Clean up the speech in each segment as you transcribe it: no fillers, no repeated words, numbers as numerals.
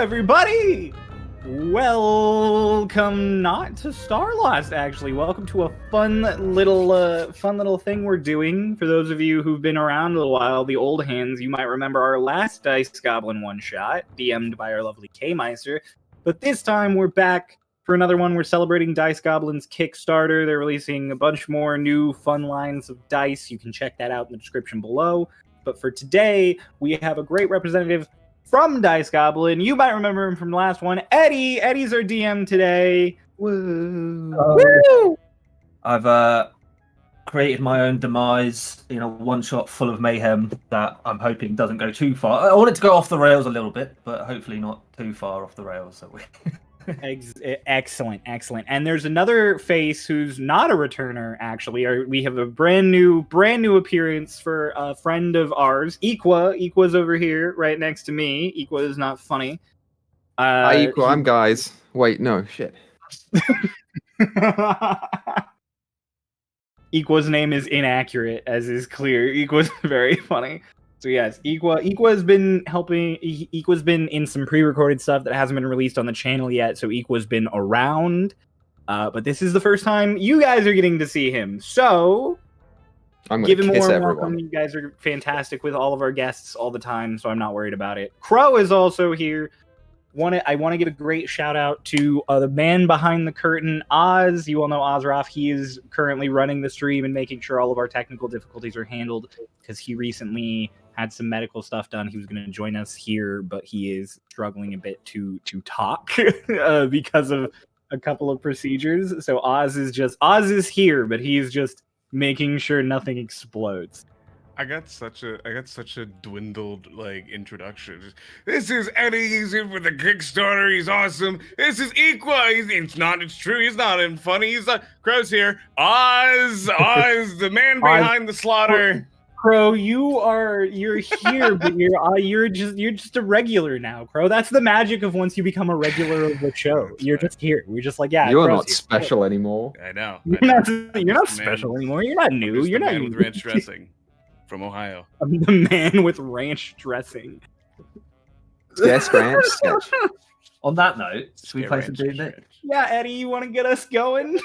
everybody! Welcome not to Starlost, actually. Welcome to a fun little thing we're doing. For those of you who've been around a little while, the old hands, you might remember our last Dice Goblin one-shot, DM'd by our lovely K-Meister. But this time, we're back for another one. We're celebrating Dice Goblin's Kickstarter. They're releasing a bunch more new fun lines of dice. You can check that out in the description below. But for today, we have a great representative from Dice Goblin. You might remember him from the last one. Eddie. Eddie's our DM today. Woo! Woo! I've created my own demise in a one-shot full of mayhem that I'm hoping doesn't go too far. I want it to go off the rails a little bit, but hopefully not too far off the rails. So Excellent. And there's another face who's not a returner, actually. We have a brand new appearance for a friend of ours, Equa's over here, right next to me. Equaisnotfunny. Hi, Equa. I'm guys. Wait, no, shit. Equa's name is inaccurate, as is clear. Equa's very funny. So yes, Equa's been helping. Equa's been in some pre-recorded stuff that hasn't been released on the channel yet. So Equa's been around, but this is the first time you guys are getting to see him. So I'm gonna kiss everyone. Welcome. You guys are fantastic with all of our guests all the time, so I'm not worried about it. Crow is also here. I want to give a great shout out to the man behind the curtain, Oz. You all know Ozroff. He is currently running the stream and making sure all of our technical difficulties are handled because he recently had some medical stuff done. He was going to join us here, but he is struggling a bit to talk because of a couple of procedures. So Oz is here, but he's just making sure nothing explodes. I got such a dwindled introduction. This is Eddie. He's here for the Kickstarter. He's awesome. This is Equa. It's true. He's not in funny. He's not. Crow's here. Oz, the man behind the slaughter. Crow, you're here, but you're just a regular now, Crow. That's the magic of once you become a regular of the show. You're just here. We're just like, yeah. You're Crow's not here. special anymore. I know. You're not special anymore. You're not new. You're not man with ranch dressing from Ohio. I'm the man with ranch dressing. Yes, ranch sketch. on that note, should we play some D&D? Yeah, Eddie, you want to get us going?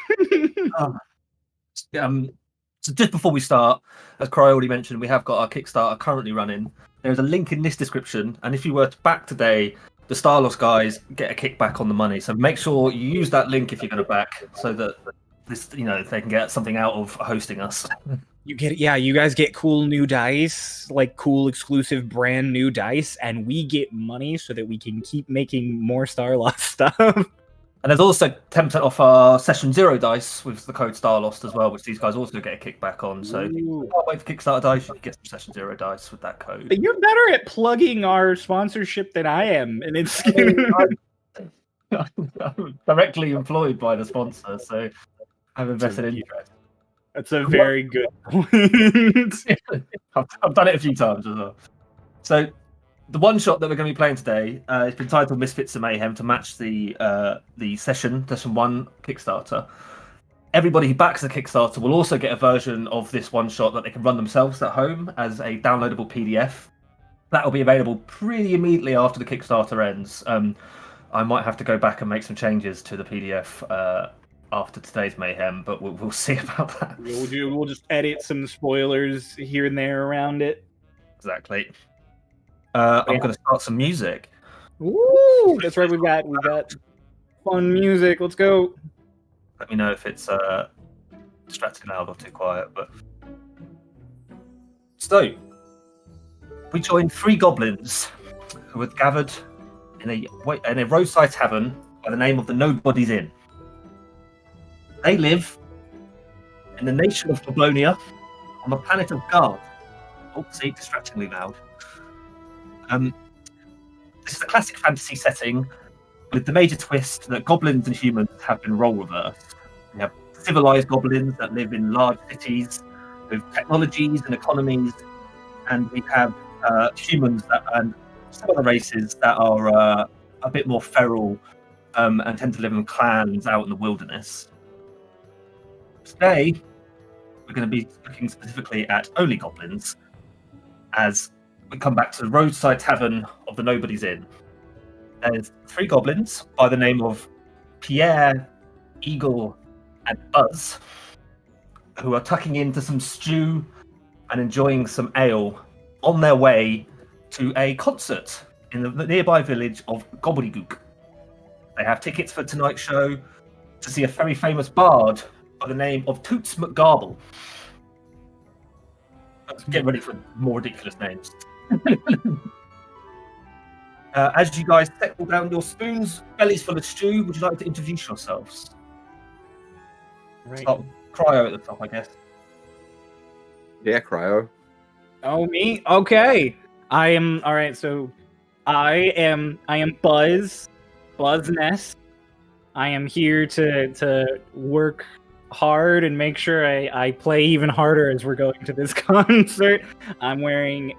So just before we start, as Cry already mentioned, we have got our Kickstarter currently running. There's a link in this description, and if you were to back today, the Starlost guys get a kickback on the money. So make sure you use that link if you're going to back, so that they can get something out of hosting us. You guys get cool new dice, like cool exclusive brand new dice, and we get money so that we can keep making more Starlost stuff. And there's also 10% off our Session 0 dice with the code StarLost as well, which these guys also get a kickback on. So if you can't wait for Kickstarter dice, you can get some Session 0 dice with that code. But you're better at plugging our sponsorship than I am, and it's I'm directly employed by the sponsor, so I have a vested interest. That's a very good point. I've done it a few times as well. So the one shot that we're going to be playing today has been titled MISFITS and MAYHEM to match the Session 1 Kickstarter. Everybody who backs the Kickstarter will also get a version of this one shot that they can run themselves at home as a downloadable PDF. That will be available pretty immediately after the Kickstarter ends. I might have to go back and make some changes to the PDF after today's Mayhem, but we'll see about that. We'll just edit some spoilers here and there around it. Exactly. I'm going to start some music. Woo! That's right. We've got fun music. Let's go. Let me know if it's distracting loud or too quiet. But so we joined 3 goblins who were gathered in a roadside tavern by the name of the Nobody's Inn. They live in the nation of Goblonia on the planet of Guard. Oh, see, distractingly loud. This is a classic fantasy setting with the major twist that goblins and humans have been role reversed. We have civilized goblins that live in large cities with technologies and economies, and we have humans and some other races that are a bit more feral and tend to live in clans out in the wilderness. Today, we're going to be looking specifically at only goblins, as we come back to the roadside tavern of the Nobody's Inn. there's 3 goblins by the name of Pierre, Eagle, and Buzz, who are tucking into some stew and enjoying some ale on their way to a concert in the nearby village of Gobbledygook. They have tickets for tonight's show to see a very famous bard by the name of Toots McGarble. Get ready for more ridiculous names. As you guys settle down your spoons, bellies full of stew, would you like to introduce yourselves? Right. Start with Cryo at the top, I guess. Yeah, Cryo. Oh, me? Okay. I am all right. So, I am Buzz Ness. I am here to work hard and make sure I play even harder as we're going to this concert. I'm wearing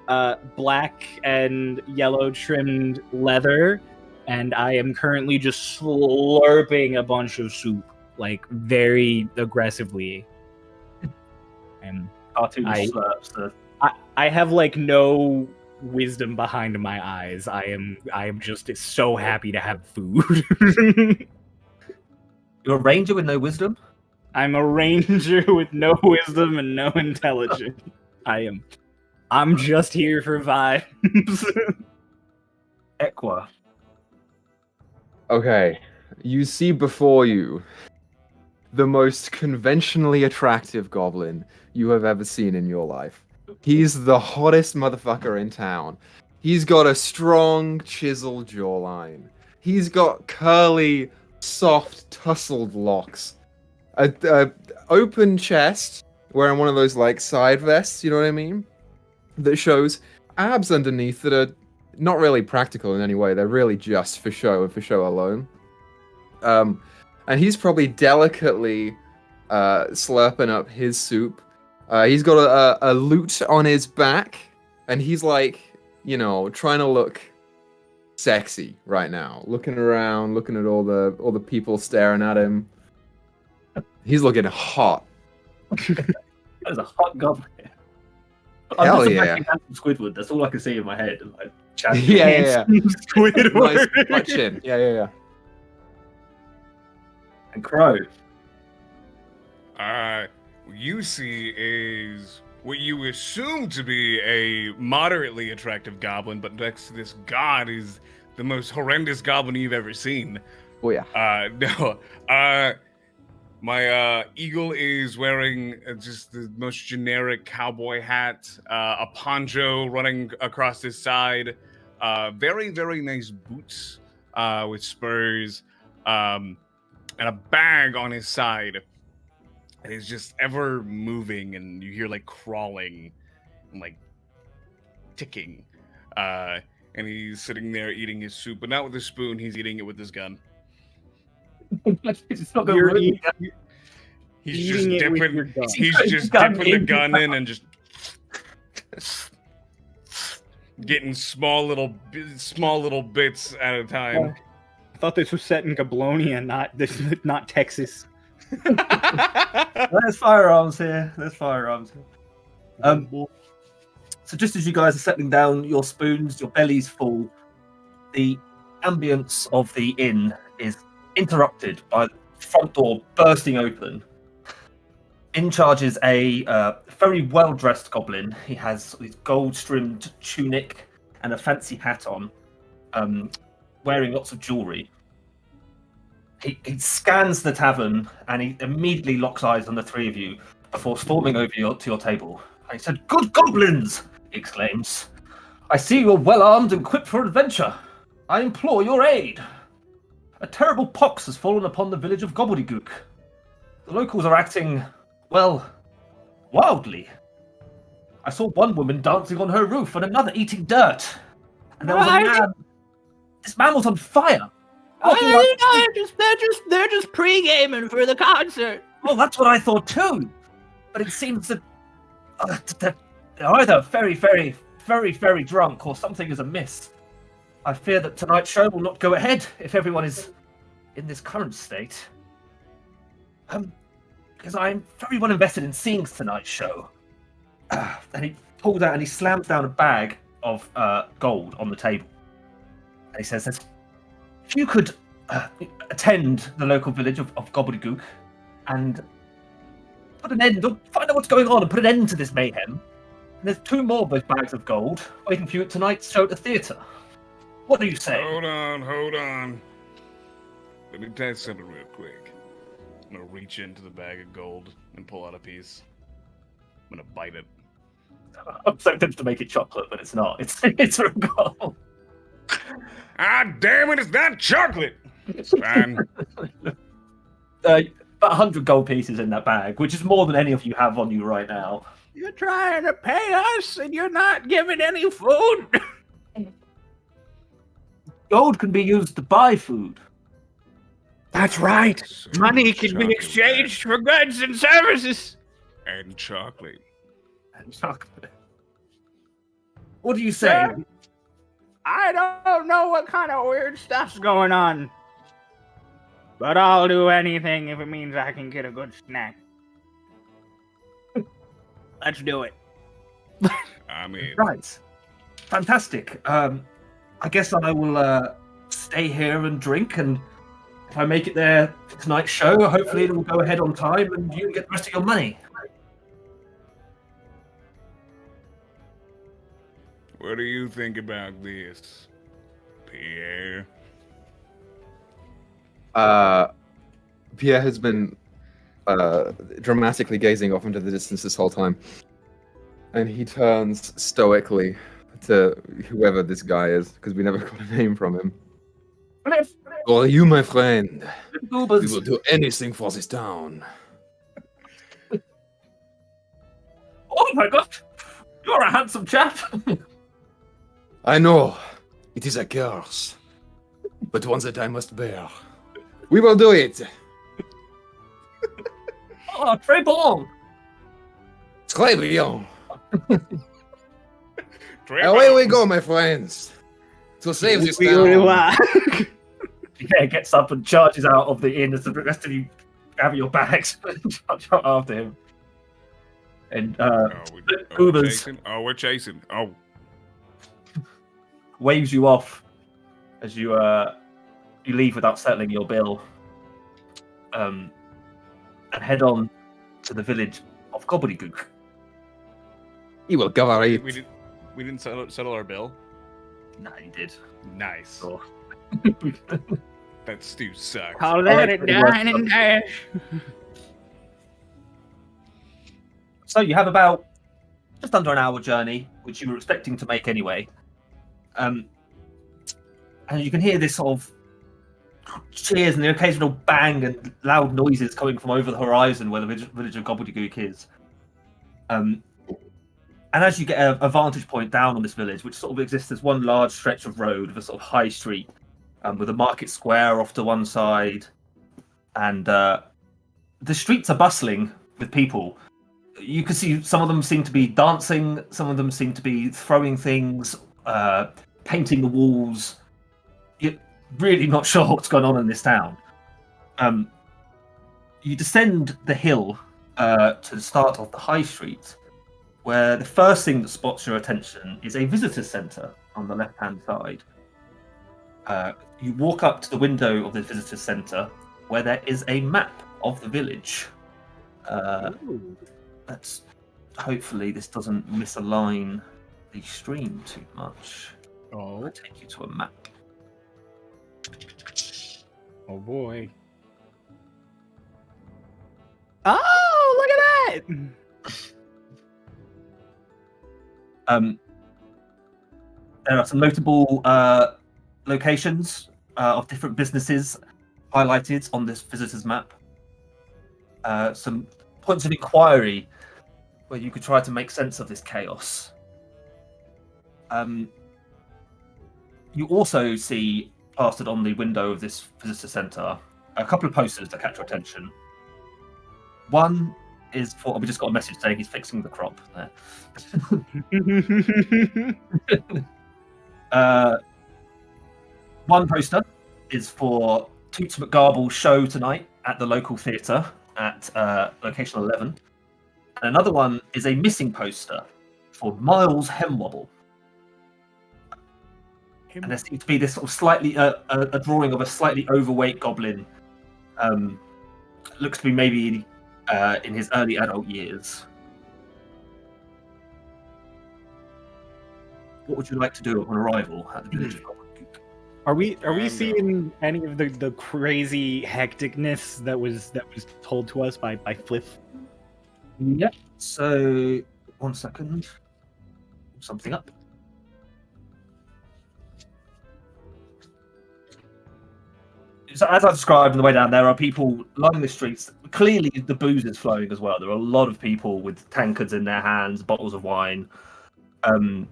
black and yellow trimmed leather, and I am currently just slurping a bunch of soup, like very aggressively. And Cartoon slurps. I have like no wisdom behind my eyes. I am just so happy to have food. You're a ranger with no wisdom? I'm a ranger with no wisdom and no intelligence. I'm just here for vibes. Equa. Okay, you see before you the most conventionally attractive goblin you have ever seen in your life. He's the hottest motherfucker in town. He's got a strong, chiseled jawline. He's got curly, soft, tousled locks. A open chest, wearing one of those like side vests, you know what I mean? That shows abs underneath that are not really practical in any way. They're really just for show and for show alone. And he's probably delicately slurping up his soup. He's got a lute on his back, and he's like, you know, trying to look sexy right now. Looking around, looking at all the people staring at him. He's looking hot. That is a hot goblin. Hell I'm just yeah. imagining handsome Squidward. That's all I can see in my head. Like, Yeah. Squidward. Nice butt chin. Yeah. And Crow. You see is what you assume to be a moderately attractive goblin, but next to this god is the most horrendous goblin you've ever seen. Oh yeah. No. My eagle is wearing just the most generic cowboy hat, a poncho running across his side, very, very nice boots with spurs, and a bag on his side. And he's just ever moving, and you hear like crawling and like ticking. And he's sitting there eating his soup, but not with a spoon, he's eating it with his gun. It's not gonna You're ruin eating- He's Eating just it with dipping. your gun. He's just Gun dipping the in. gun in and just getting small little bits at a time. I thought this was set in Goblonia, not Texas. There's firearms here. So just as you guys are settling down your spoons, your bellies full, the ambience of the inn is interrupted by the front door bursting open. In charges a very well-dressed goblin. He has his gold-trimmed tunic and a fancy hat on, wearing lots of jewelry. He scans the tavern and he immediately locks eyes on the three of you before storming over to your table. And he said, "Good goblins!" he exclaims. "I see you are well-armed and equipped for adventure. I implore your aid. A terrible pox has fallen upon the village of Gobbledygook. The locals are acting, well, wildly. I saw one woman dancing on her roof and another eating dirt. And there was a man. This man was on fire. They're just pre-gaming for the concert. Well, that's what I thought too. But it seems that they're either very, very, very, very drunk or something is amiss. I fear that tonight's show will not go ahead if everyone is in this current state. Because I'm very well invested in seeing tonight's show." And he pulls out and he slams down a bag of gold on the table. And he says, if you could attend the local village of Gobbledygook and put an end, find out what's going on and put an end to this mayhem. And there's 2 more of those bags of gold waiting for you at tonight's show at the theatre. What do you say? Hold on. Let me tell you something real quick. I'm gonna reach into the bag of gold and pull out a piece. I'm gonna bite it. I'm so tempted to make it chocolate, but it's not. It's real gold. Ah, damn it! It's not chocolate. It's fine. About 100 gold pieces in that bag, which is more than any of you have on you right now. You're trying to pay us and you're not giving any food. Gold can be used to buy food. That's right. So Money can be chocolate exchanged for goods and services. and chocolate. And chocolate. What do you say? Sir? I don't know what kind of weird stuff's going on. But I'll do anything if it means I can get a good snack. Let's do it. I mean, Right. Fantastic. I guess I will stay here and drink, and if I make it there for tonight's show, hopefully it will go ahead on time and you get the rest of your money. what do you think about this, Pierre? Pierre has been dramatically gazing off into the distance this whole time. And he turns stoically to whoever this guy is, because we never got a name from him. Oh, you, my friend. We will do anything for this town. Oh my god! You're a handsome chap! I know. It is a curse. But one that I must bear. We will do it. Oh, très bon! Très bien. Trevor! Away we go, my friends. To save this town. Yeah, gets up and charges out of the inn as the rest of you have your bags and charge out after him. And Ubers we're chasing. Oh, waves you off as you leave without settling your bill, and head on to the village of Gobbledygook. He will cover it. we didn't settle our bill. Nah, you did. Nice. Oh. That stew sucks. Call that a dine and dash. So you have about just under an hour journey, which you were expecting to make anyway. And you can hear this sort of cheers and the occasional bang and loud noises coming from over the horizon where the village of Gobbledygook is. And as you get a vantage point down on this village, which sort of exists as one large stretch of road with a sort of high street, with a market square off to one side, and the streets are bustling with people. You can see some of them seem to be dancing, some of them seem to be throwing things, painting the walls. You're really not sure what's going on in this town. You descend the hill to the start of the high street, where the first thing that spots your attention is a visitor centre on the left-hand side. You walk up to the window of the visitor centre, where there is a map of the village. Let's hopefully this doesn't misalign the stream too much. Oh, I'll take you to a map. oh boy. Oh, look at that! There are some notable locations of different businesses highlighted on this visitor's map. Some points of inquiry where you could try to make sense of this chaos. You also see plastered on the window of this visitor centre a couple of posters that catch your attention. One is for... we just got a message saying he's fixing the crop there. One poster is for Toots McGarble's show tonight at the local theatre at location 11. And another one is a missing poster for Miles Hemwobble. And there seems to be this sort of slightly a drawing of a slightly overweight goblin. Looks to be maybe in his early adult years. What would you like to do upon arrival at the village of Gobbledygook? Are we know. seeing any of the crazy hecticness that was told to us by Fliff? Yep. So 1 second. Something up. So as I described on the way down, there are people lining the streets. Clearly, the booze is flowing as well. There are a lot of people with tankards in their hands, bottles of wine. But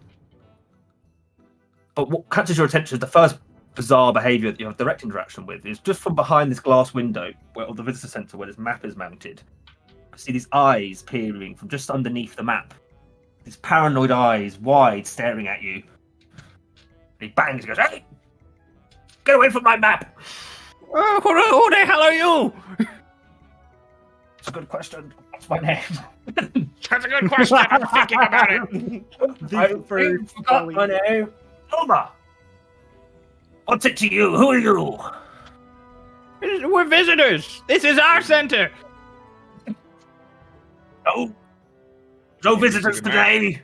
what catches your attention is the first bizarre behaviour that you have direct interaction with is just from behind this glass window of the visitor centre where this map is mounted. You see these eyes peering from just underneath the map. These paranoid eyes, wide, staring at you. He bangs and goes, "Hey! Get away from my map!" Oh, who the hell are you? It's a good question. What's my name? That's a good question. I'm thinking about it. I forgot my name. Oma! What's it to you? Who are you? We're visitors. This is our center. No visitors today.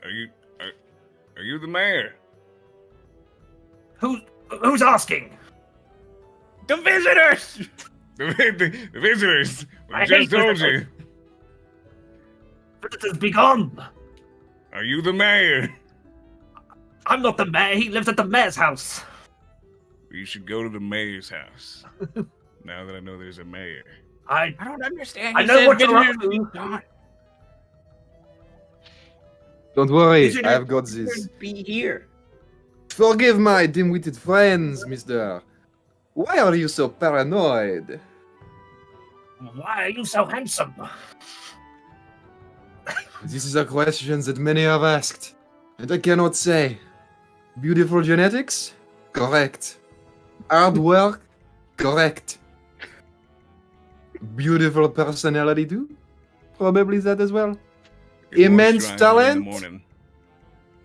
Are you the mayor? Who's asking? The visitors. The visitors. I I just hate told visitors. you. Visitors be gone. Are you the mayor? I'm not the mayor. He lives at the mayor's house. You should go to the mayor's house. Now that I know there's a mayor. I don't understand. I He know said what you're visitors up to. be gone. Don't worry, Visitors I have got this. Be here. Forgive my dim-witted friends, mister. Why are you so paranoid? Why are you so handsome? This is a question that many have asked, and I cannot say. Beautiful genetics? Correct. Hard work? Correct. Beautiful personality too? Probably that as well. Get Immense moisturizing talent? In the morning.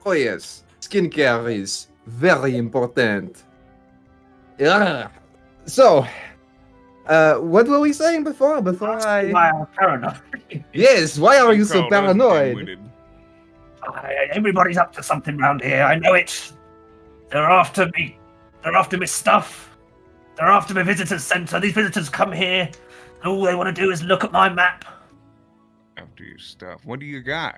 Oh yes, skincare is very important. Yeah. So, what were we saying before? Why I'm paranoid. Yes, why are you so Called us paranoid? dim-witted. Everybody's up to something round here. I know it. They're after me. They're after my stuff. They're after my visitor's centre. These visitors come here, and all they want to do is look at my map. After your stuff. What do you got?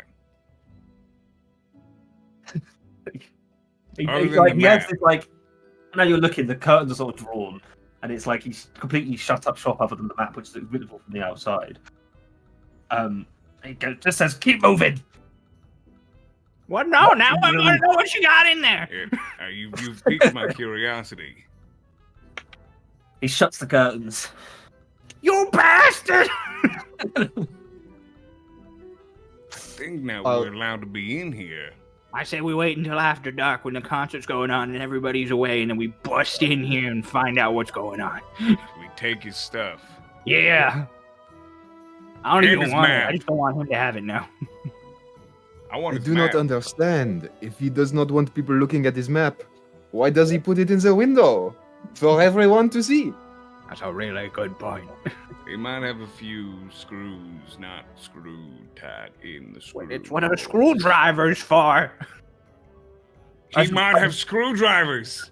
He Other has than the this map. like. Now you're looking. The curtains are sort of drawn, and it's like he's completely shut up shop other than the map, which is visible from the outside. Just says, "Keep moving." What? No, now I want to know what you got in there. You've piqued my curiosity. He shuts the curtains. You bastard! I think now we're allowed to be in here. I say we wait until after dark when the concert's going on and everybody's away, and then we bust in here and find out what's going on. We take his stuff. Yeah. I don't And even his want it. map. I just don't want him to have it now. I want I his do map. not understand. If he does not want people looking at his map, why does he put it in the window? For everyone to see. That's a really good point. He might have a few screws not screwed tight in the screw. It's what a screwdriver's for. He might have screwdrivers.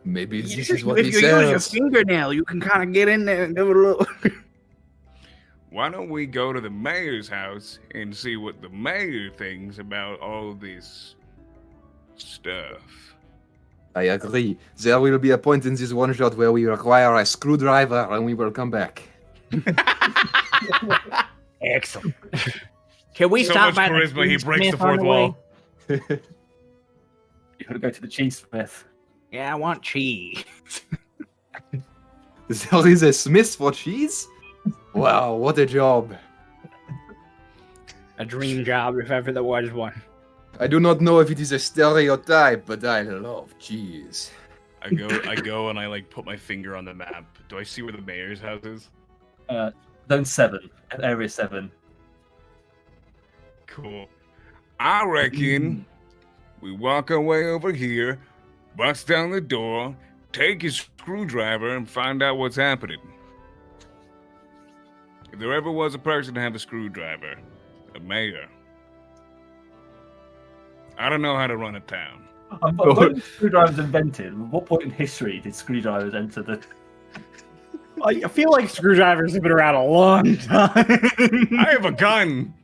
Maybe this If is what you he use your says. fingernail, you can kind of get in there and give it a little. Why don't we go to the mayor's house and see what the mayor thinks about all this stuff? I agree. There will be a point in this one shot where we require a screwdriver and we will come back. Excellent. Can we So stop much by the charisma, he breaks the cheesesmith on fourth way? wall. You gotta go to the cheesesmith. Yeah, I want cheese. There is a smith for cheese? Wow, what a job. A dream job, if ever there was one. I do not know if it is a stereotype, but I love cheese. I go and I like put my finger on the map. Do I see where the mayor's house is? Zone 7, Area 7. Cool. I reckon We walk our way over here, bust down the door, take his screwdriver, and find out what's happening. If there ever was a person to have a screwdriver, a mayor. I don't know how to run a town. When were screwdrivers invented? At what point in history did screwdrivers enter the... I feel like screwdrivers have been around a long time. I have a gun!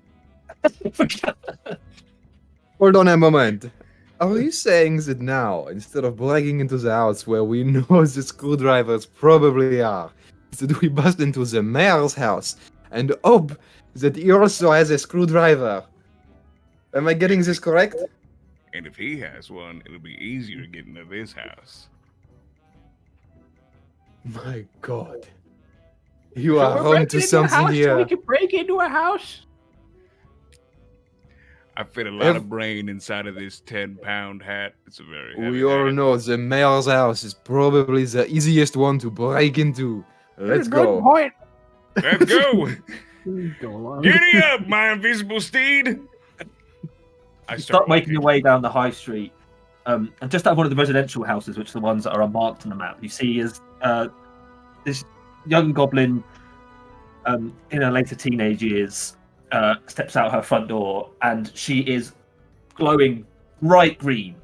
Hold on a moment. Are you saying that now, instead of breaking into the house where we know the screwdrivers probably are, that we bust into the mayor's house and hope that he also has a screwdriver? Am I getting this correct? And if he has one, it'll be easier to get into this house. My God. You are home to something So here. we can break into a house. I fit a lot of brain inside of this 10-pound hat. It's a very heavy We all hat. know the mayor's house is probably the easiest one to break into. Let's Good go. point. Let's go! Go along. Giddy up, my invisible steed! I Start making walking. your way down the high street. And just out of one of the residential houses, which are the ones that are unmarked on the map, you see is this young goblin in her later teenage years steps out her front door, and she is glowing bright green,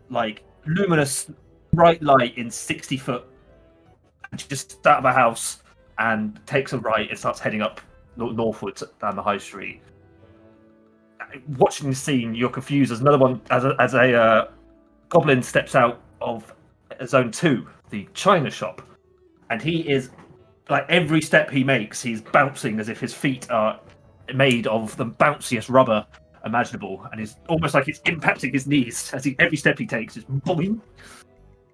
like luminous bright light in 60 foot. And she just steps out of her house and takes a right and starts heading up northwards down the high street. Watching the scene, you're confused. There's another one as a goblin steps out of zone 2, the china shop, and he is like every step he makes, he's bouncing as if his feet are made of the bounciest rubber imaginable, and it's almost like it's impacting his knees as every step he takes is boing,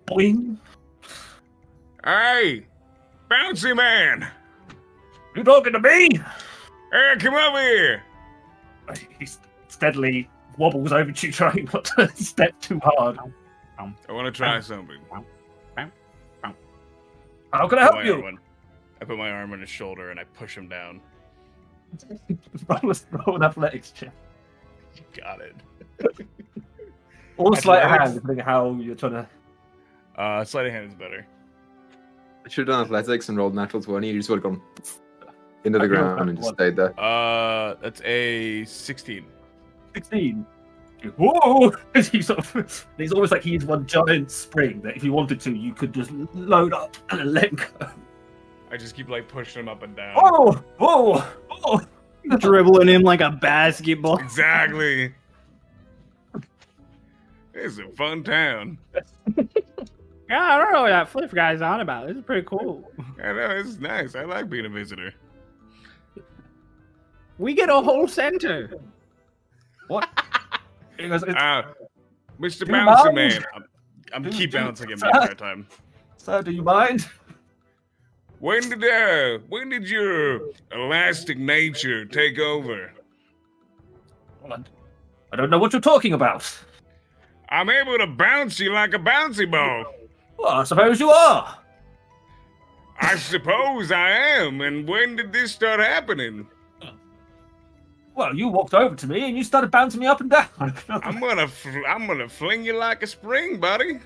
boing. Hey! Bouncy man! You talking to me? Hey, come over here! He steadily wobbles over to you, trying not to step too hard. I want to try something. How can I help you? I put my arm on his shoulder and I push him down. Roll an athletics check. Got it. Or sleight of hand, Athletics? depending on how you're trying to. Sleight of hand is better. I should have done athletics and rolled natural 20. You just would have gone into the ground and just stayed there. That's a 16. 16. Whoa! He's almost like he's one giant spring that if you wanted to, you could just load up and let go. I just keep like pushing him up and down. Oh! Dribbling him like a basketball. Exactly. It's a fun town. Yeah, I don't know what that flip guy's on about. This is pretty cool. I know, it's nice. I like being a visitor. We get a whole center. What? He goes, Mr. you Bouncy mind? Man. I'm keep bouncing him the entire time. So, do you mind? When did your elastic nature take over? I don't know what you're talking about. I'm able to bounce you like a bouncy ball. Well, I suppose you are. I suppose I am. And when did this start happening? Well, you walked over to me and you started bouncing me up and down. I'm gonna fling you like a spring, buddy.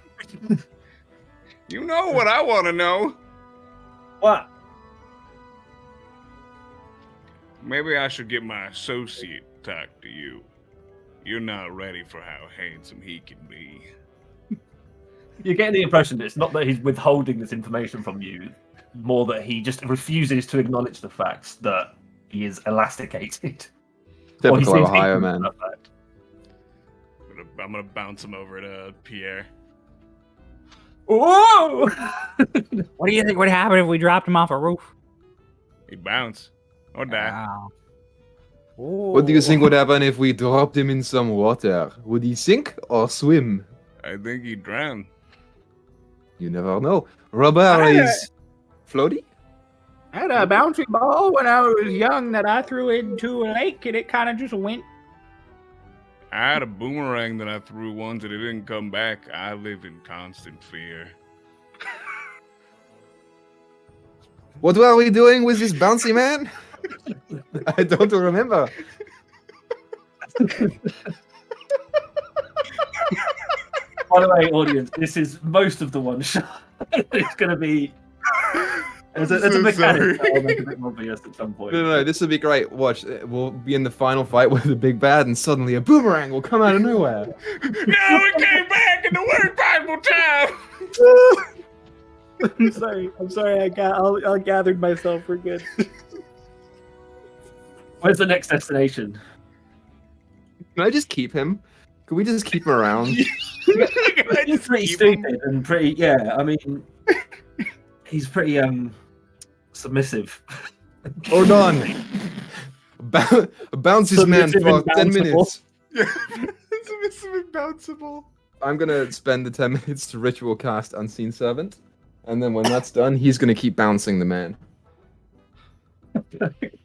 You know what I want to know. What? Maybe I should get my associate to talk to you. You're not ready for how handsome he can be. You're getting the impression that it's not that he's withholding this information from you, more that he just refuses to acknowledge the fact that he is elasticated. Or he Typical seems Ohio ignorant man. of that. I'm gonna bounce him over to Pierre. Whoa! What do you think would happen if we dropped him off a roof? He'd bounce or die. Wow. What do you think would happen if we dropped him in some water? Would he sink or swim? I think he'd drown. You never know. Rubber is floaty? I had a bouncy ball when I was young that I threw into a lake and it kind of just went. I had a boomerang that I threw once and it didn't come back. I live in constant fear. What were we doing with this bouncy man? I don't remember. By the way, audience, this is most of the one shot. It's going to be. There's a so mechanic sorry. that'll make a bit more obvious at some point. No, this will be great. Watch, we'll be in the final fight with the big bad, and suddenly a boomerang will come out of nowhere. No, it came back in the worst possible time. I'm sorry. I gathered myself. We're good. Where's the next destination? Can I just keep him? Can we just keep him around? He's pretty stupid and pretty. Yeah, I mean, he's pretty submissive. Hold on. Bounce this man Submissive for and 10 bounceable. minutes. It's bounceable. I'm gonna spend the 10 minutes to ritual cast Unseen Servant, and then when that's done, he's gonna keep bouncing the man.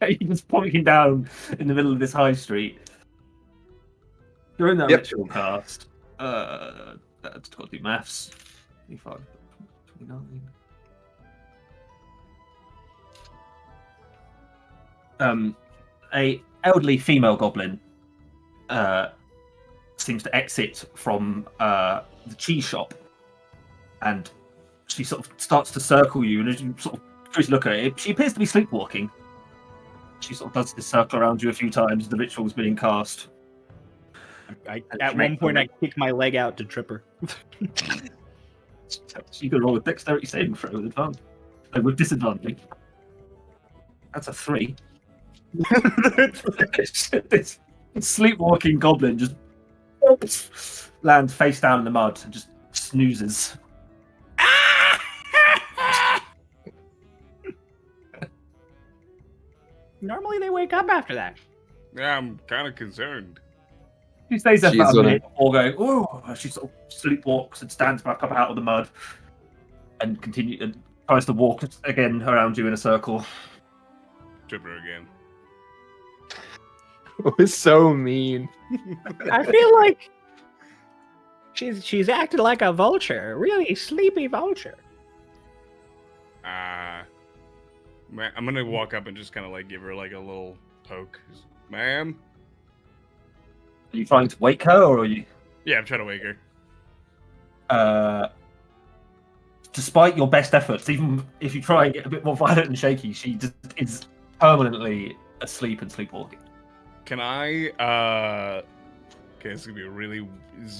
He's just pointing down in the middle of this high street. During that Yep. ritual cast, that's got to do maths. 25, 29. A elderly female goblin seems to exit from the cheese shop, and she sort of starts to circle you. And as you sort of closely look at it, she appears to be sleepwalking. She sort of does this circle around you a few times. The ritual's being cast. At one point, I kick my leg out to trip her. You can roll a dexterity saving throw with advantage. With disadvantage. That's a 3. This sleepwalking goblin just lands face down in the mud and just snoozes. Normally, they wake up after that. Yeah, I'm kind of concerned. She stays there for She's about a on minute before going, oh, she sort of sleepwalks and stands back up out of the mud and tries to walk again around you in a circle. Trip her again. We're so mean. I feel like she's acted like a vulture, a really sleepy vulture. I'm gonna walk up and just kind of like give her like a little poke. Ma'am? Are you trying to wake her, or are you? Yeah, I'm trying to wake her. Despite your best efforts, even if you try and get a bit more violent and shaky, she just is permanently asleep and sleepwalking. Can I, okay, this is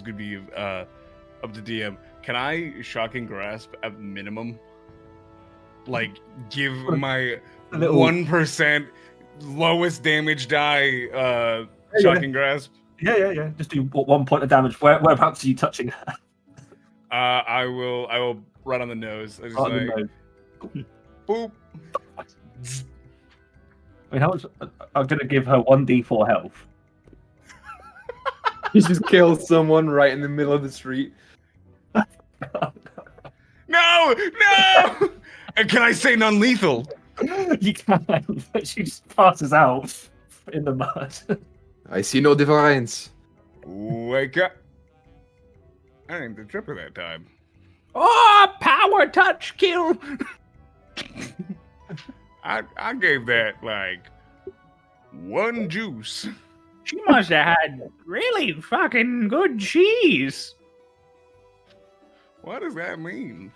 gonna be up to DM. Can I shocking grasp at minimum? Like, give my 1% lowest damage die, shocking grasp? Yeah. Just do 1 point of damage. Whereabouts are you touching her? I will right on the nose. I just Right on the like, nose. boop. I mean, how much? I'm gonna give her 1d4 health. He just killed someone right in the middle of the street. No! And can I say non-lethal? You can, but she just passes out in the mud. I see no difference. Wake up. I ain't the tripper that time. Oh, power touch kill! I gave that like 1 juice. She must have had really fucking good cheese. What does that mean?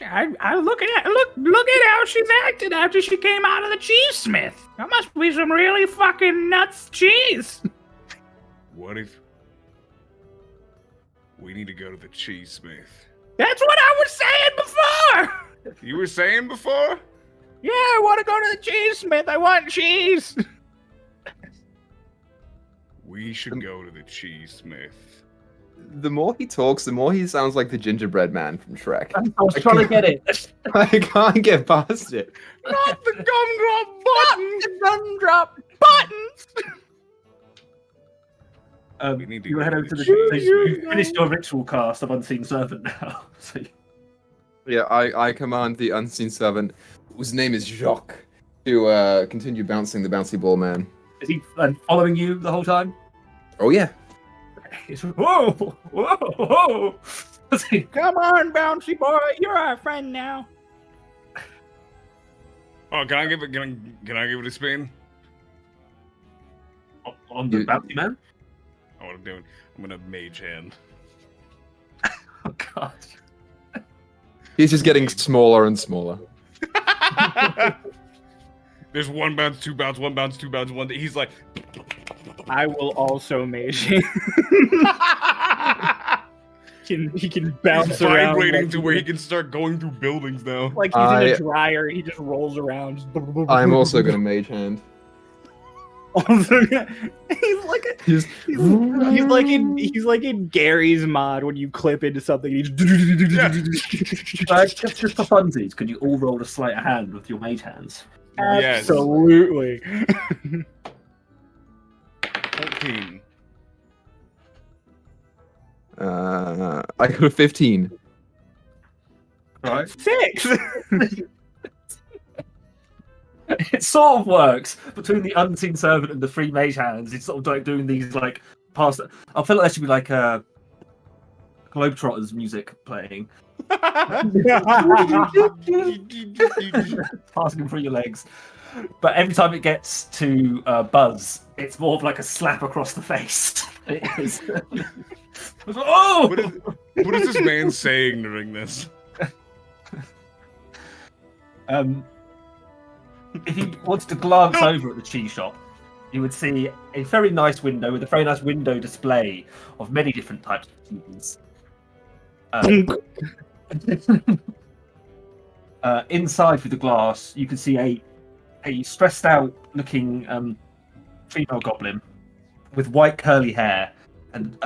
I look at how she's acted after she came out of the cheese smith. That must be some really fucking nuts cheese. What if we need to go to the cheese smith? That's what I was saying before. You were saying before? Yeah, I want to go to the cheese smith. I want cheese. We should go to the cheese smith. The more he talks, the more he sounds like the gingerbread man from Shrek. I was trying to get it. I can't get past it. Not the gumdrop button! The gumdrop buttons. We need to You go head to over to the the. cheese You've finished your ritual cast of Unseen Servant now. So Yeah, I command the Unseen Servant, whose name is Jacques, to continue bouncing the bouncy ball man. is he following you the whole time? Oh yeah. He's, whoa! Come on, bouncy boy. You're our friend now. Oh, can I give it a spin? On the bounty man? Oh, what I'm doing? I'm gonna mage hand. God. He's just getting smaller and smaller. There's 1 bounce, 2 bounce, 1 bounce, 2 bounce, 1. He's like, I will also mage him. He can bounce he's around. vibrating like to where he can start going through buildings now. Like he's in a dryer, he just rolls around. I'm also gonna mage hand. He's like in Gary's mod when you clip into something. He's Just for funsies, could you all roll a sleight of hand with your mage hands? Yes. Absolutely. 14. I got a 15. Right. 6. It sort of works between the unseen servant and the three mage hands. It's sort of like doing these like past. I feel like there should be like Globetrotters music playing, passing through your legs. But every time it gets to Buzz, it's more of like a slap across the face. It is. Oh! What is this man saying during this? If you wanted to glance over at the cheese shop, you would see a very nice window with a very nice window display of many different types of cheese. Inside through the glass, you can see a stressed out looking female goblin with white curly hair and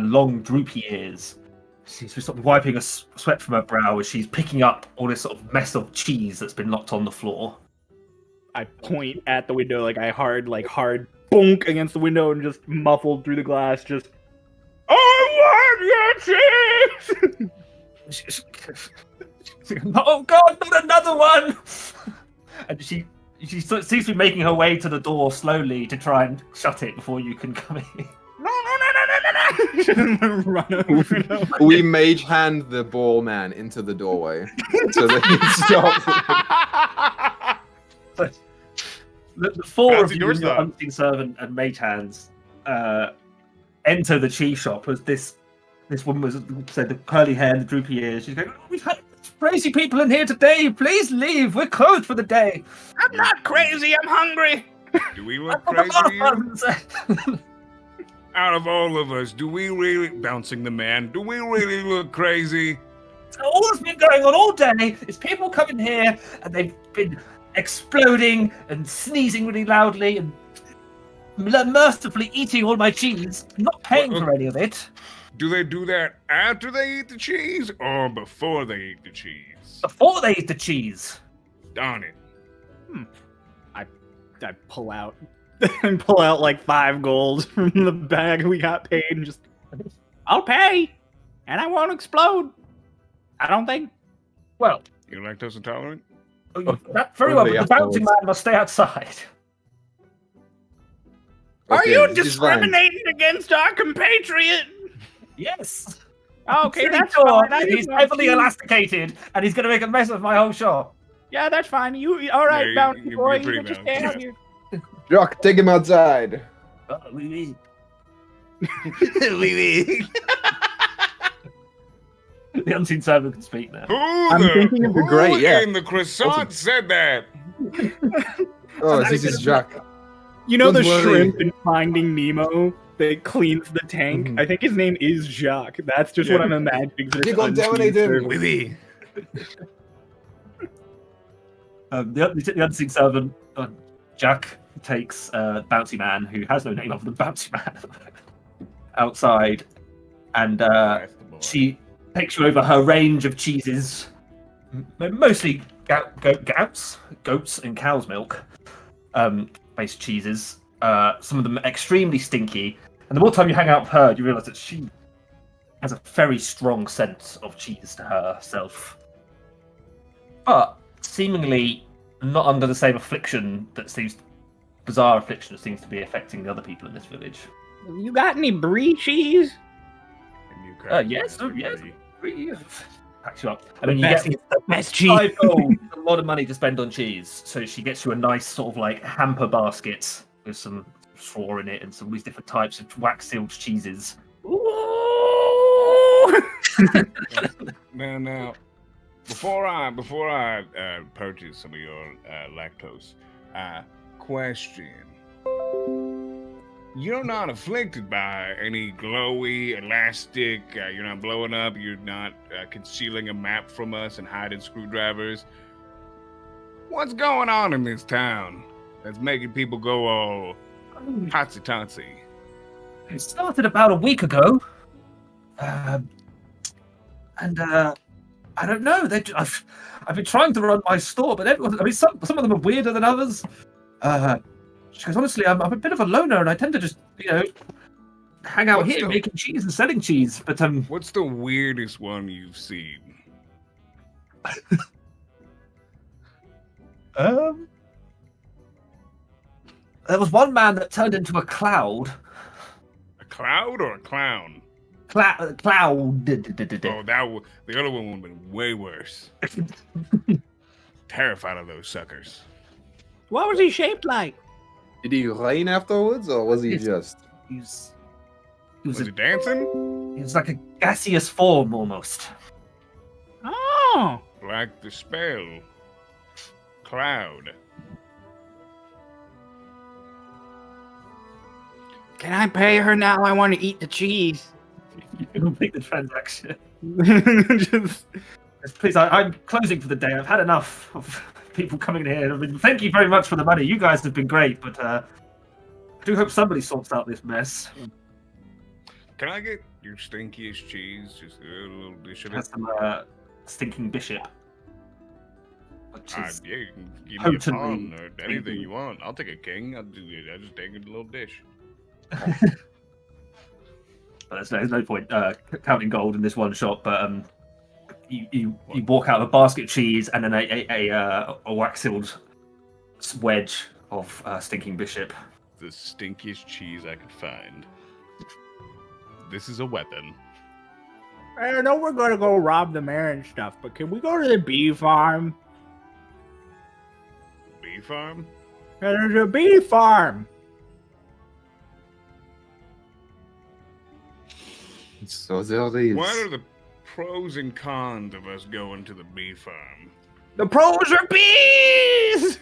long droopy ears. She's sort of wiping a sweat from her brow as she's picking up all this sort of mess of cheese that's been locked on the floor. I point at the window like I hard bonk against the window and just muffled through the glass. Just, I want your cheese. Oh God, not another one! And she seems to be making her way to the door slowly to try and shut it before you can come in. No. Run over. We mage hand the ball man into the doorway so that he stops. The four Fancy of you, doors, your though. unseen servant and mage hands, enter the cheese shop as this woman said, the curly hair and the droopy ears. She's going, "We've had crazy people in here today. Please leave. We're closed for the day." I'm not crazy. I'm hungry. Do we look crazy to you? Out of all of us, do we really... Bouncing the man. Do we really look crazy? All that's been going on all day is people coming here and they've been exploding and sneezing really loudly and mercifully eating all my cheese, not paying for any of it. Do they do that after they eat the cheese or before they eat the cheese? Before they eat the cheese. Darn it. I pull out like 5 gold from the bag we got paid and just, I'll pay, and I won't explode. I don't think. Well, You're lactose intolerant? very well, but the afterwards. bouncing man must stay outside. Are Okay, you this is discriminating against our compatriot? Yes. Okay, Pretty that's sure fine. I he's just want heavily cheese. elasticated and he's going to make a mess of my whole shop. Yeah, that's fine. You all right, Yeah, bounty you're boy? pretty You just bad. stay out here. Jock, take him outside. The unseen servant can speak now. I'm thinking of the who great, yeah. in the croissant said that? Oh, this is Jack. You know the Don't worry. shrimp in Finding Nemo that cleans the tank? Mhm. I think his name is Jacques. That's just Yeah. what I'm imagining. for this You're gonna unseen dominate him. servant. Willy. The unseen servant, Jack, takes Bouncy Man, who has no name other than Bouncy Man, outside, and she takes you over her range of cheeses, mostly goats and cow's milk based cheeses. Some of them extremely stinky, and the more time you hang out with her, you realise that she has a very strong sense of cheese to herself, but seemingly not under the same bizarre affliction that seems to be affecting the other people in this village. You got any brie cheese? Yes. Packs you up. I mean, you Best- get Best cheese. 5 gold, a lot of money to spend on cheese. So she gets you a nice sort of like hamper basket with some straw in it and some of these different types of wax sealed cheeses. Ooh. Now, before I purchase some of your lactose, question: you're not afflicted by any glowy, elastic. You're not blowing up. You're not concealing a map from us and hiding screwdrivers. What's going on in this town that's making people go all hotsy-totsy? It started about a week ago. I don't know. I've been trying to run my store, but some of them are weirder than others. Because honestly, I'm a bit of a loner, and I tend to just, hang out here making cheese and selling cheese. But what's the weirdest one you've seen? There was one man that turned into a cloud. A cloud or a clown? Cloud. Oh, the other one would have been way worse. Terrified of those suckers. What was he shaped like? Did he rain afterwards, or was he just? He was he dancing? He was like a gaseous form almost. Oh. Like the spell. Cloud. Can I pay her now? I want to eat the cheese. You can complete the transaction. Just... Yes, please, I'm closing for the day. I've had enough of people coming in here. I mean, thank you very much for the money. You guys have been great, but I do hope somebody sorts out this mess. Can I get your stinkiest cheese? Just a little dish of it. That's some stinking bishop. Which is Yeah, you can give me a potently pawn or anything stinky. you want. I'll take a king. I'll just take a little dish. There's no point counting gold in this one shot, but you walk out of a basket of cheese and then a wax-sealed wedge of stinking bishop. The stinkiest cheese I could find. This is a weapon. I know we're gonna go rob the mayor and stuff, but can we go to the bee farm? Bee farm? There's a bee farm. So there is. What are the pros and cons of us going to the bee farm? The pros are bees.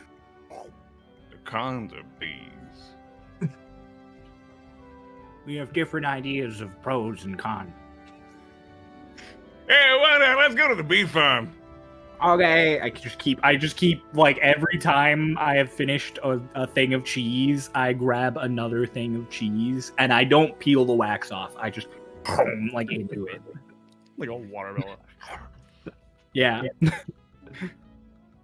The cons are bees. We have different ideas of pros and cons. Hey, let's go to the bee farm. Okay, I just keep like every time I have finished a thing of cheese, I grab another thing of cheese and I don't peel the wax off. I just like into it. Like a watermelon. Yeah.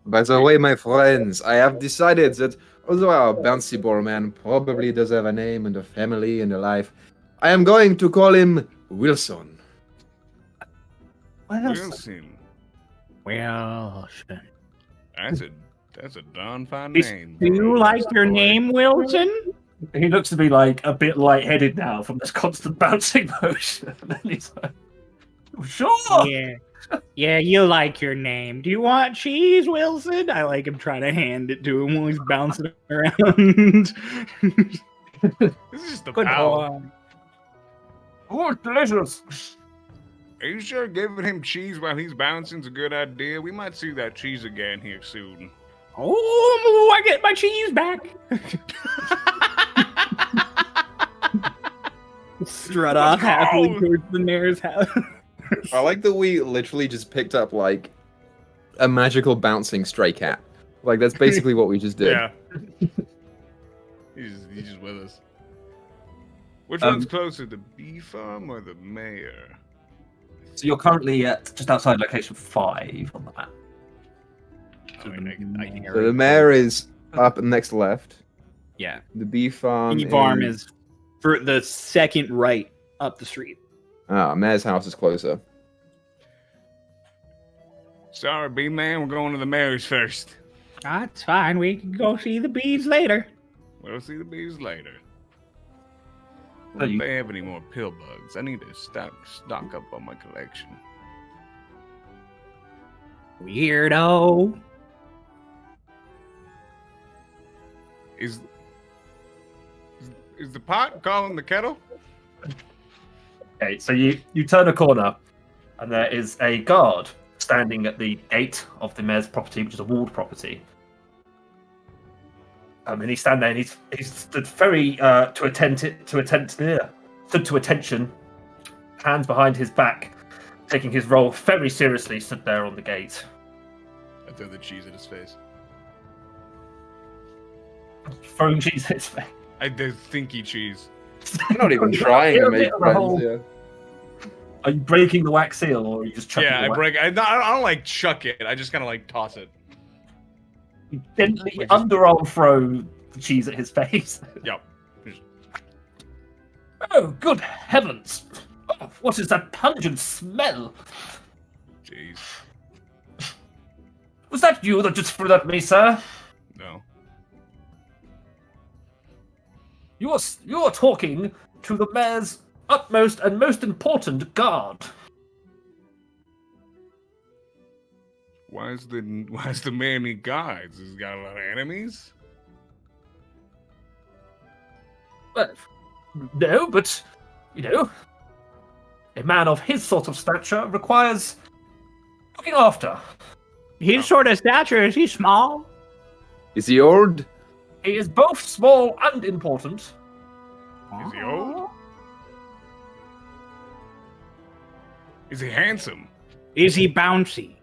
By the way, my friends, I have decided that although our bouncy ball man probably does have a name and a family and a life, I am going to call him Wilson. Wilson. Wilson. That's a darn fine Do name. you like your name, Wilson? He looks to be like a bit lightheaded now from this constant bouncing motion. And then he's like, sure. Yeah. Yeah, you like your name. Do you want cheese, Wilson? I like him trying to hand it to him while he's bouncing around. This is just a Good pal. boy. Oh, delicious. Are you sure giving him cheese while he's bouncing is a good idea? We might see that cheese again here soon. Oh, I get my cheese back. Strut off happily towards the mayor's house. I like that we literally just picked up like a magical bouncing stray cat. Like that's basically what we just did. Yeah. he's just with us. Which one's closer, the bee farm or the mayor? So you're currently at just outside location 5 on the map. I can So the mayor is up next left. Yeah. The bee farm. Bee farm is for the second right up the street. Ah, mayor's house is closer. Sorry, bee man, we're going to the mayor's first. That's fine. We can go see the bees later. We'll see the bees later. So If you- they have any more pill bugs, I need to stock up on my collection. Weirdo. Is the pot calling the kettle? Okay, so you turn a corner, And there is a guard standing at the gate of the mayor's property, which is a walled property. And he's standing there, and he's stood very stood to attention, hands behind his back, taking his role very seriously, stood there on the gate. I throw the cheese at his face. Throwing cheese at his face. The thinky cheese. I'm not even trying to make friends. Yeah. Are you breaking the wax seal, or are you just chucking Yeah, the wax? I don't like chuck it. I just kind of like toss it. You gently underarm throw the cheese at his face. Yep. Oh, good heavens! Oh, what is that pungent smell? Jeez. Was that you that just threw that at me, sir? No. You are talking to the mayor's utmost and most important guard. Why is the man need guides? Has he got a lot of enemies? Well, no, but a man of his sort of stature requires looking after. His sort of stature, is he small? Is he old? He is both small and important. Is he old? Is he handsome? Is he bouncy?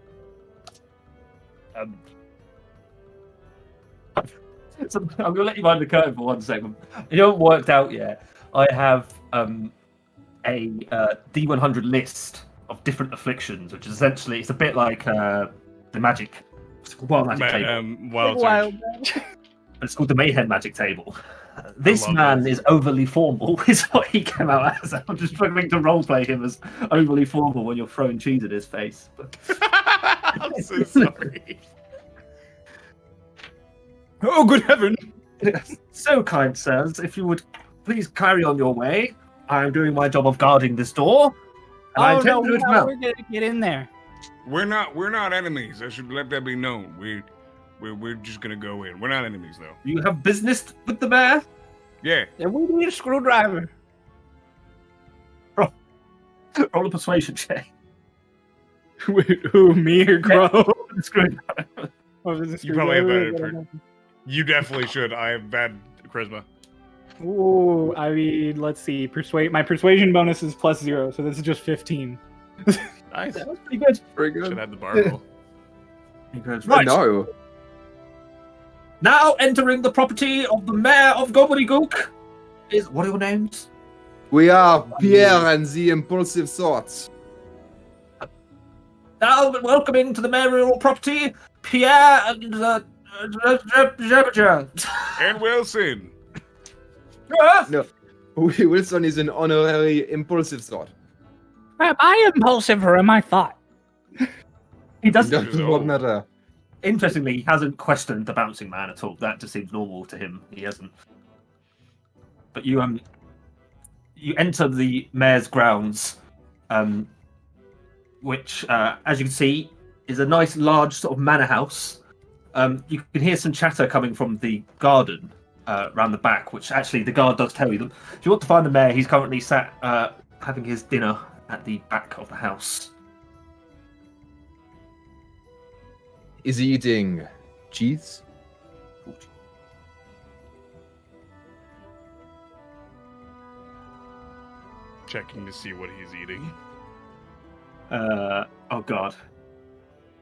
So I'm going to let you mind the curtain for 1 second. You haven't worked out yet. I have a D100 list of different afflictions, which is essentially, it's a bit like the magic. It's called Wild Magic Table. Wild It's called the Mayhem Magic Table. This love man that. is overly formal, is what he came out as. I'm just struggling to roleplay him as overly formal when you're throwing cheese at his face. I'm so sorry. Oh, good heaven! So kind, sirs, if you would please carry on your way. I'm doing my job of guarding this door, and I intend to do it well. We're gonna get in there. We're not enemies. I should let that be known. We're just gonna go in. We're not enemies though. You have business with the mayor? Yeah. And we need a screwdriver. Roll a persuasion check. Wait, who, me or Crow? Screwdriver. You probably have better. You definitely should. I have bad charisma. Ooh, I mean, let's see. My persuasion bonus is +0, so this is just 15. Nice. That was pretty good. Very Should good. have the bar roll. Right. No. Now entering the property of the mayor of Gobbledygook is, what are your names? We are Pierre and the Impulsive Thoughts. Now welcoming to the mayoral property, Pierre and And Wilson. No. Wilson is an honorary Impulsive Thought. Am I impulsive or am I thought? He does. Does not matter. Interestingly, he hasn't questioned the bouncing man at all. That just seems normal to him. He hasn't. But you enter the mayor's grounds, which, as you can see, is a nice, large sort of manor house. You can hear some chatter coming from the garden around the back, which actually the guard does tell you them. If you want to find the mayor, he's currently sat having his dinner at the back of the house. Is he eating cheese? Checking to see what he's eating. Oh god.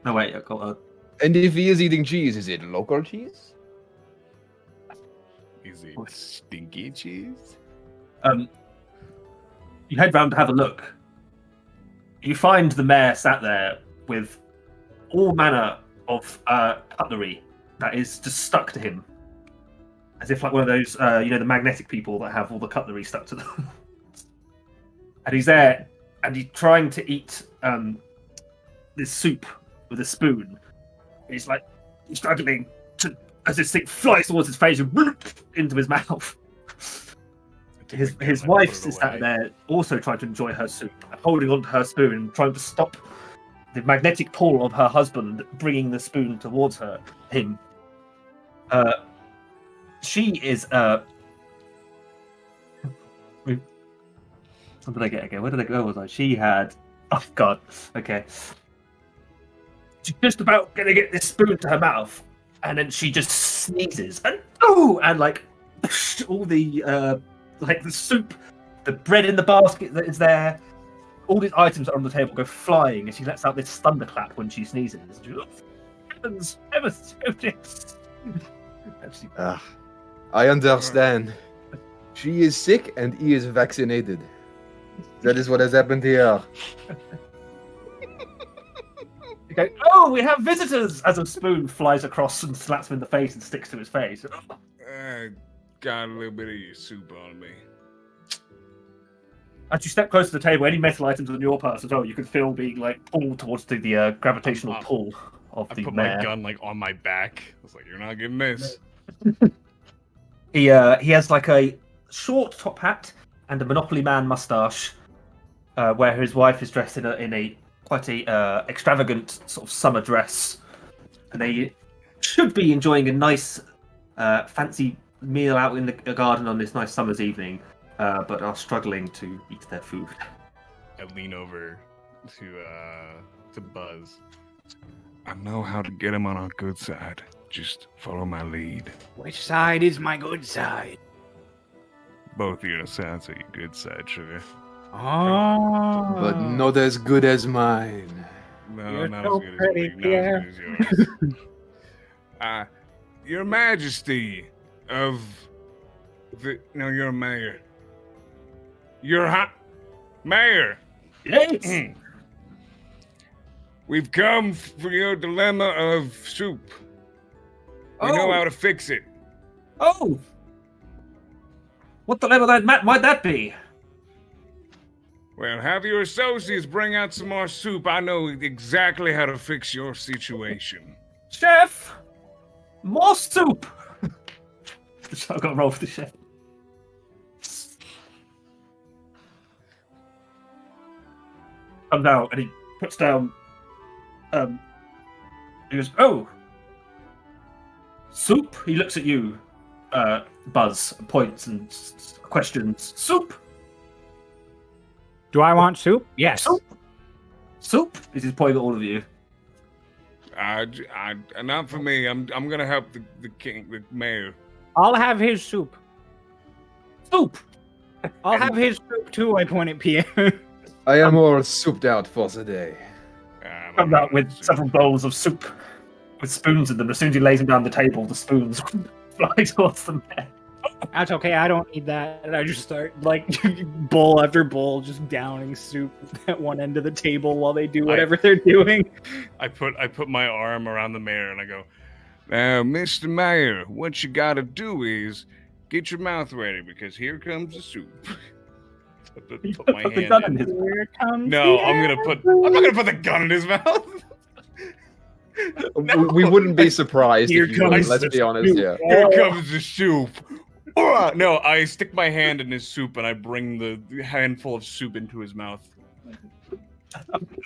No wait, I've got And if he is eating cheese, is it local cheese? Is it stinky cheese? you head round to have a look. You find the mayor sat there with all manner of cutlery that is just stuck to him, as if like one of those, the magnetic people that have all the cutlery stuck to them. And he's there, and he's trying to eat this soup with a spoon. He's like struggling to, as this thing flies towards his face and into his mouth. His wife is sat there, also trying to enjoy her soup, holding onto her spoon, trying to stop the magnetic pull of her husband bringing the spoon towards him. She is. What did I get again? Where did I go? Was I? She had Oh God. Okay. She's just about gonna get this spoon to her mouth, and then she just sneezes, and like all the like the soup, the bread in the basket that is there, all these items that are on the table go flying, and she lets out this thunderclap when she sneezes. She goes, heavens, heavens! I understand. She is sick and he is vaccinated. That is what has happened here. Okay. Oh, we have visitors! As a spoon flies across and slaps him in the face and sticks to his face. Got a little bit of your soup on me. As you step close to the table, any metal items on your purse as well, you can feel being like pulled towards the gravitational pull of the I put mare. my gun like on my back. I was like, "You're not getting this." He has like a short top hat and a Monopoly Man mustache, where his wife is dressed in a quite a extravagant sort of summer dress, and they should be enjoying a nice fancy meal out in the garden on this nice summer's evening, but are struggling to eat their food. I lean over to Buzz. I know how to get him on our good side. Just follow my lead. Which side is my good side? Both your sides are your good side, sugar. Oh. But not as good as mine. No, You're not so as good pretty, as me. Pierre. Not as good as yours. Your Majesty of the... No, you're a mayor. You're mayor. Yes. We've come for your dilemma of soup. We know how to fix it. Oh! What dilemma might that be? Well, have your associates bring out some more soup. I know exactly how to fix your situation. Chef! More soup! I've got to roll for the chef. Comes out and he puts down. He goes, "Oh, soup." He looks at you, Buzz, and points and questions. Soup. Do I want soup? Yes. Soup. Soup. Is he pointing at all of you? Not for me. I'm gonna help the king, the mayor. I'll have his soup. Soup. I'll have his soup too. I point at Pierre. I am all souped out for the day. Comes out with several bowls of soup with spoons in them. As soon as he lays them down the table, the spoons fly towards the man. That's okay. I don't need that. And I just start like bowl after bowl, just downing soup at one end of the table while they do whatever they're doing. I put my arm around the mayor and I go, "Now, Mr. Mayor, what you gotta do is get your mouth ready because here comes the soup." Put my hand gun in. in his Here comes No, the I'm not gonna put the gun in his mouth. No. We wouldn't be surprised Here if you would, comes let's the be honest soup. here. Here comes the soup. No, I stick my hand in his soup and I bring the handful of soup into his mouth.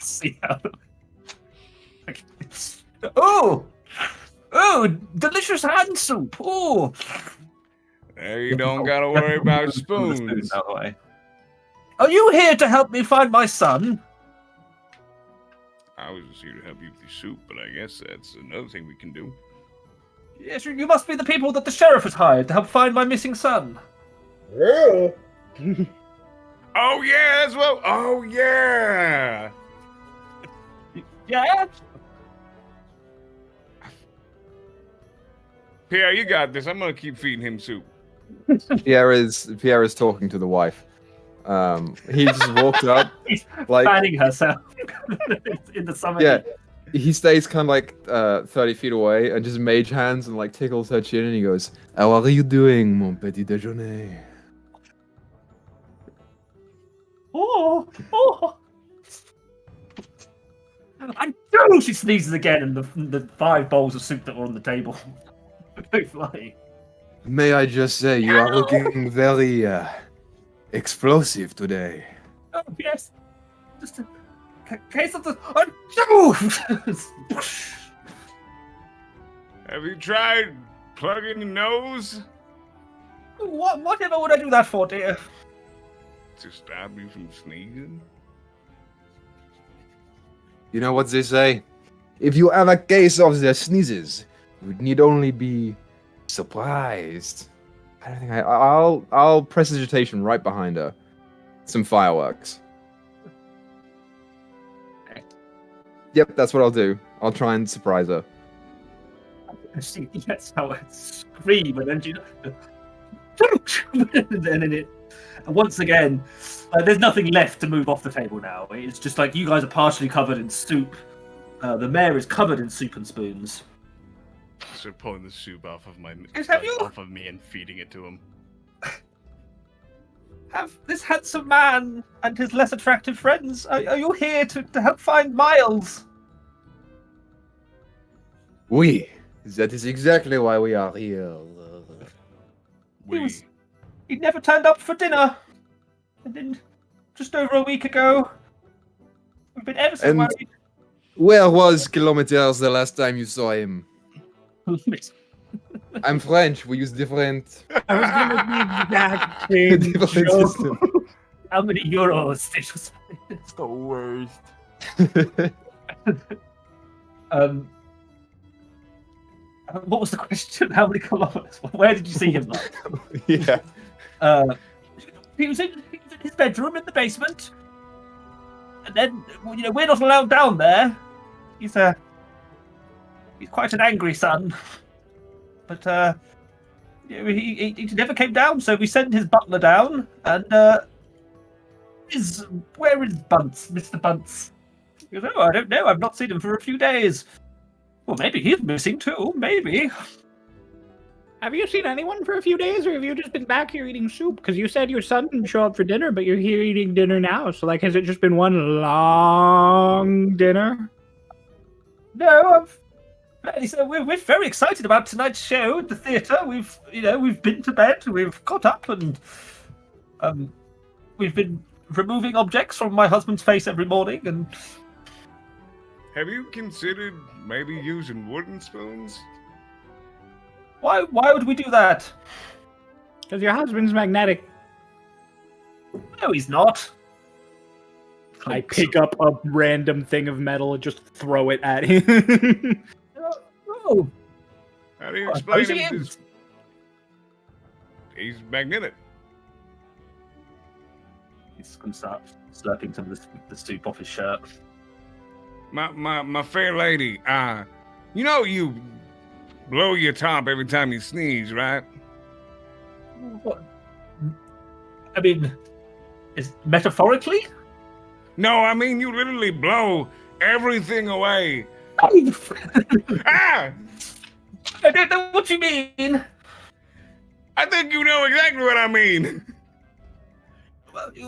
See how. Oh, delicious hand soup. Oh, There you don't gotta worry about spoons. Out of the way. Are you here to help me find my son? I was just here to help you with your soup, but I guess that's another thing we can do. Yes, you must be the people that the sheriff has hired to help find my missing son. Oh yeah, as well. Oh yeah. Yeah? Pierre, you got this. I'm gonna keep feeding him soup. Pierre is talking to the wife. He just walked up, He's like, fanning herself in the summer. yeah. He stays kind of like 30 feet away and just mage hands and like tickles her chin and he goes, "How are you doing, mon petit déjeuner?" Oh. I do! She sneezes again and the 5 bowls of soup that were on the table go flying. May I just say, you are looking very explosive today. Oh, yes. Just a case of the... Have you tried plugging your nose Whatever would I do that for, dear? to stop you from sneezing? You know what they say? If you have a case of the sneezes, you need only be surprised. I don't think I'll prestidigitation right behind her. Some fireworks. Yep, that's what I'll do. I'll try and surprise her. She lets out a scream, and then she and then it. And once again, there's nothing left to move off the table now. It's just like you guys are partially covered in soup. The mayor is covered in soup and spoons. Start pulling the soup off of Have me and feeding it to him. Have this handsome man and his less attractive friends. Are you here to help find Miles? Oui, that is exactly why we are here. He never turned up for dinner. And then, just over a week ago, we've been ever so And- worried. Where was Kilometers the last time you saw him? I'm French. We use different, I was gonna do the exact same different joke. system. How many euros did you say? It's the worst. What was the question? How many kilometers? Where did you see him? Yeah. He was in his bedroom in the basement, and then we're not allowed down there. He's quite an angry son, but he never came down. So we sent his butler down, and where is Bunce, Mr. Bunce? He goes, oh, I don't know. I've not seen him for a few days. Well, maybe he's missing too. Maybe. Have you seen anyone for a few days, or have you just been back here eating soup? Because you said your son didn't show up for dinner, but you're here eating dinner now. So, like, has it just been one long dinner? No, we're very excited about tonight's show at the theatre. We've been to bed, we've got up, and we've been removing objects from my husband's face every morning. And Have you considered maybe using wooden spoons? why would we do that? Because your husband's magnetic. No, he's not. I pick up a random thing of metal and just throw it at him. No. How do you I explain suppose he him? is. He's magnetic. He's going to start slurping some of the soup off his shirt. My fair lady, you blow your top every time you sneeze, right? What? I mean, is metaphorically? No, I mean you literally blow everything away. Ah! I don't know what you mean. I think you know exactly what I mean.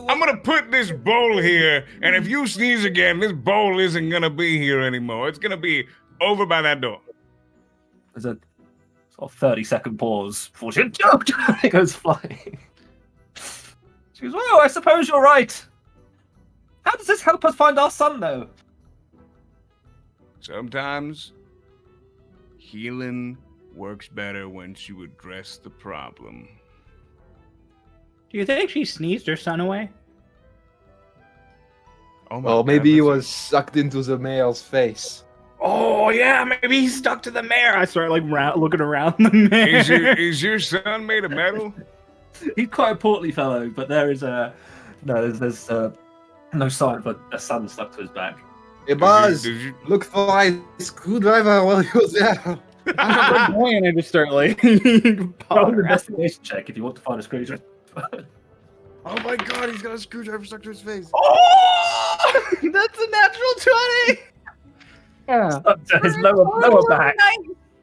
I'm gonna put this bowl here, and if you sneeze again, this bowl isn't gonna be here anymore. It's gonna be over by that door. There's a sort of 30-second pause before she goes flying. She goes, well, I suppose you're right. How does this help us find our son, though? Sometimes healing works better once you address the problem. Do you think she sneezed her son away? Oh my Well, God, maybe he that's was sucked into the male's face. Oh, yeah, maybe he's stuck to the mayor. I start, like, looking around the mayor. Is your son made of metal? He's quite a portly fellow, but there's no sign of a son stuck to his back. Hey, Buzz, Did you- look for my screwdriver while you're there. I'm boy, and I just start, like, Roll an around. investigation check if you want to find a screwdriver. Oh my God, he's got a screwdriver stuck to his face. Oh! That's a natural 20! Yeah. Stuck to his lower back.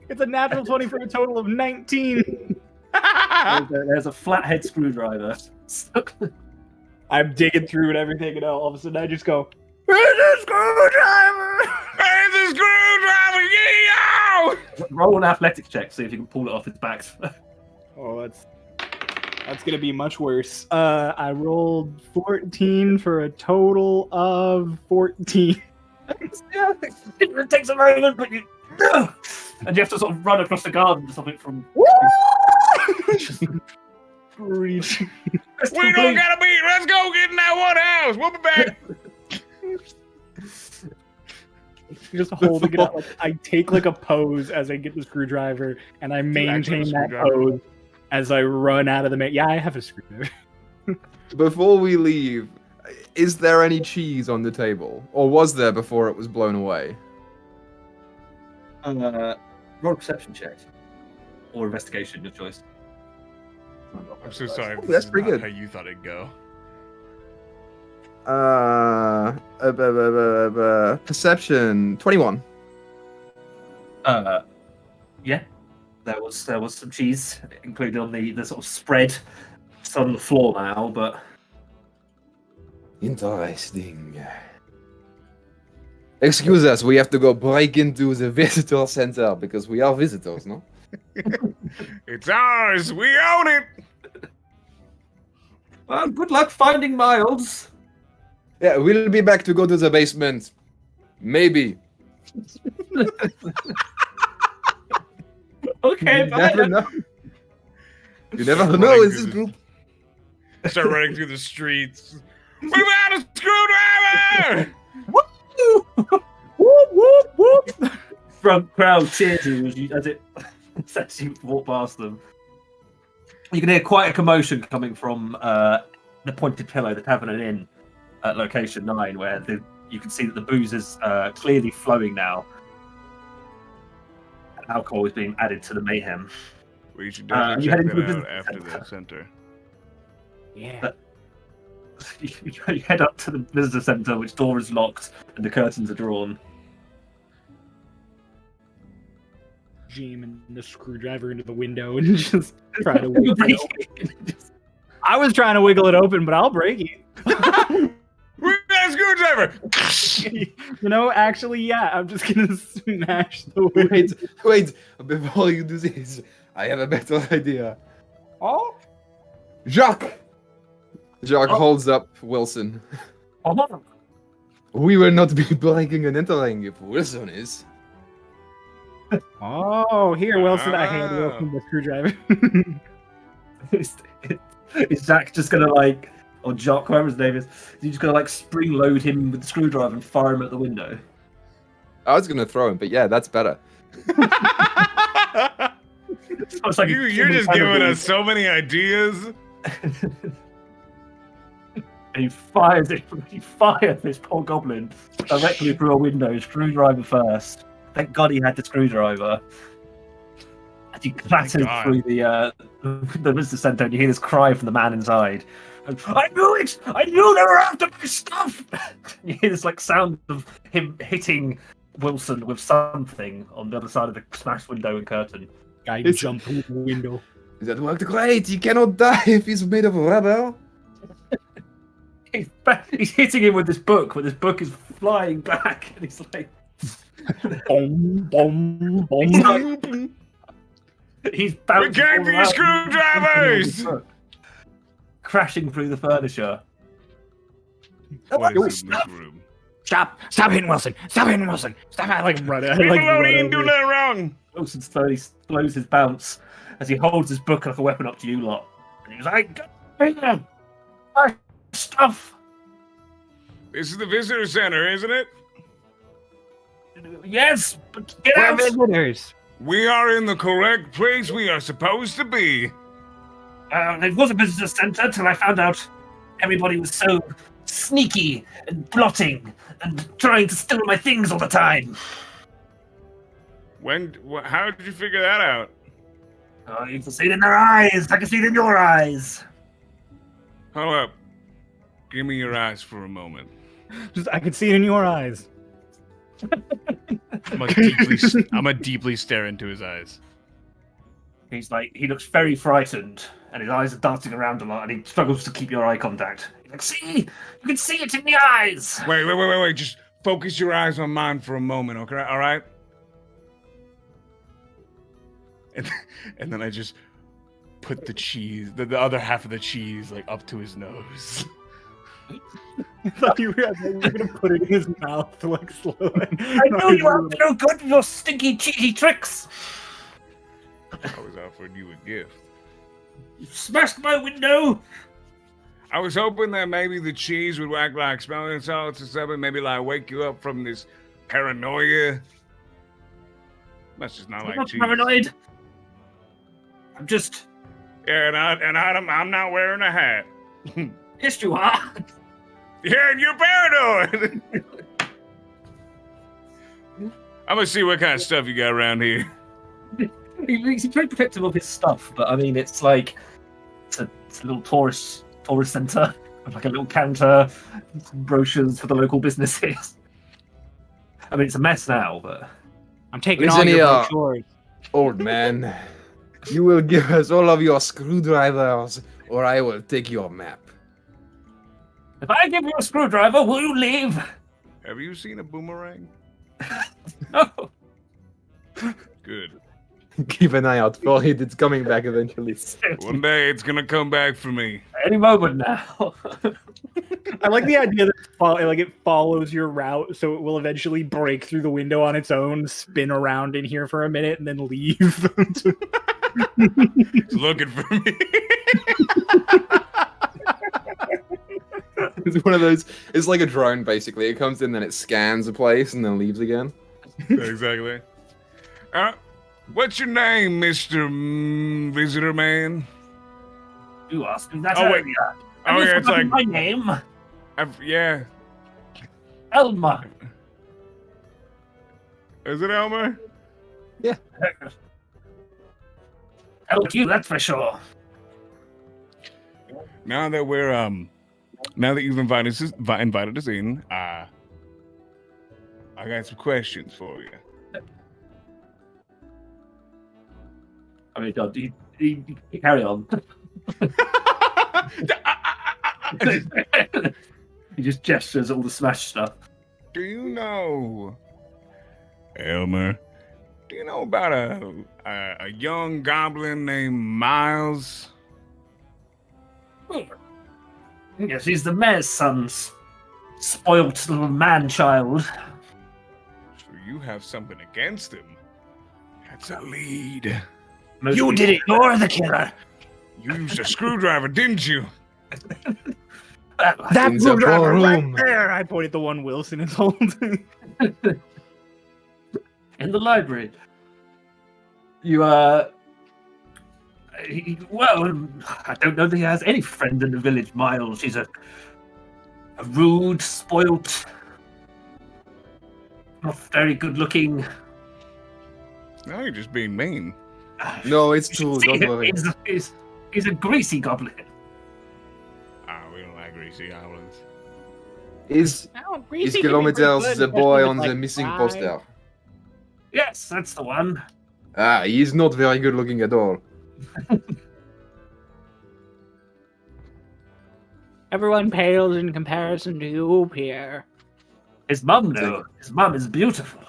It's a natural 20 for a total of 19. There's a flathead screwdriver. I'm digging through and everything, and all of a sudden I just go, "It's a screwdriver!" It's a screwdriver, yo! Roll an athletics check, see if you can pull it off his back. Oh, that's gonna be much worse. I rolled 14 for a total of 14. Yeah, it takes a moment, but you and you have to sort of run across the garden to stop it from. Reach. We don't gotta beat. Let's go get in that one house. We'll be back. just holding it out. Like, I take like a pose as I get the screwdriver, and I maintain that pose as I run out of the Yeah, I have a screwdriver. Before we leave, is there any cheese on the table? Or was there before it was blown away? Roll a perception check. Or investigation, your choice. I'm so sorry. Oh, that's pretty good. How you thought it'd go? Perception 21. Yeah. There was some cheese included on the sort of spread. It's on the floor now, but Interesting. Excuse us, we have to go break into the visitor center because we are visitors, no? It's ours. We own it. well, good luck finding Miles. Yeah, we'll be back to go to the basement. Maybe. Okay, You bye. never know. You never Running know in through this the- group. Start running through the streets. We found a screwdriver! Whoop whoop whoop! Front crowd cheers as as you walk past them. You can hear quite a commotion coming from the Pointed Pillow, the Tavern and Inn at location 9, where you can see that the booze is clearly flowing now. And alcohol is being added to the mayhem. We should definitely you check head that into the out after visitor the center. Yeah. You head up to the visitor centre, which door is locked and the curtains are drawn. Jamming the screwdriver into the window and just try to wiggle it open. I was trying to wiggle it open, but I'll break it. We got a screwdriver! You know, actually, yeah, I'm just gonna smash the window. Wait, before you do this, I have a better idea. Oh, Jacques! Jacques holds up Wilson. Oh, We will not be breaking and entering if Wilson is. oh, here, Wilson. I hand Wilson the screwdriver. is Zach just gonna or Jock, whoever his name is he just gonna spring load him with the screwdriver and fire him at the window? I was gonna throw him, but yeah, that's better. It's like You're just giving us so many ideas. And he fires this poor goblin directly through a window, screwdriver first. Thank God he had the screwdriver. As he clattered God. through the visitor centre, and you hear this cry from the man inside. I knew it! I knew they were after my stuff! You hear this sound of him hitting Wilson with something on the other side of the smashed window and curtain. Guy jumped through the window. That worked great. He cannot die if he's made of rubber. He's hitting him with this book, but this book is flying back, and he's like, Boom, boom, boom. he's bouncing. We came for your all around, screwdrivers! crashing through the furniture. What is in this room? Stop hitting Wilson. Stop hitting Wilson. Stop. I run. I People run don't even do over. nothing wrong. Wilson slowly slows his bounce as he holds his book like a weapon up to you lot. And he's like, "Peter, my stuff." This is the visitor center, isn't it? Yes, but get We're out. visitors. We are in the correct place we are supposed to be. It was a visitor center till I found out everybody was so sneaky and plotting and trying to steal my things all the time. How did you figure that out? Oh, you can see it in their eyes. I can see it in your eyes. Hold up. Give me your eyes for a moment. I can see it in your eyes. I'm gonna deeply stare into his eyes. He looks very frightened, and his eyes are darting around a lot, and he struggles to keep your eye contact. He's like, see? You can see it in the eyes! Wait. Just focus your eyes on mine for a moment, okay? All right? And then I just put the cheese, the other half of the cheese, up to his nose. I thought you were gonna put it in his mouth, slowly. I knew you were up to no good with your stinky, cheesy tricks! I was offering you a gift. You smashed my window! I was hoping that maybe the cheese would act like smelling salts or something, maybe wake you up from this paranoia. That's just not I'm like not cheese. paranoid. I'm just. Yeah, I'm not wearing a hat. Yes, you are. Yeah, and you're paranoid. I'm gonna see what kind of stuff you got around here. He's very protective of his stuff, but I mean, it's like it's a little tourist center, like a little counter, some brochures for the local businesses. I mean, it's a mess now, but I'm taking Listen all your here. brochures. Old man, you will give us all of your screwdrivers, or I will take your map. if I give you a screwdriver, will you leave? Have you seen a boomerang? No. Good. Keep an eye out for it. It's coming back eventually. One day it's gonna come back for me. Any moment now. I like the idea that it follows your route, so it will eventually break through the window on its own, spin around in here for a minute, and then leave. It's looking for me. It's one of those. It's like a drone, basically. It comes in, then it scans a place, and then leaves again. Exactly. What's your name, Mr. Visitor Man? You asked me that Oh, wait. earlier. Oh, Have you yeah, it's forgotten like- my name, Yeah. Elma. Is it Elmer? Help you, that's for sure. Now that we're now that you've invited us in, I got some questions for you. I mean, God, you carry on. He just gestures at all the smash stuff. Do you know, Elmer? Do you know about a young goblin named Miles? Yes, he's the mayor's son's spoilt little man-child. So you have something against him? That's a lead. Most You people- did it! You're the killer! You used a screwdriver, didn't you? That In the screwdriver right ballroom. there! I pointed the one Wilson is holding. In the library. You, well, I don't know that he has any friend in the village, Miles. He's a rude, spoilt, not very good-looking. No, you're just being mean. No, it's true. Don't worry. He's a greasy goblin. We don't like greasy goblins. Is Kilometers the boy on the missing poster? Yes, that's the one. Ah, he's not very good looking at all. Everyone pales in comparison to you, Pierre. His mum, though. His mum is beautiful.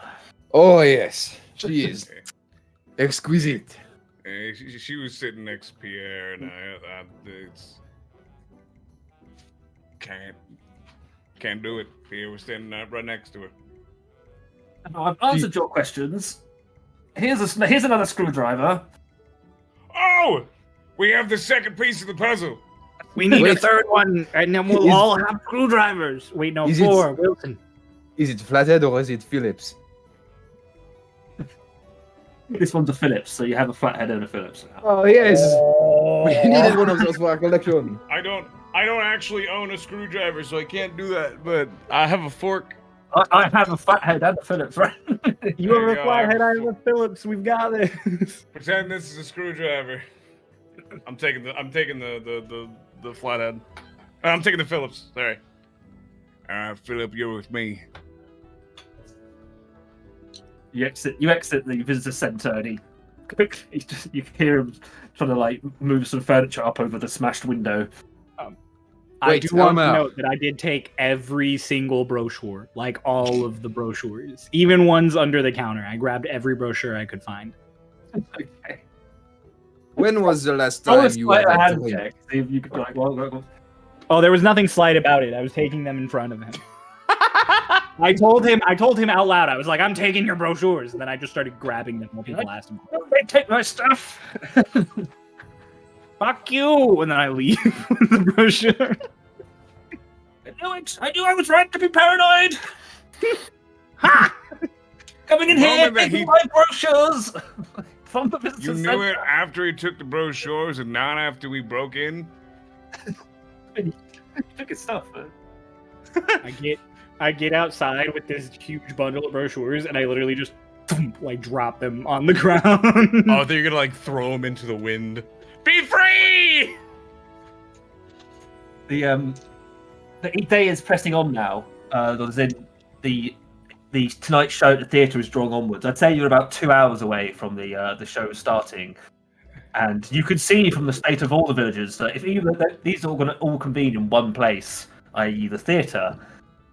Oh yes, she is exquisite. She was sitting next to Pierre, and it's can't do it. Pierre was standing right next to her. Now, I've answered your questions. Here's another screwdriver. Oh, we have the second piece of the puzzle. We need a Wait. third one, and then we'll Is- all have screwdrivers. Wait, no, Is it- 4. Wilson. Is it Flathead or is it Phillips? This one's a Phillips, so you have a flathead and a Phillips. Oh yes, we needed one of those for our collection. I don't actually own a screwdriver, so I can't do that. But I have a fork. I have a flathead and a Phillips, right? You have There you a go. flathead, I have a Phillips. We've got this. Pretend this is a screwdriver. I'm taking the flathead. I'm taking the Phillips. Sorry. All right, Philip, you're with me. You exit the visitor centre, and you can hear him trying to like move some furniture up over the smashed window. I Wait, do want to Elmo. note that I did take every single brochure, like all of the brochures, even ones under the counter. I grabbed every brochure I could find. Okay. When was the last I time was you quite had a a hand drink? check. See if you could like, well. Oh, there was nothing slight about it. I was taking them in front of him. I told him out loud. I was like, "I'm taking your brochures," and then I just started grabbing them while people asked him. Don't they take my stuff? Fuck you! And then I leave with the brochure. I knew it. I knew I was right to be paranoid. Ha! Coming in The here, moment that taking he- my brochures from the visitor You knew center. it after he took the brochures and not after we broke in? He took his stuff. Man. I get outside with this huge bundle of brochures, and I literally just like drop them on the ground. Oh, they're gonna like throw him into the wind. Be free! The day is pressing on now. The tonight's show at the theatre is drawing onwards. I'd say you're about 2 hours away from the show starting, and you can see from the state of all the villagers that if either these are all going to all convene in one place, i.e. the theatre,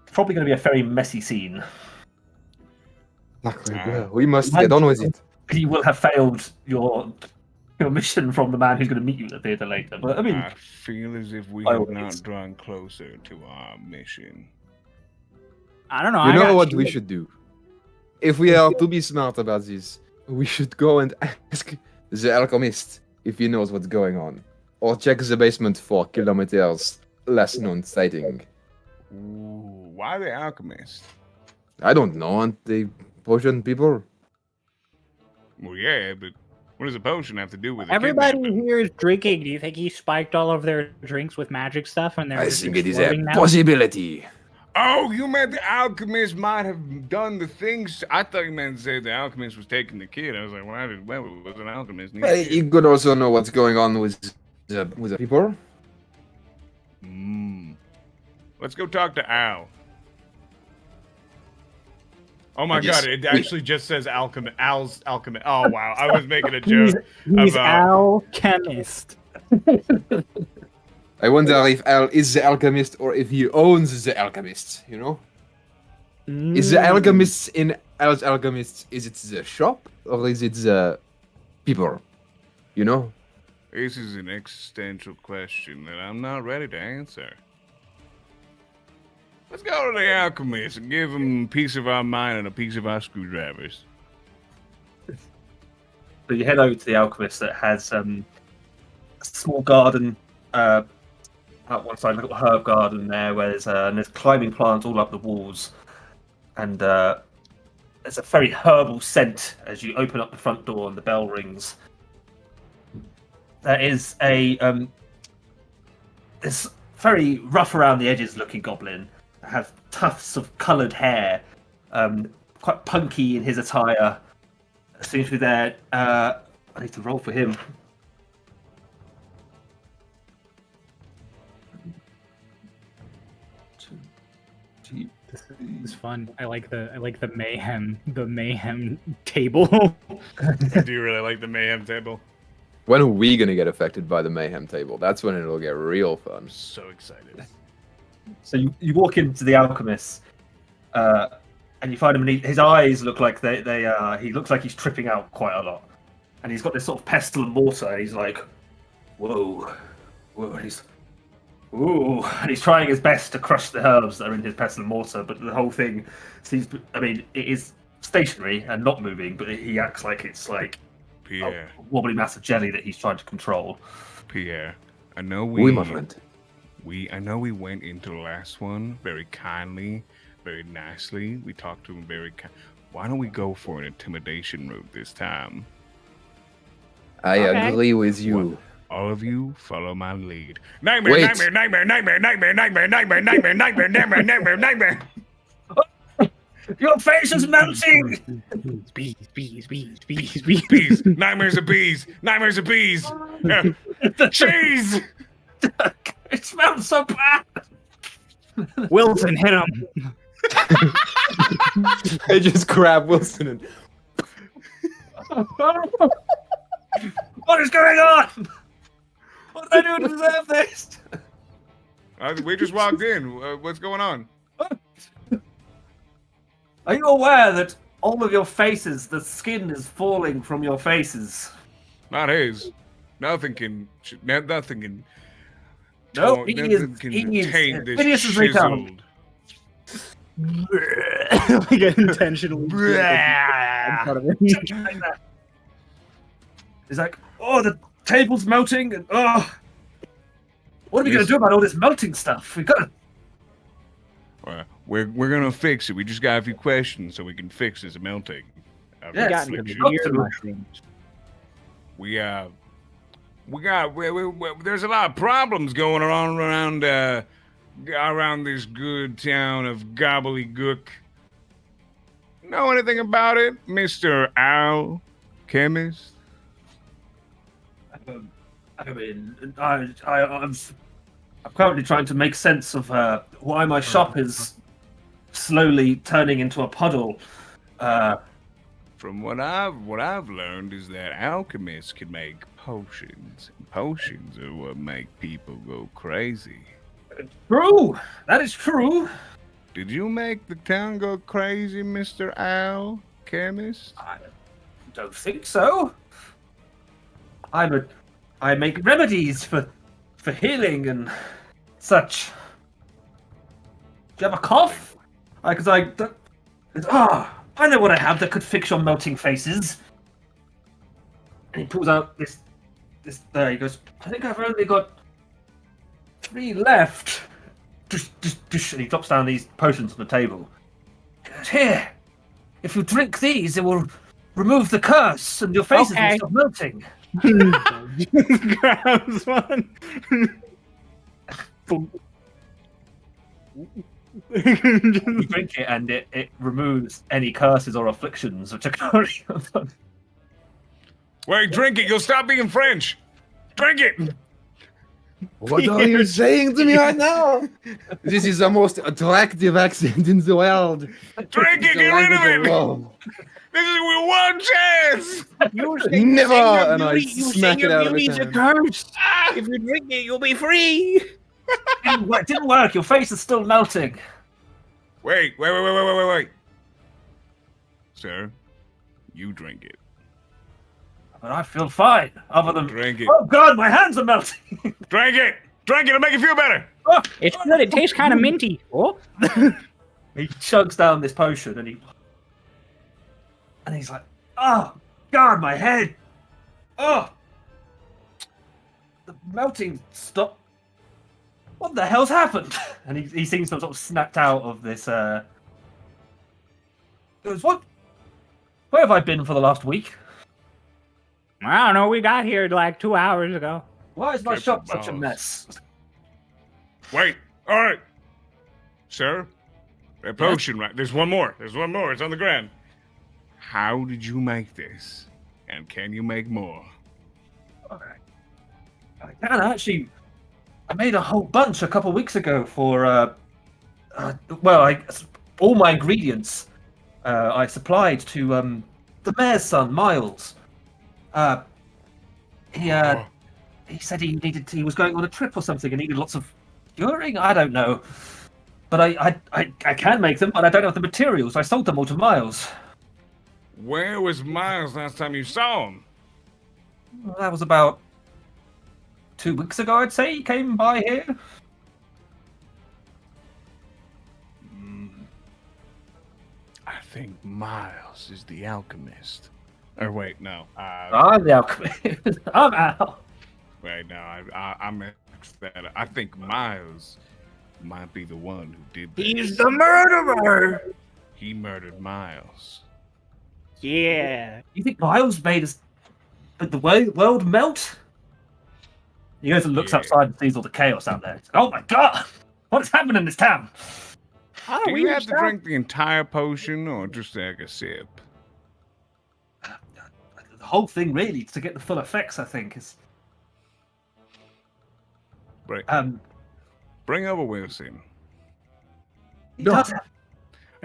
it's probably going to be a very messy scene. We must get on with it. You will have failed your mission from the man who's going to meet you at the theatre later. But I mean, I feel as if we by have all not means. drawn closer to our mission. I don't know. You I know got what you. we should do? If we are to be smart about this, we should go and ask the alchemist if he knows what's going on. Or check the basement for kilometers less known sighting. Ooh, why the alchemist? I don't know, aren't they potion people? Well, yeah, but what does a potion have to do with it? Everybody here is drinking. Do you think he spiked all of their drinks with magic stuff and they're I just think it is a exploding now? possibility. Oh, you meant the alchemist might have done the things. I thought you meant to say the alchemist was taking the kid. I was like, why was an alchemist? need a kid? You could also know what's going on with the people. Let's go talk to Al. Oh my Yes. god, it actually just says Al's alchemist. Oh wow, I was making a joke. He's about- alchemist. I wonder if Al is the alchemist or if he owns the alchemist, you know? Is the alchemist in Al's alchemist, is it the shop or is it the people? You know? This is an existential question that I'm not ready to answer. Let's go to the alchemist and give him a piece of our mind and a piece of our screwdrivers. so you head over to the alchemist that has a small garden out one side, a little herb garden there, where there's climbing plants all up the walls, and there's a very herbal scent as you open up the front door and the bell rings. There is this very rough around the edges looking goblin that has tufts of coloured hair, quite punky in his attire. Seems to be there. I need to roll for him. It's fun. I like the mayhem table. Do you really like the mayhem table? When are we gonna get affected by the mayhem table? That's when it'll get real fun. I'm so excited. So you walk into the alchemist, and you find him, and his eyes look like he looks like he's tripping out quite a lot, and he's got this sort of pestle and mortar. And he's like, whoa, and he's trying his best to crush the herbs that are in his pestle and mortar, but the whole thing seems. I mean, it is stationary and not moving, but he acts like it's like Pierre, a wobbly mass of jelly that he's trying to control. Pierre, I know Oui, my friend. I know we went into the last one very kindly, very nicely. We talked to him very Why don't we go for an intimidation route this time? I Okay. agree with you. All of you follow my lead. Nightmare, Wait. nightmare, nightmare, nightmare, nightmare, nightmare, nightmare, nightmare, nightmare, nightmare, nightmare, nightmare. Your face is melting. Bees. Bees, nightmares of bees, nightmares of bees. Yeah. Cheese. It smells so bad. Wilson, hit him. I just grab Wilson and What is going on? What did I do to deserve this? We just walked in. What's going on? Are you aware that all of your faces, the skin is falling from your faces? Not his. Nothing can. Nothing can. No, he nothing is. can He is. taint this Phineas has returned. chiseled. Like intentionally. in front of him. He's like, oh, the table's melting, and oh, what are we going to do about all this melting stuff? We got to. We're gonna fix it. We just got a few questions so we can fix this melting. Yes, Got into affliction. the weird Absolutely. mushrooms. There's a lot of problems going on around this good town of Gobbledygook. Know anything about it, Mr. Owl, chemist? I mean, I'm currently trying to make sense of why my shop is slowly turning into a puddle. From what I've learned is that alchemists can make potions. Potions are what make people go crazy. True, that is true. Did you make the town go crazy, Mr. Owl, chemist? I don't think so. I make remedies for healing and such. Do you have a cough? I know what I have that could fix your melting faces. And he pulls out this. There he goes. I think I've only got 3 left. Just, and he drops down these potions on the table. He goes, here. If you drink these, it will remove the curse, and your faces will stop melting. Grabs one. You drink it, and it removes any curses or afflictions which are currently on. Wait, drink it. You'll stop being French. Drink it. What are you saying to me right now? This is the most attractive accent in the world. Drink it. Get rid of it. Whoa. This is one chance. Never! And I smack it out of his hand. curse. If you drink it, you'll be free. It didn't work. Your face is still melting. Wait. Sir, you drink it. But I feel fine. Other than Drink it. oh god, my hands are melting. Drink it. Drink it. It'll make you feel better. Oh, It's good. It tastes kind of minty. Oh. he chugs down this potion and he's like, oh god, my head. Oh, the melting stopped. What the hell's happened? And he seems to have sort of snapped out of this. He goes, what? Where have I been for the last week? I don't know. We got here like 2 hours ago. Why is my Careful, shop such a Miles. mess? Wait. All right. Sir, a potion, right? There's one more. It's on the ground. How did you make this? And can you make more? Okay. I can actually. I made a whole bunch a couple weeks ago for. All my ingredients I supplied to the mayor's son, Miles. He said he was going on a trip or something and needed lots of curing. I don't know, but I can make them, but I don't have the materials. I sold them all to Miles. Where was Miles last time you saw him? Well, that was about 2 weeks ago, I'd say. He came by here. I think Miles is the alchemist. Or wait, no. I'm the alchemist. I'm Al. Wait, no. I mixed that up. I think Miles might be the one who did this. He's the murderer. He murdered Miles. Yeah. You think Miles made us the world melt? He goes and looks Yeah. outside and sees all the chaos out there. Oh my god! What is happening in this town? Do you have to drink the entire potion or just like a sip? The whole thing, really, to get the full effects, I think, is. Right. Bring over Wilson. He No. does have.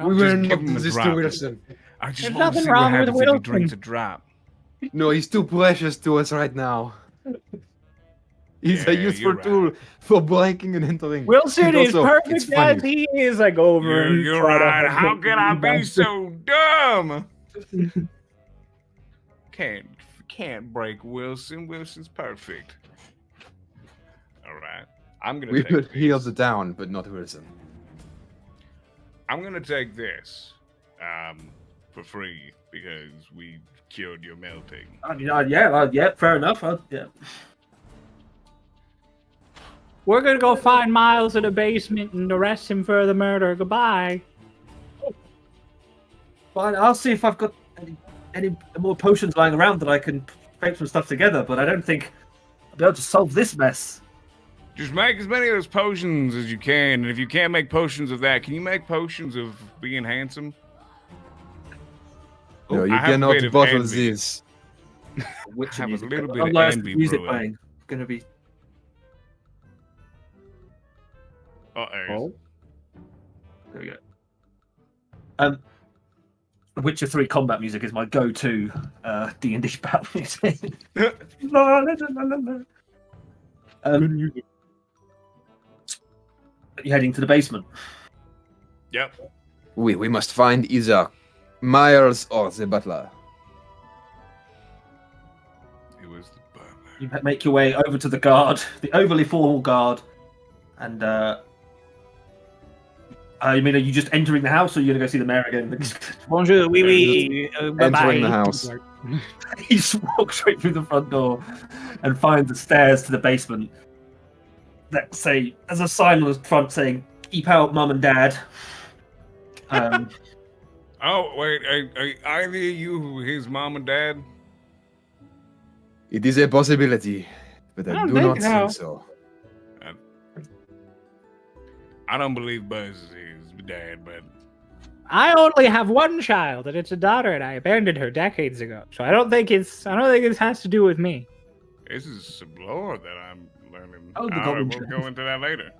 We Just were give not him a this drop. to Wilson. I just There's want to nothing see what wrong with happens if he Wilson. drinks a drop. No, he's too precious to us right now. He's a Yeah, useful you're right. tool for breaking and entering. Wilson And is also, it's perfect funny. as he is. I go over and You're try to right. help How him can I back. be so dumb? Can't break Wilson. Wilson's perfect. All right. I'm gonna We take could heal this. the down, but not Wilson. I'm gonna take this for free because we cured your melting. I mean, yeah, fair enough. Yeah. We're gonna go find Miles in the basement and arrest him for the murder. Goodbye. Fine, I'll see if I've got any more potions lying around that I can scrape some stuff together, but I don't think I'll be able to solve this mess. Just make as many of those potions as you can, and if you can't make potions of that, can you make potions of being handsome? No, you I have a cannot bit of bottle envy. this. Which have a music? little bit of Unless envy music brewing. playing. It's gonna be. Uh-oh. There we go. The Witcher 3 combat music is my go-to D&D battle music. La, la, la, la, la. You heading to the basement? Yep. We must find either Miles or the butler. It was the butler. You make your way over to the guard, the overly formal guard, and I mean, are you just entering the house, or are you gonna go see the mayor again? Bonjour, oui, oui. Entering the house. You just walk straight through the front door and find the stairs to the basement that say, there's a sign on the front saying, "Keep out, Mum and Dad." Oh, wait, are either of you his mom and dad? It is a possibility, but I do not think so. I don't believe Buzz is his dad, but I only have one child, and it's a daughter, and I abandoned her decades ago. So I don't think this has to do with me. this is some lore that I'm learning. Oh, the All Goblin we'll child. go into that later.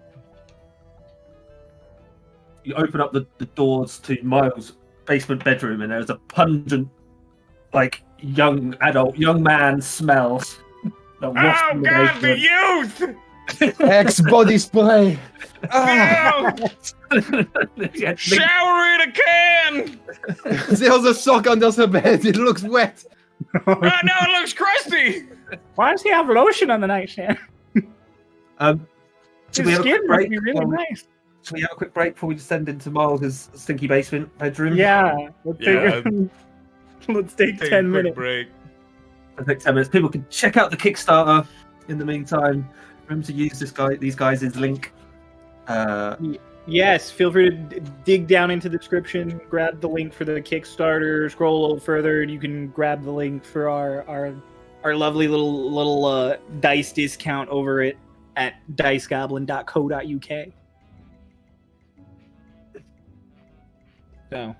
You open up the doors to Miles' basement bedroom, and there's a pungent, like, young man smell. That wafts Oh, from the God, the basement. youth! X body spray. Ah, No! Yeah, Shower in a can! there's a sock under the bed. It looks wet. Oh, no, it looks crusty! Why does he have lotion on the nightstand? Should His we have a skin quick must break? be really nice. Should we have a quick break before we descend into Miles' stinky basement bedroom? Yeah. Yeah. Let's take Take 10 a quick minutes. break. It'll take 10 minutes. People can check out the Kickstarter in the meantime. Remember to use these guys' link. Yes, feel free to dig down into the description, grab the link for the Kickstarter, scroll a little further, and you can grab the link for our lovely little dice discount over it at dicegoblin.co.uk. So.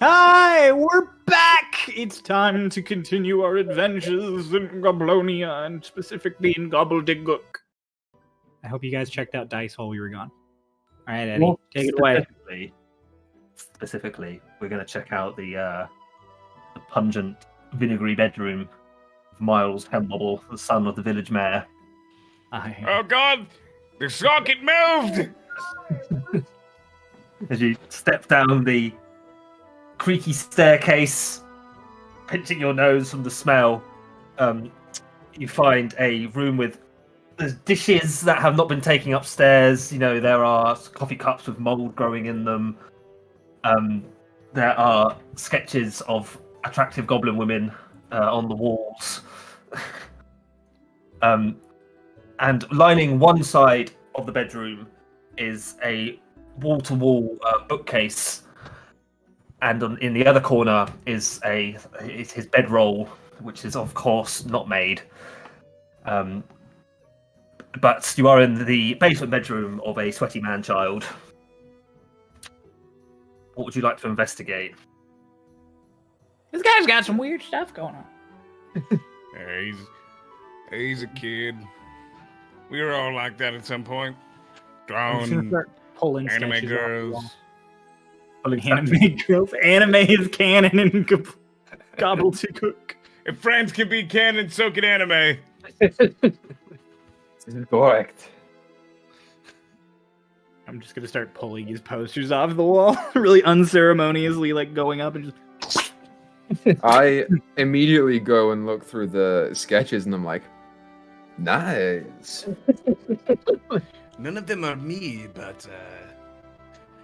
Hi, we're back! It's time to continue our adventures in Goblonia, and specifically in Gobbledygook. I hope you guys checked out Dice while we were gone. All right, Eddie, Well, take it away. Specifically, we're going to check out the pungent, vinegary bedroom of Miles Hemwobble, the son of the village mayor. Oh God! The socket moved! As you step down the creaky staircase, pinching your nose from the smell, you find a room with there's dishes that have not been taken upstairs. You know, there are coffee cups with mold growing in them. There are sketches of attractive goblin women on the walls. And lining one side of the bedroom is a wall-to-wall bookcase, and in the other corner is his bedroll, which is of course not made. But you are in the basement bedroom of a sweaty man-child. What would you like to investigate? This guy's got some weird stuff going on. Yeah, he's a kid. We were all like that at some point. I'm just gonna Drawing start pulling anime sketches off the girls. wall. Anime girls. Anime is canon in Gobbledygook. If friends can be canon, so can anime. This is correct. I'm just gonna start pulling his posters off the wall, really unceremoniously, like going up and just. I immediately go and look through the sketches, and I'm like, nice. None of them are me, but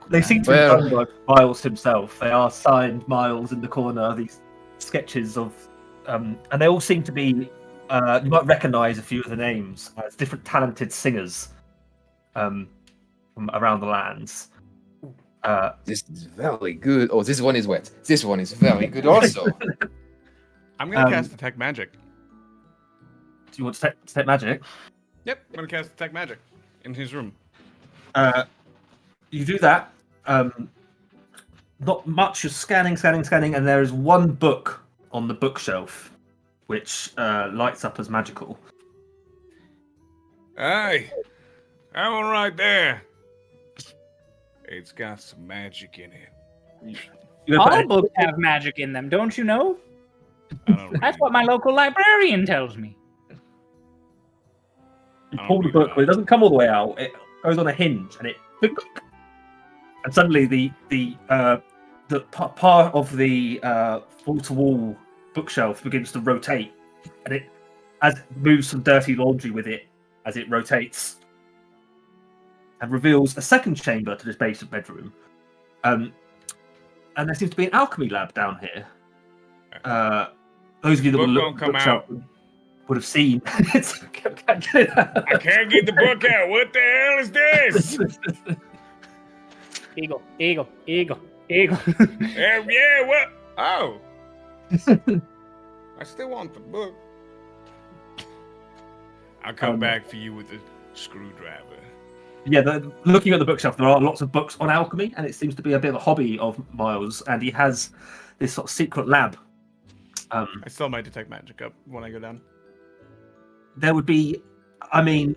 They seem to be done by Miles himself. They are signed Miles in the corner, these sketches of... and they all seem to be... you might recognise a few of the names as different talented singers from around the lands. This is very good. Oh, this one is wet. This one is very good also. I'm gonna cast Detect Magic. Do you want to detect magic? Yep, I'm gonna cast Detect Magic in his room. You do that. Not much. You're scanning, and there is one book on the bookshelf which lights up as magical. Hey, that one right there. It's got some magic in it. All books have magic in them, don't you know? I don't That's what my local librarian tells me. You pull the book, but it doesn't come all the way out. It goes on a hinge, and and suddenly the part of the wall-to-wall bookshelf begins to rotate, and it moves some dirty laundry with it as it rotates, and reveals a second chamber to this basement bedroom. And there seems to be an alchemy lab down here. Those of you that Book will won't look come bookshelf out. would have seen. I can't get the book out. What the hell is this? Eagle. Eagle. Yeah, what? Oh. I still want the book. I'll come back for you with a screwdriver. Yeah, looking at the bookshelf, there are lots of books on alchemy, and it seems to be a bit of a hobby of Miles, and he has this sort of secret lab. I still might Detect Magic up when I go down. There would be, I mean,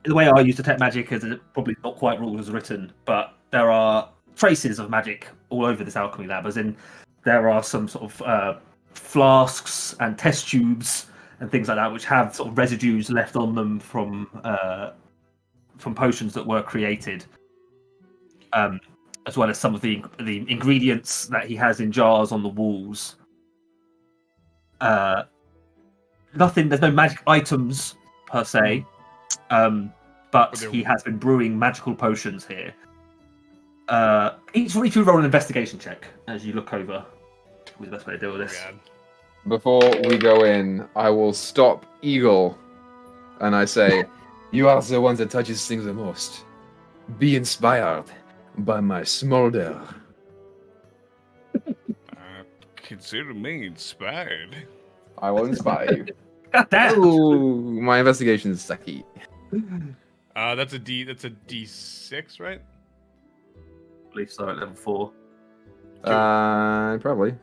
the way I use Detect Magic is probably not quite ruled as written, but there are traces of magic all over this alchemy lab, as in there are some sort of flasks and test tubes and things like that, which have sort of residues left on them from potions that were created, as well as some of the ingredients that he has in jars on the walls. There's no magic items per se, but he has been brewing magical potions here. Each of you roll an investigation check as you look over. What's the best way to deal with this? Before we go in, I will stop Eagle, and I say, "You are the one that touches things the most. Be inspired by my smolder." Consider me inspired. I will inspire you. God damn! Ooh, my investigation is sucky. That's a D6, right? believe so, at level 4. Probably.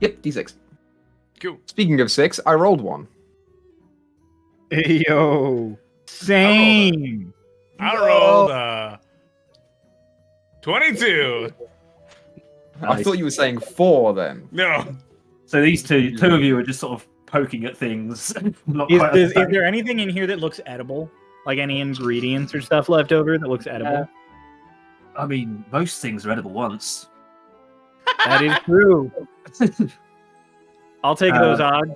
Yep, D6. Cool. Speaking of 6, I rolled 1. Hey, yo. Same. I rolled 22. I thought you were saying 4 then. No. So these two of you are just sort of poking at things. Not Is quite is understanding. there anything in here that looks edible? Like any ingredients or stuff left over that looks edible? I mean, most things are edible once. That is true. I'll take those odds.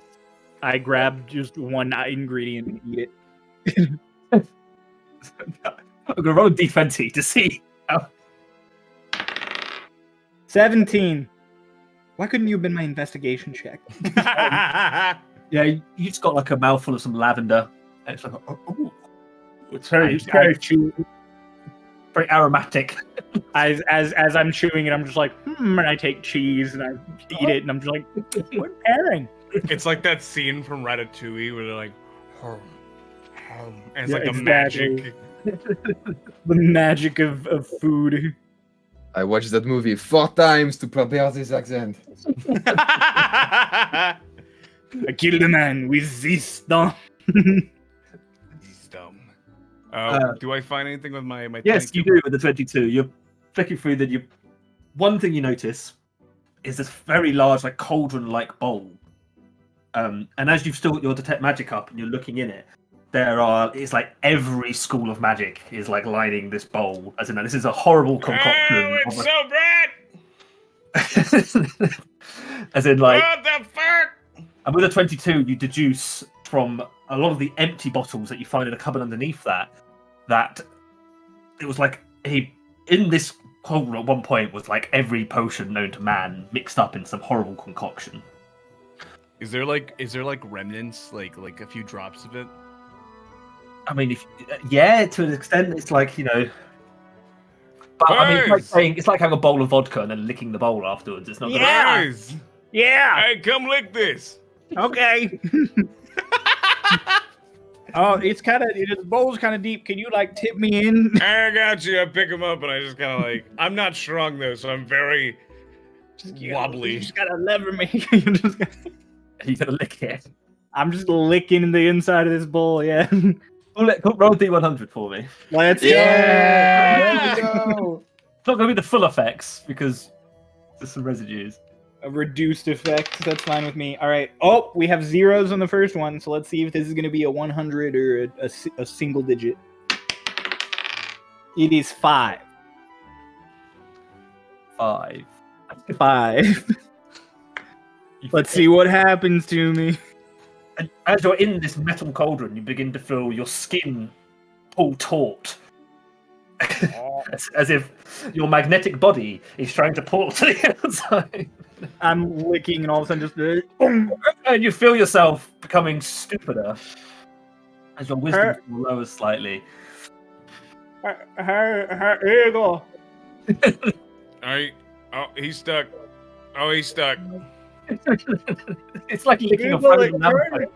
I grab just one ingredient and eat it. I'm gonna roll a d20 to see. 17. Why couldn't you have been my investigation check? Yeah, you just got like a mouthful of some lavender. And it's like, oh, it's very aromatic. As I'm chewing it, I'm just like, and I take cheese and I eat it, and I'm just like, what pairing? It's like that scene from Ratatouille where they're like, and it's Yeah, like the exactly. magic. The magic of food. I watched that movie 4 times to prepare this accent. I killed a man with this stone. He's dumb. Do I find anything with my Yes, 22? you do with the 22. You're flicking through that. One thing you notice is this very large, like cauldron-like bowl. And as you've still got your detect magic up and you're looking in it, it's like every school of magic is like lining this bowl. As in, this is a horrible concoction. Oh, it's so bright! As in, like, What the fuck? and with a 22, you deduce from a lot of the empty bottles that you find in a cupboard underneath that it was like in this cauldron at one point was like every potion known to man mixed up in some horrible concoction. Is there like remnants, like a few drops of it? I mean, to an extent, it's like, but I mean, it's like having a bowl of vodka and then licking the bowl afterwards. It's not. Yeah. Guys, Yeah. hey, come lick this. Okay. Oh, the bowl's kind of deep. Can you like tip me in? I got you. I pick him up and I just kind of like. I'm not strong though, so I'm very wobbly. You just gotta lever me. You just gotta... Are you gonna lick it? I'm just licking the inside of this bowl. Yeah. Roll D100 for me. Let's Yeah! go. There we go! It's not gonna be the full effects because there's some residues. A reduced effect. That's fine with me. All right. Oh, we have zeros on the first one, so let's see if this is going to be a 100 or a single digit. It is 5. 5. 5. Let's see what happens to me. And as you're in this metal cauldron, you begin to feel your skin pull taut. as if your magnetic body is trying to pull to the outside. I'm licking, and all of a sudden, just and you feel yourself becoming stupider as your wisdom lowers slightly. Here you go. Alright. Oh, he's stuck. He's stuck. It's like licking a People, frozen lamp.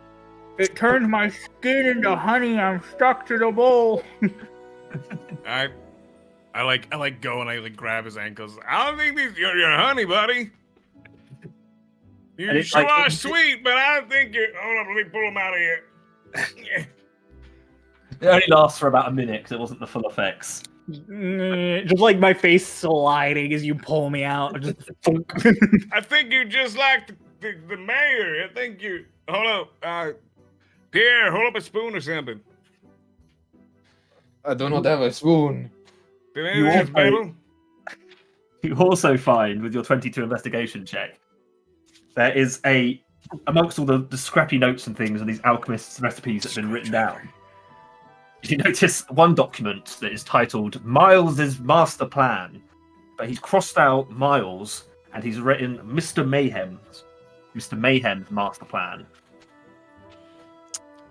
it turned my skin into honey. I'm stuck to the bowl. I like go and I like grab his ankles. I don't think these you're honey, buddy. You sure are sweet, but I think you're. Hold on, let me pull him out of here. It only lasts for about a minute because it wasn't the full effects. Just like my face sliding as you pull me out. Just I think you just like the mayor. I think you. Hold on, Pierre, hold up a spoon or something. I do not have a spoon. Did anything else, Babel? You also find, with your 22 investigation check, there is amongst all the scrappy notes and things and these alchemists' recipes that have been written down, you notice one document that is titled Miles' Master Plan, but he's crossed out Miles and he's written Mr. Mayhem's Master Plan.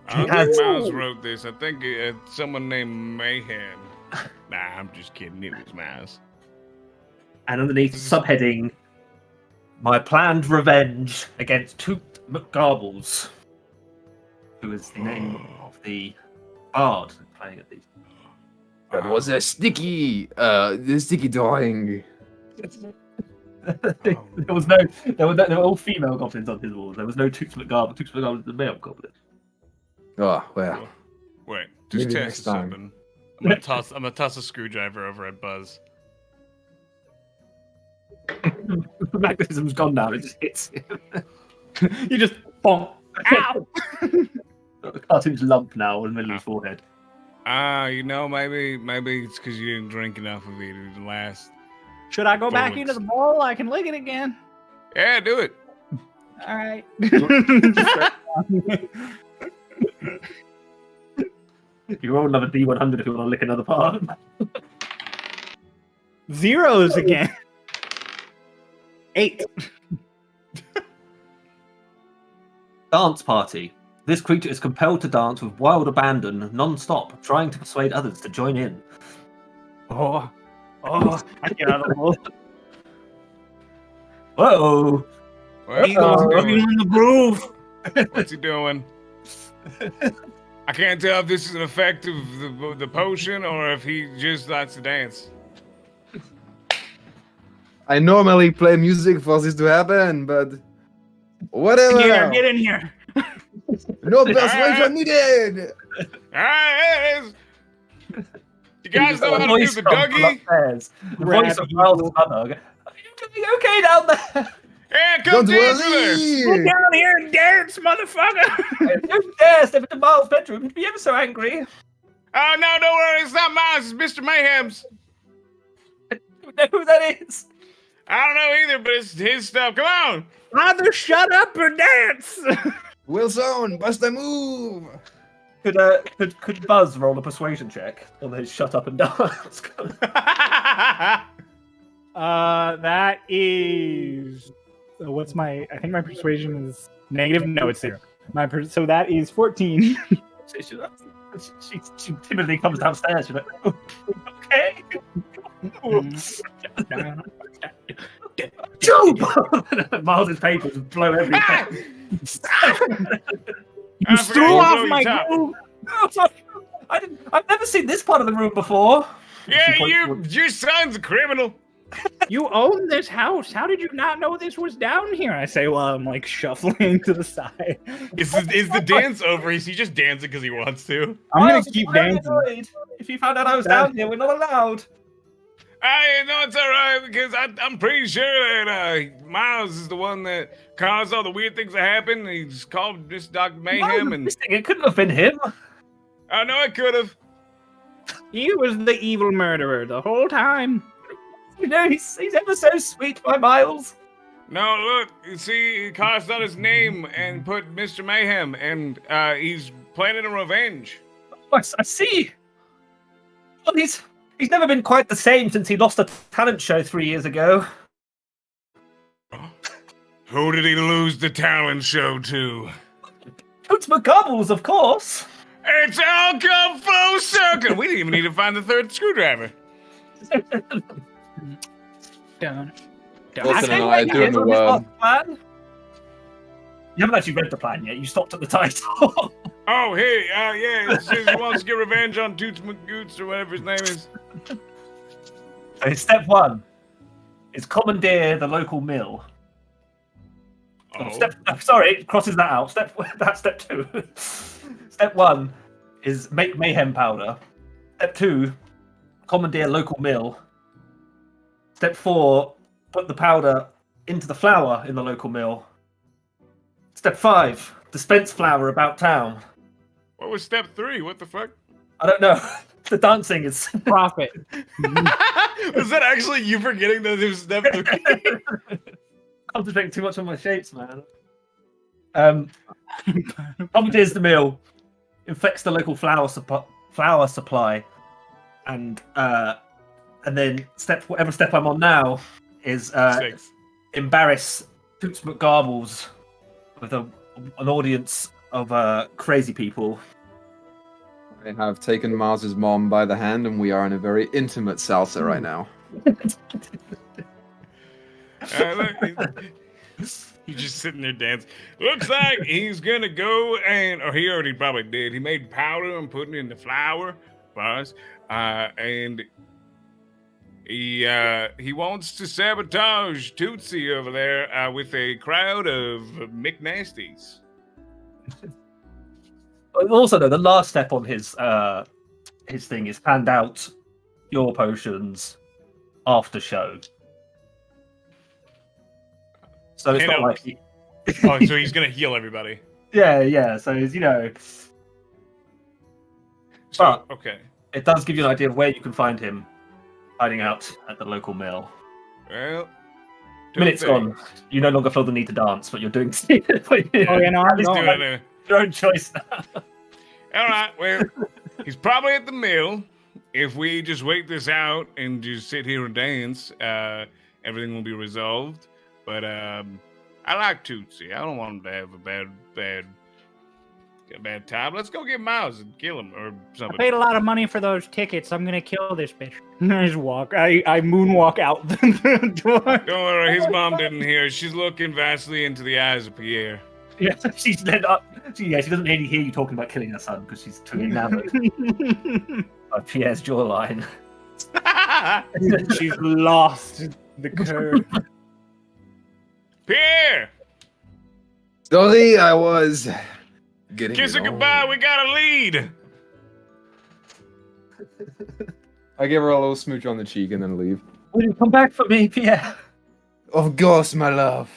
I don't think Miles wrote this. I think it's someone named Mayhem. Nah, I'm just kidding. It was Miles. And underneath subheading, My Planned Revenge Against Toot McGarbles, who is the name of the bard playing at these. That was a sticky, the sticky drawing. There were all female goblins on his walls. There was no Toots McGarble. Toots McGarble was the male goblin. Oh, well. Wait, just Maybe test next time. something. I'm gonna toss a screwdriver over at Buzz. The magnetism's gone now. It just hits him. You just bonk. Ow! The cartoon's lump now in the middle of his forehead. Maybe it's because you didn't drink enough of it in the last. Should I go back Bullets. into the bowl? I can lick it again. Yeah, do it. All right. You roll another D100 if you want to lick another part. Zeros again. 8. Dance party. This creature is compelled to dance with wild abandon, non-stop, trying to persuade others to join in. Oh, I get out of the bowl. Whoa! What's he doing? in the groove. What's he doing? I can't tell if this is an effect of the potion or if he just likes to dance. I normally play music for this to happen, but whatever. Get in here. No persuasion needed. Alright, you guys know how to do the Dougie? The voice of Miles' mother. Are you doing okay down there? Yeah, come Don't dance with us. Get worry. down here and dance, motherfucker. Don't dare step into Miles' bedroom. He'd be ever so angry. Oh no, don't worry, it's not mine, it's Mr. Mayhem's. I don't know who that is. I don't know either, but it's his stuff. Come on. Either shut up or dance. Wilson, bust a move. Could Buzz roll a persuasion check on his shut up and dance? That is. What's my? I think my persuasion is negative. No, it's 0. So that is 14. She timidly comes downstairs. She's like, oh, okay. Jump! Miles' papers blow everything. You threw off my groove. I've never seen this part of the room before. Yeah, your son's a criminal. You own this house. How did you not know this was down here? I say while I'm like shuffling to the side. Is the dance over? Is he just dancing because he wants to? I'm gonna Miles, keep I'm very dancing. annoyed. If you found out I was down here, we're not allowed. I know it's alright because I'm pretty sure that Miles is the one that caused all the weird things that happened. He's called this Dr. Mayhem, and It couldn't have been him. I know it could have. He was the evil murderer the whole time. You know, he's ever so sweet, my Miles. No, look, you see, he caused out his name and put Mr. Mayhem, and he's planning a revenge. I see. Well, he's never been quite the same since he lost a talent show 3 years ago. Who did he lose the talent show to? Toots McGobbles, of course. It's all come full circle. We didn't even need to find the third screwdriver. Down. Wilson and I are doing the word. Plan. You haven't actually read the plan yet. You stopped at the title. Oh, hey, yeah, it says he wants to get revenge on Toots McGoots or whatever his name is. So step 1 is commandeer the local mill. Oh. Sorry, it crosses that out. That's step 2. Step 1 is make mayhem powder. Step 2, commandeer local mill. Step 4, put the powder into the flour in the local mill. Step 5, dispense flour about town. What was step 3? What the fuck? I don't know. The dancing is Profit. Was that actually you forgetting that it was step 3? concentrating too much on my shapes, man. Commandeers the mill, infects the local flour supply, and then whatever step I'm on now is 6. embarrass Toots McGarbles with an audience of crazy people. I have taken Mars's mom by the hand, and we are in a very intimate salsa right now. Look, he's just sitting there dancing. Looks like he's gonna go or he already probably did. He made powder and put it in the flour for us. And he wants to sabotage Tootsie over there with a crowd of McNasties. Also, though, the last step on his thing is hand out your potions after show. So it's not like Oh, so he's gonna heal everybody. yeah. So it's, So, okay. it does give you an idea of where you can find him hiding out at the local mill. Well, Minute's gone. You no longer feel the need to dance, but you're doing. Oh, yeah, no, I'm He's not. doing it. Your own choice now. All right. Well, he's probably at the mill. If we just wait this out and just sit here and dance, everything will be resolved. But I like Tootsie. I don't want him to have a bad time. Let's go get Miles and kill him or I something. paid a lot of money for those tickets. I'm gonna kill this bitch. I just walk. I moonwalk out the door. Don't worry, his mom didn't hear. She's looking vastly into the eyes of Pierre. Yeah, she's led up. She doesn't really hear you talking about killing her son because she's too enamored by Pierre's jawline. She's lost the curve. Pierre! Sorry, I was getting Kiss her it on. goodbye, we got a lead! I give her a little smooch on the cheek and then leave. Will you come back for me, Pierre? Of course, my love.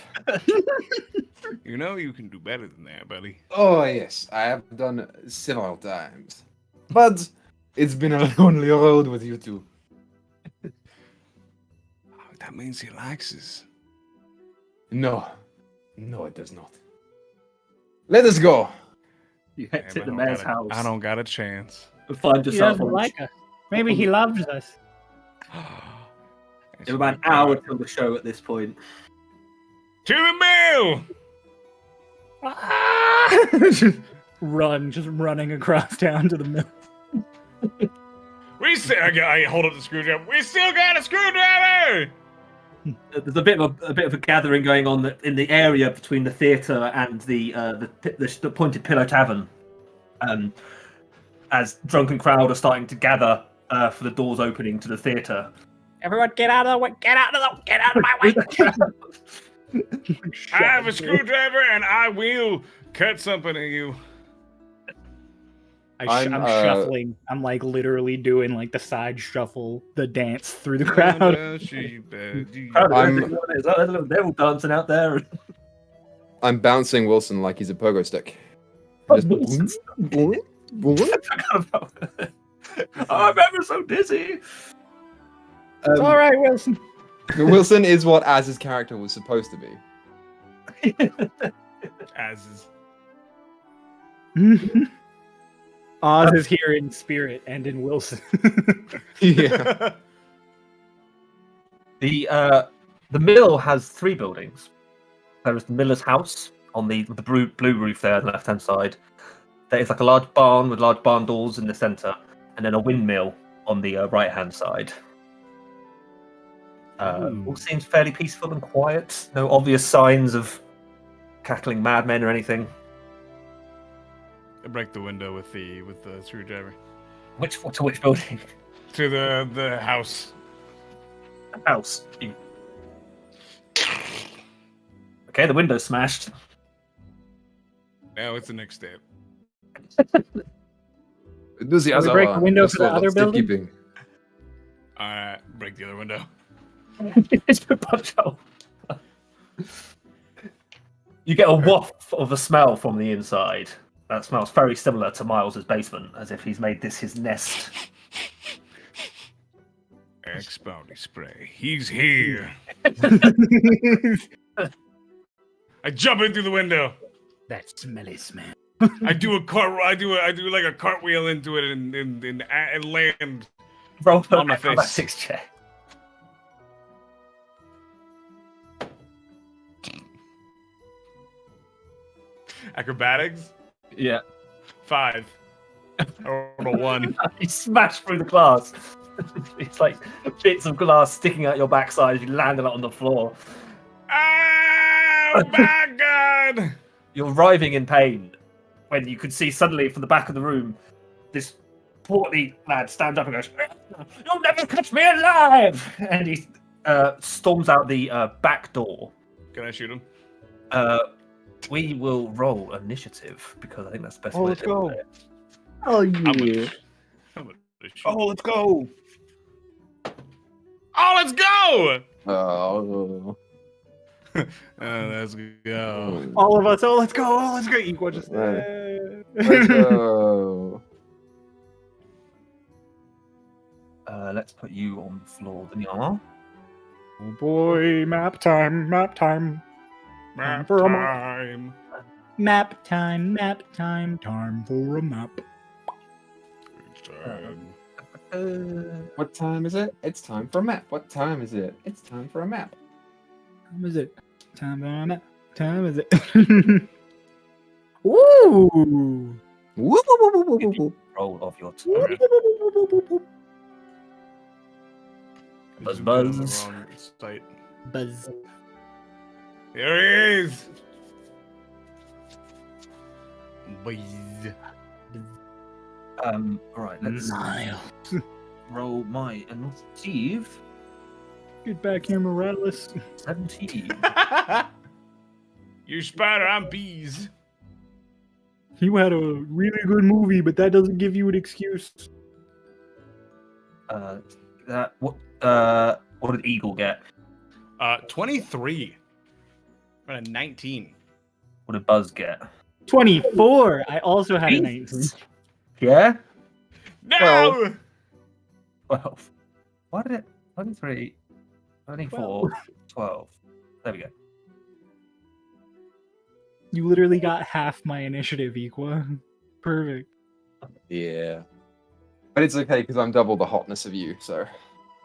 You know you can do better than that, buddy. Oh, yes, I have done several times. But it's been a lonely road with you two. Oh, that means he likes us. No, it does not. Let us go. You head to Damn, the I mayor's don't house. I don't got a chance. And find He yourself doesn't on like us. Maybe he loves us. It's about an hour till the show at this point. To the mill! just running across town to the mill. I hold up the screwdriver. We still got a screwdriver! There's a bit of a gathering going on in the area between the theatre and the Pointed Pillow Tavern, as drunken crowd are starting to gather for the doors opening to the theatre. Everyone, get out of the way! Get out of my way! I have a screwdriver and I will cut something at you. I'm I'm, shuffling. I'm like literally doing like the side shuffle, the dance through the crowd. There's a little devil dancing out there. I'm bouncing Wilson like he's a pogo stick. Just I'm ever so dizzy. It's all right, Wilson. Wilson is what Az's character was supposed to be. As is. Oz is here in spirit and in Wilson. Yeah. The mill has 3 buildings. There is the miller's house on the blue roof there on the left-hand side. There is like a large barn with large barn doors in the centre, and then a windmill on the right-hand side. All seems fairly peaceful and quiet. No obvious signs of cackling madmen or anything. I break the window with the screwdriver. Which building? To the house. House. Okay, the window's smashed. Now it's the next step. Does he Can we break the window for the other building? Alright, break the other window. You get a waft of a smell from the inside. That smells very similar to Miles's basement, as if he's made this his nest. X-Bounty spray. He's here. I jump in through the window. That smelly smell. I do like a cartwheel into it and land. Roll On my an acrobatics check. Acrobatics? Yeah. 5. I rolled a 1. You smash through the glass. It's like bits of glass sticking out your backside as you land on it on the floor. Oh my god! You're writhing in pain when you could see suddenly from the back of the room this portly lad stands up and goes, "You'll never catch me alive!" And he storms out the back door. Can I shoot him? We will roll initiative because I think that's the best Oh, way let's to go. play it. Oh I'm gonna shoot. Oh, let's go. Oh, let's go! Oh. Let's go. All of us. Oh, let's go. Oh, let's go. Equal just. Let's go. Let's put you on the floor. Then you are. Oh boy, map time, map time. Map For a time. Map time, time for a map. What time is it? It's time for a map. What time is it? It's time for a map. Time is it? Time for a map. Time is it? Ooh! Whoop, whoop, whoop, whoop, whoop, whoop. Roll of your turn. Buzz, buzz. Wrong site. Buzz. There he is. Buzz. Alright, let's Nile. roll my initiative. Get back here, Morales. 17. You spider, I'm bees. You had a really good movie, but that doesn't give you an excuse. What did Eagle get? 23. Got a 19. What did Buzz get? 24. I also had a 19. Yeah? No! 12. Why did it? 23, 24, 12. There we go. You literally got half my initiative, Equa. Perfect. Yeah. But it's okay because I'm double the hotness of you, so.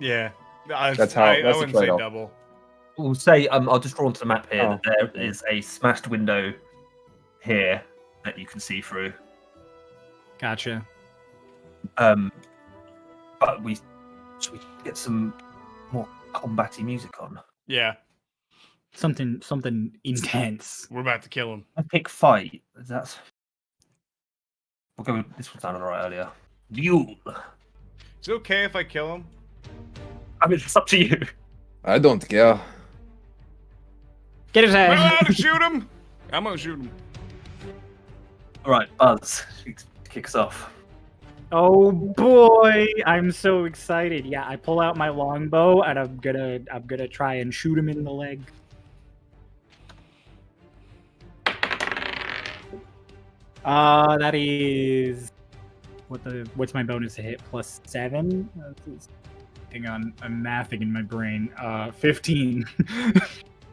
Yeah. That's how- I that's the wouldn't say trade-off. double. We'll say, I'll just draw onto the map here Oh. that there is a smashed window here that you can see through. Gotcha. But should we get some more combatty music on? Yeah. Something intense. We're about to kill him. I pick fight. We'll go with this one sounded alright earlier. Duel. Is it okay if I kill him? I mean, it's up to you. I don't care. Get his Am I allowed to head. shoot him? I'm gonna shoot him. Alright, Buzz. Kicks off. Oh boy, I'm so excited. Yeah, I pull out my longbow and I'm gonna try and shoot him in the leg. That is what's my bonus to hit? +7? Hang on, I'm mathing in my brain. 15.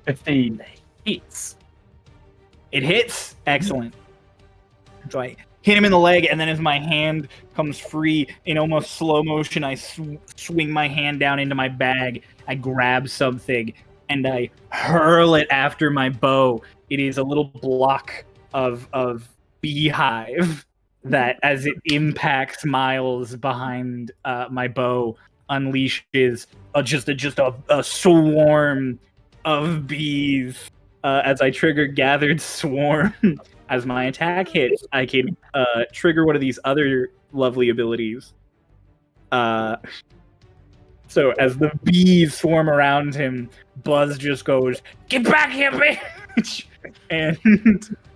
15 hits. It hits. Excellent. So I hit him in the leg, and then as my hand comes free in almost slow motion, I swing my hand down into my bag. I grab something and I hurl it after my bow. It is a little block of beehive that, as it impacts miles behind my bow, unleashes just a swarm of bees. As I trigger Gathered Swarm, as my attack hits, I can trigger one of these other lovely abilities. So as the bees swarm around him, Buzz just goes, "Get back here, bitch!" And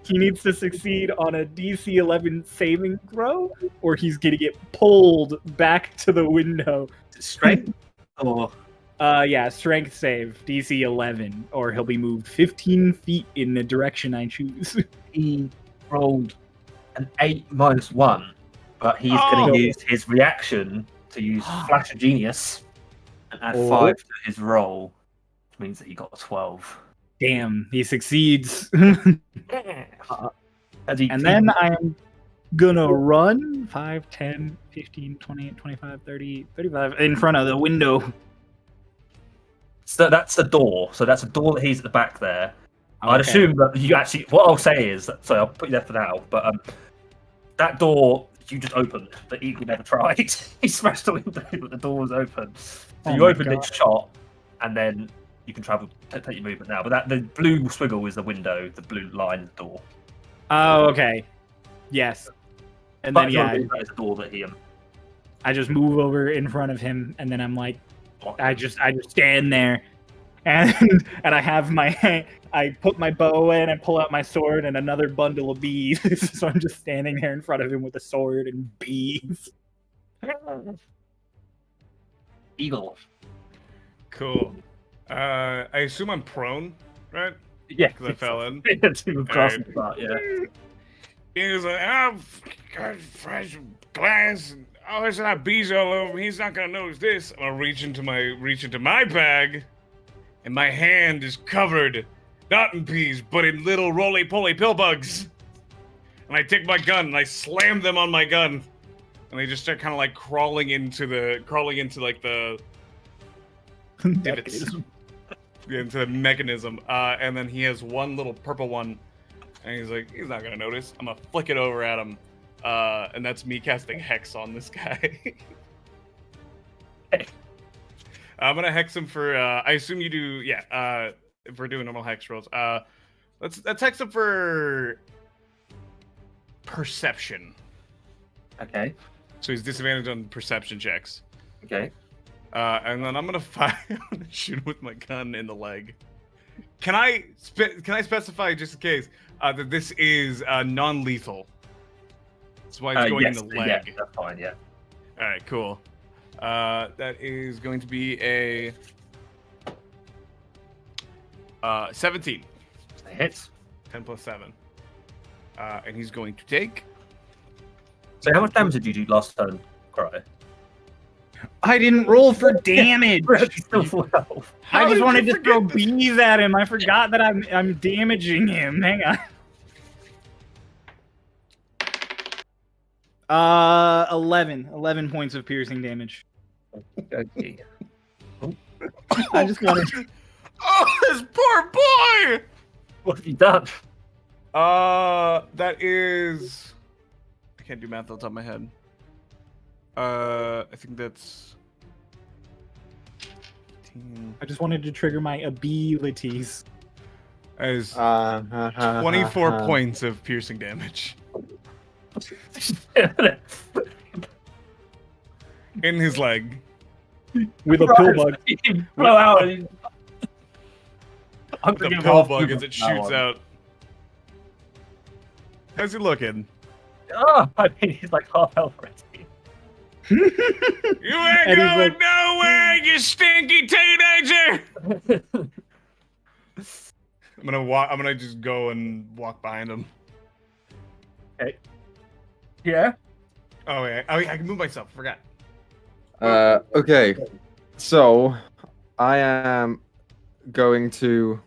he needs to succeed on a DC 11 saving throw, or he's gonna get pulled back to the window. Strength? Or Yeah, strength save, DC 11, or he'll be moved 15 feet in the direction I choose. he rolled an 8 -1, but he's going Oh. to use his reaction to use Flash of Genius and add Oh. 5 to his roll, which means that he got a 12. Damn, he succeeds. As he And then I'm gonna run 5, 10, 15, 20, 25, 30, 35 in front of the window. So that's the door. So that's a door that he's at the back there. I'd Okay. assume that you actually. What I'll say is, so I'll put you there for now. But that door you just opened. The eagle never tried. He smashed the window, but the door was open. So Oh you my opened it, God. shot, and then you can travel, take your movement now. But the blue swiggle is the window. The blue line is the door. Oh, okay. Yes. And But then if you yeah, wanna do that is the door that he I just move over in front of him, and then I'm like, I just stand there, and I have I put my bow in, and pull out my sword and another bundle of bees. So I'm just standing there in front of him with a sword and bees. Eagle. Cool. I assume I'm prone, right? Yeah, Because I fell in. Yeah. He was like, oh, got fresh glass. And, oh, there's not bees all over me. He's not gonna notice this. And I reach into my bag, and my hand is covered, not in bees, but in little roly-poly pill bugs. And I take my gun and I slam them on my gun, and they just start kind of like crawling into like the divots. Into the mechanism. And then he has one little purple one. And he's like, he's not gonna notice. I'm gonna flick it over at him. And that's me casting Hex on this guy. I'm gonna Hex him for, I assume you do, yeah, if we're doing normal Hex rolls. Let's Hex him for Perception. Okay. So he's disadvantaged on perception checks. Okay. And then I'm gonna shoot him with my gun in the leg. Can I specify, just in case, that this is non-lethal? That's why it's going in the leg. Yeah, that's fine. Yeah. All right, cool. That is going to be a 17. It hits. 10 plus 7. And he's going to take. So how much damage did you do last turn, Cry? I didn't roll for damage. Still 12. I just wanted to throw bees at him. I forgot that I'm damaging him. Hang on. 11 points of piercing damage. Okay. I just wanted. Oh, this poor boy! What have you done? That is. I can't do math off the top of my head. I think that's. 15. I just wanted to trigger my abilities. That is 24 points of piercing damage in his leg. With a pill bug. Blow out. I'm The gonna pill give bug off as it shoots out. How's he looking? Oh, I mean, he's like half health already. You ain't And he's going like- nowhere, you stinky teenager! I'm gonna just go and walk behind him. Yeah. Oh yeah, I can move myself. Forgot. Okay, so I am going to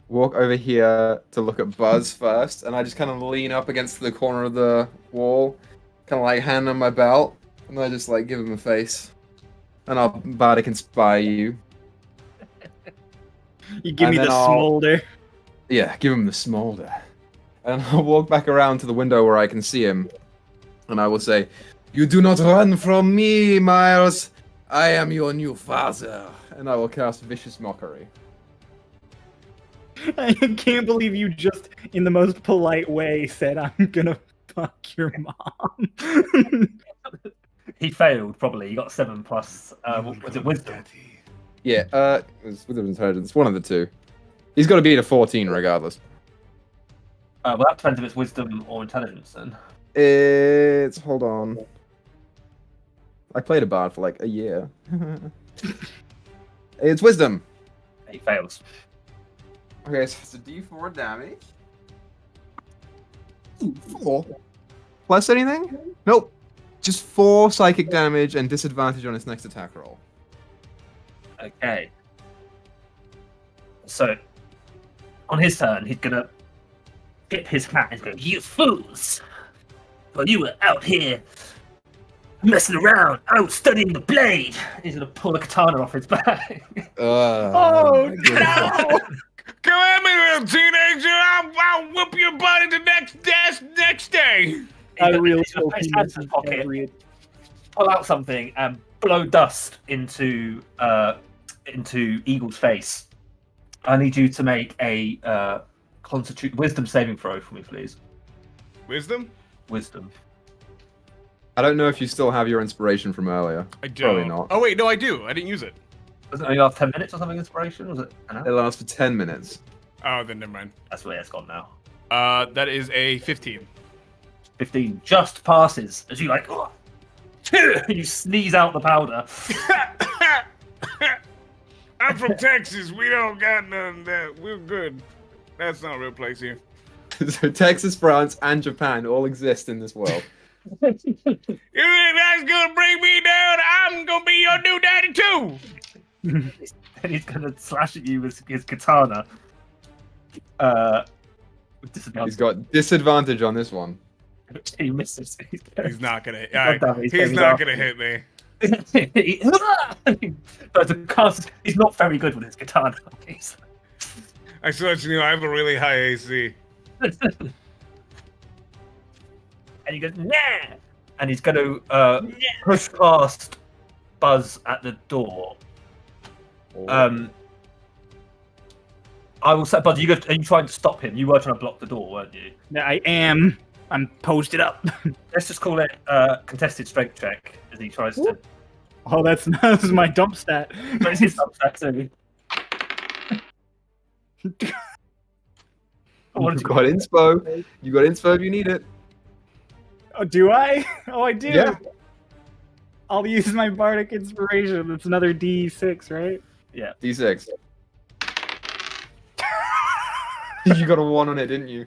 walk over here to look at Buzz first, and I just kind of lean up against the corner of the wall, kind of like hand on my belt, and I just like give him a face, and I'll Bardic Inspire you. You give And me then the I'll- smolder. Yeah, give him the smolder. And I'll walk back around to the window where I can see him, and I will say, "You do not run from me, Miles. I am your new father." And I will cast Vicious Mockery. I can't believe you just, in the most polite way, said, "I'm gonna fuck your mom." He failed, probably. He got 7 plus, was it wisdom? Yeah, it's Wisdom Intelligence, one of the two. He's got to beat a 14 regardless. Well, that depends if it's wisdom or intelligence then. It's hold on. I played a bard for like a year. It's Wisdom. He fails. Okay, so it's a D4 damage. 4. Plus anything? Nope. Just 4 psychic damage and disadvantage on its next attack roll. Okay. So, on his turn, he's gonna tip his hat and go, "You fools! While you were out here messing around, I was studying the blade." He's gonna pull a katana off his back. Oh, my goodness. no! Come at me, little teenager! I'll whoop your butt in the next day. I really He's gonna hope put his he hands in his misses pocket, every. pull out something, and blow dust into Eagle's face. I need you to make a wisdom saving throw for me, please. Wisdom? Wisdom. I don't know if you still have your inspiration from earlier. I don't. Probably not. Oh wait, no, I do. I didn't use it. Was it only last 10 minutes or something? Inspiration? Was it? An It hour? lasts for 10 minutes. Oh, then never mind. That's where it's gone now. That is a 15. 15 just passes as you like. Oh, you sneeze out the powder. I'm from Texas. We don't got none of that. We're good. That's not a real place here. So Texas, France, and Japan all exist in this world. You think that's gonna bring me down? I'm gonna be your new daddy too. And he's gonna slash at you with his katana. With disadvantage. He's got disadvantage on this one. He misses. He's not gonna. God damn it, He's not gonna hit me. But he's not very good with his katana. I still let you know I have a really high AC. And he goes, nah! And he's going to push past Buzz at the door. I will say, Buzz, are you trying to stop him? You were trying to block the door, weren't you? I am. I'm posted up. Let's just call it contested strength check as he tries to. Oh, that's my dump stat. But it's his subtract, too. You've got inspo. You got inspo if you need it. Oh, do I? Oh, I do. Yeah. I'll use my bardic inspiration. That's another D6, right? Yeah. D6. You got a 1 on it, didn't you?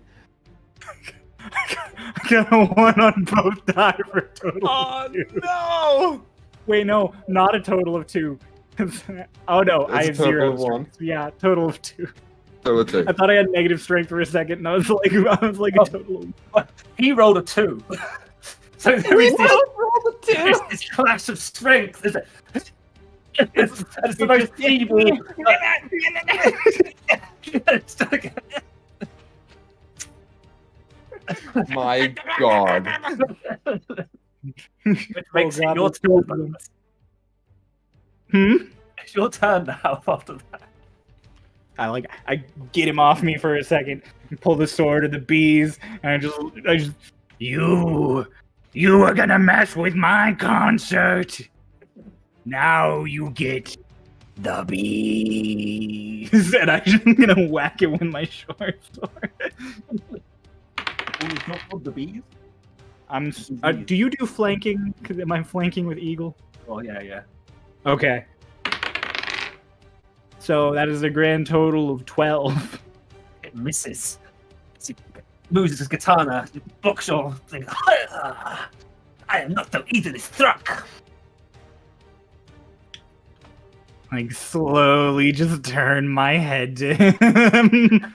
I got a 1 on both die for a total of 2. No! Wait, no, not a total of 2. Oh no, I It's have a total 0 of 1. strength. Yeah, total of 2. So it's I thought I had negative strength for a second, and I was like a total of... He rolled a 2. So there is this clash of strength. It's the most evil. My God. Which makes it your turn. It's your turn now after that. I get him off me for a second, pull the sword of the bees, and I just you are gonna mess with my concert. Now you get the bees, and I'm gonna whack it with my short sword. It's not called the bees. Do you do flanking? Am I flanking with Eagle? Oh yeah. Okay. So that is a grand total of 12. It misses. He moves his katana, blocks your thing. I am not so easily struck. Like slowly just turn my head to him.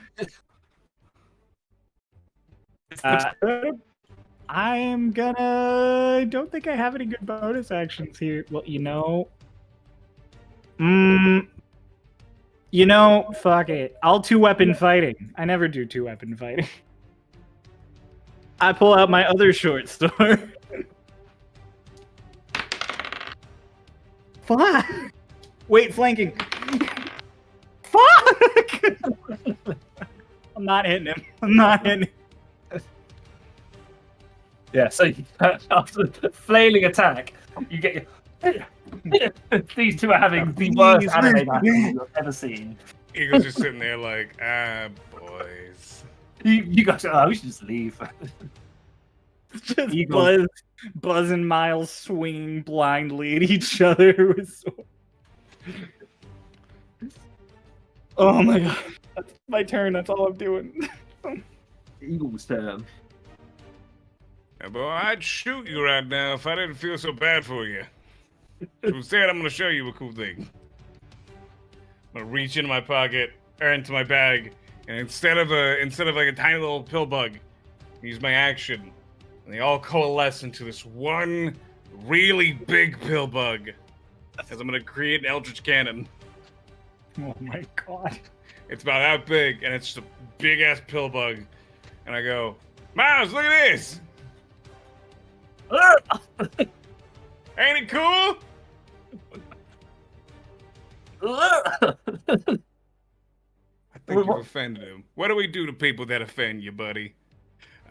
I don't think I have any good bonus actions here. Well, fuck it. I'll 2-weapon fighting. I never do 2-weapon fighting. I pull out my other short sword. Fuck! Wait, flanking. Fuck! I'm not hitting him. Yeah, so after the flailing attack, you get your... These two are having the worst anime battle you've ever seen. Eagle's just sitting there like, boys. You guys are, we should just leave. Just Eagle. Buzz and Miles swinging blindly at each other. Oh my god. That's my turn. That's all I'm doing. Eagle's turn. Yeah, boy, I'd shoot you right now if I didn't feel so bad for you. So instead, I'm gonna show you a cool thing. I'm gonna reach into my pocket or into my bag, and instead of like a tiny little pill bug, use my action, and they all coalesce into this one really big pill bug. Because I'm gonna create an Eldritch Cannon. Oh my god. It's about that big, and it's just a big ass pill bug. And I go, Miles, look at this! Ain't it cool? I think you've offended him. What do we do to people that offend you, buddy?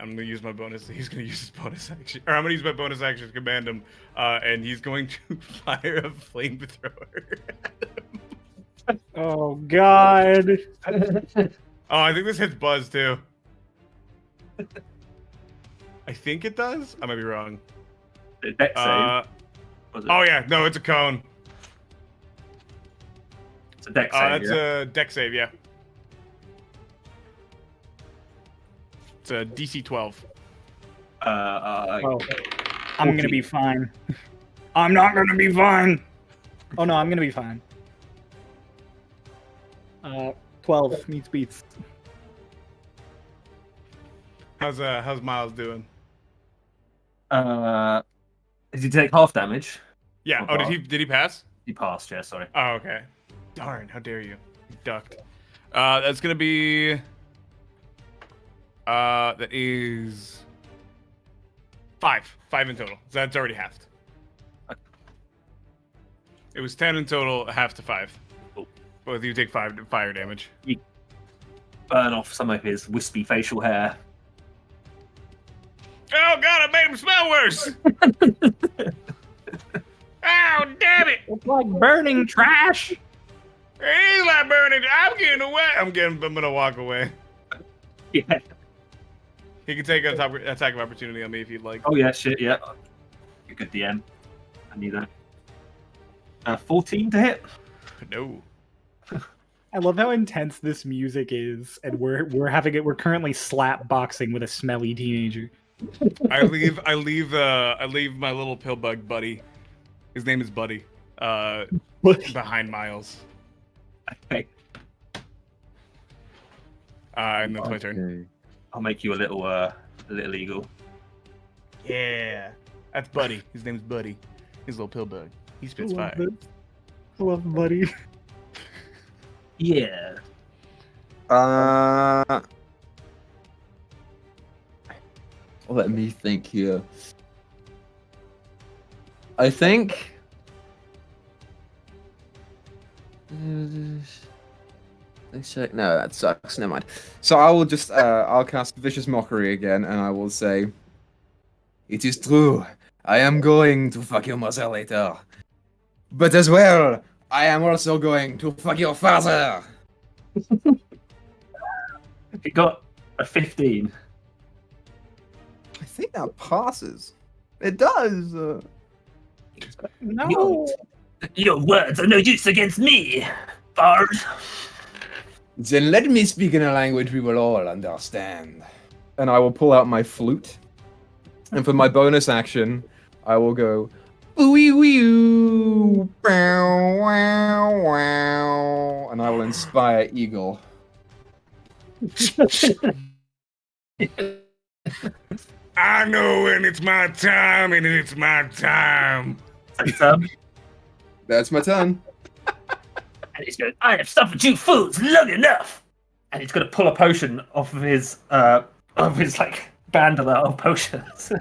I'm gonna use my bonus. He's gonna use his bonus action, or I'm gonna use my bonus action to command him, and he's going to fire a flamethrower. Oh God. Oh, I think this hits Buzz too. I think it does. I might be wrong. Dex save. Was it? Oh yeah, no, it's a cone. It's a dex save. That's a dex save, yeah. It's a DC 12. Oh, I'm gonna be fine. I'm not gonna be fine. Oh no, I'm gonna be fine. 12 meets beats. How's Miles doing? Did he take half damage? Yeah. Oh, Oh, did he pass? He passed. Yeah, sorry. Oh, okay. Darn, how dare you? You ducked. That's gonna be. That is 5 in total. So that's already halved. It was 10 in total, half to 5. Oh. Both of you take 5 fire damage. Burn off some of his wispy facial hair. Oh god, I made him smell worse! Ow, damn it! It's like burning trash. It is like burning. I'm getting away. I'm gonna walk away. Yeah. He can take an attack of opportunity on me if you'd like. Oh yeah, shit, yeah. You're a good DM. I knew that. 14 to hit. No. I love how intense this music is, and we're currently slap boxing with a smelly teenager. I leave my little pill bug buddy. His name is Buddy. Behind Miles. Okay. And that's my turn. I'll make you a little eagle. Yeah. That's Buddy. His name's Buddy. His little pill bug. He spits fire. I love Buddy. Yeah. Let me think here. I think. Let's check. No, that sucks. Never mind. So I will just I'll cast Vicious Mockery again, and I will say, "It is true. I am going to fuck your mother later, but as well, I am also going to fuck your father." It got a 15. I think that passes. It does. No. Your words are no use against me, Bard. Then let me speak in a language we will all understand. And I will pull out my flute. And for my bonus action, I will go, "Ooey wee bow wow wow," and I will inspire Eagle. I know when it's my time, and it's my time. That's my turn. And he's going, "I have suffered you fools long enough." And he's going to pull a potion off of his like bandana of potions,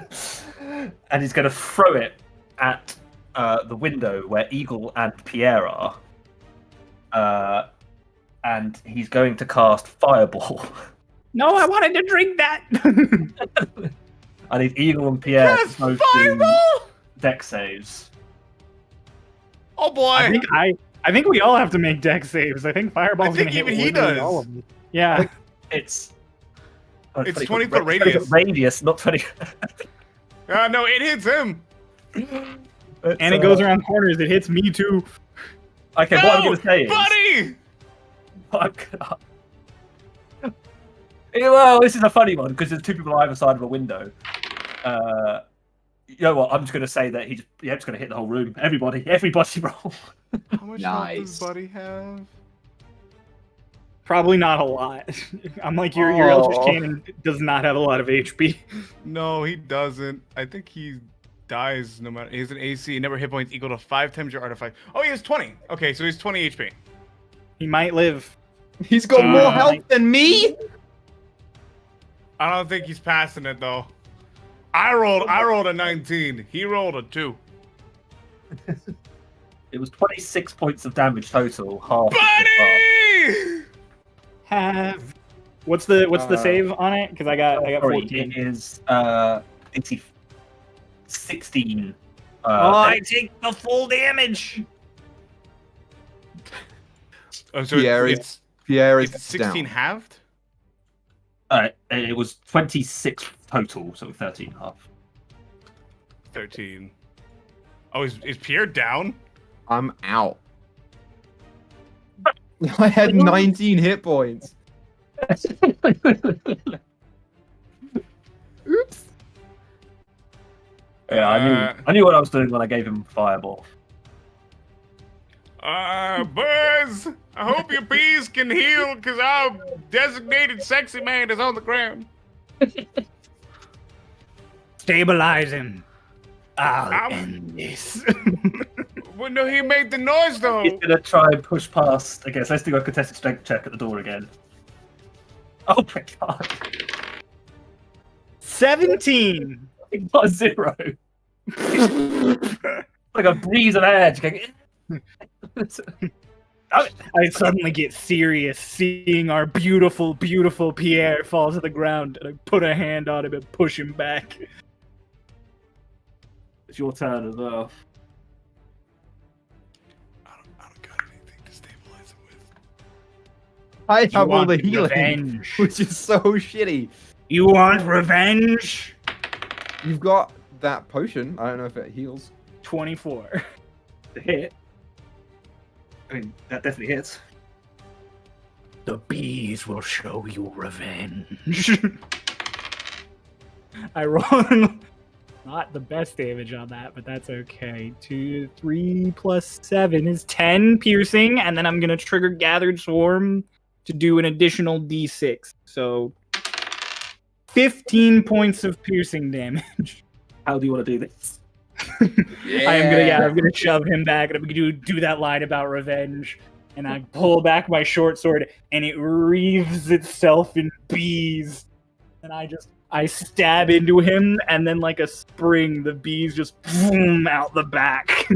and he's going to throw it at the window where Eagle and Pierre are. And he's going to cast Fireball. No, I wanted to drink that. I need Eagle and Pierre Yes, to both do Fireball! dex saves. Oh boy! I think we all have to make dex saves. I think Fireball's I think gonna hit even he literally does. all of them. Yeah. It's 20 foot radius. Radius, not 20. No, it hits him. And it goes around corners. It hits me too. Okay, No, what I'm going to say is... Buddy! Well, this is a funny one because there's two people on either side of a window. You know what? I'm just going to say that he's just going to hit the whole room. Everybody roll. How much health Nice. does Buddy have? Probably not a lot. I'm like your Eldritch Cannon does not have a lot of HP. No, he doesn't. I think he dies no matter. He has an AC. Number of hit points equal to 5 times your artifact. Oh, he has 20. Okay, so he's 20 HP. He might live. He's got more health than me. I don't think he's passing it though. I rolled a 19. He rolled a 2. It was 26 points of damage total. Half. Buddy! Have What's the save on it? Because I got 14. It is 16. I take the full damage. Oh, so Pierre it's is 16 down. halved? It was 26 total, so 13 half. 13. Oh, is Pierre down? I'm out. I had 19 hit points. Oops. Yeah, I knew what I was doing when I gave him Fireball. Buzz, I hope your bees can heal, because our designated sexy man is on the ground. Stabilize him. I'll Ow. end this. Well, no, he made the noise, though. He's gonna try and push past. Okay, so let's do a contested strength check at the door again. Oh my god. 17. He got a 0. Like a breeze of air. Just going, I suddenly get serious seeing our beautiful, beautiful Pierre fall to the ground, and I put a hand on him and push him back. It's your turn as well. I don't got anything to stabilize him with. I You have all want the healing, revenge. which is so shitty. You want revenge? You've got that potion. I don't know if it heals. 24. The hit. I mean, that definitely hits. The bees will show you revenge. I rolled not the best damage on that, but that's okay. 2, 3 plus 7 is 10 piercing, and then I'm gonna trigger Gathered Swarm to do an additional D6. So 15 points of piercing damage. How do you want to do this? I'm gonna shove him back, and I'm gonna do that line about revenge. And I pull back my short sword, and it wreathes itself in bees. And I stab into him, and then like a spring, the bees just boom out the back.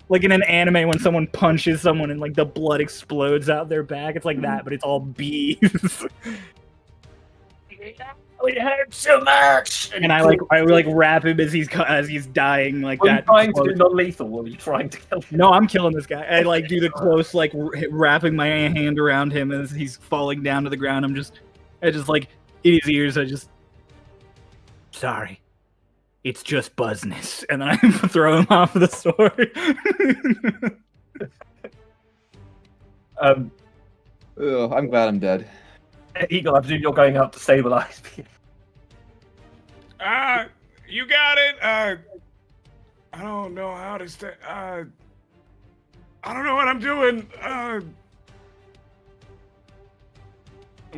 Like in an anime when someone punches someone and like the blood explodes out their back. It's like that, but it's all bees. It hurts so much. And I wrap him as he's dying like Are you that. trying to do non-lethal, or are you trying to kill him? No, I'm killing this guy. I like do the close, like wrapping my hand around him as he's falling down to the ground. I just like in his ears. Sorry, it's just buzzness, and then I throw him off the sword. Ugh, I'm glad I'm dead. Eagle, I presume you're going up to stabilize. You got it. I don't know how to stay. I don't know what I'm doing. I'm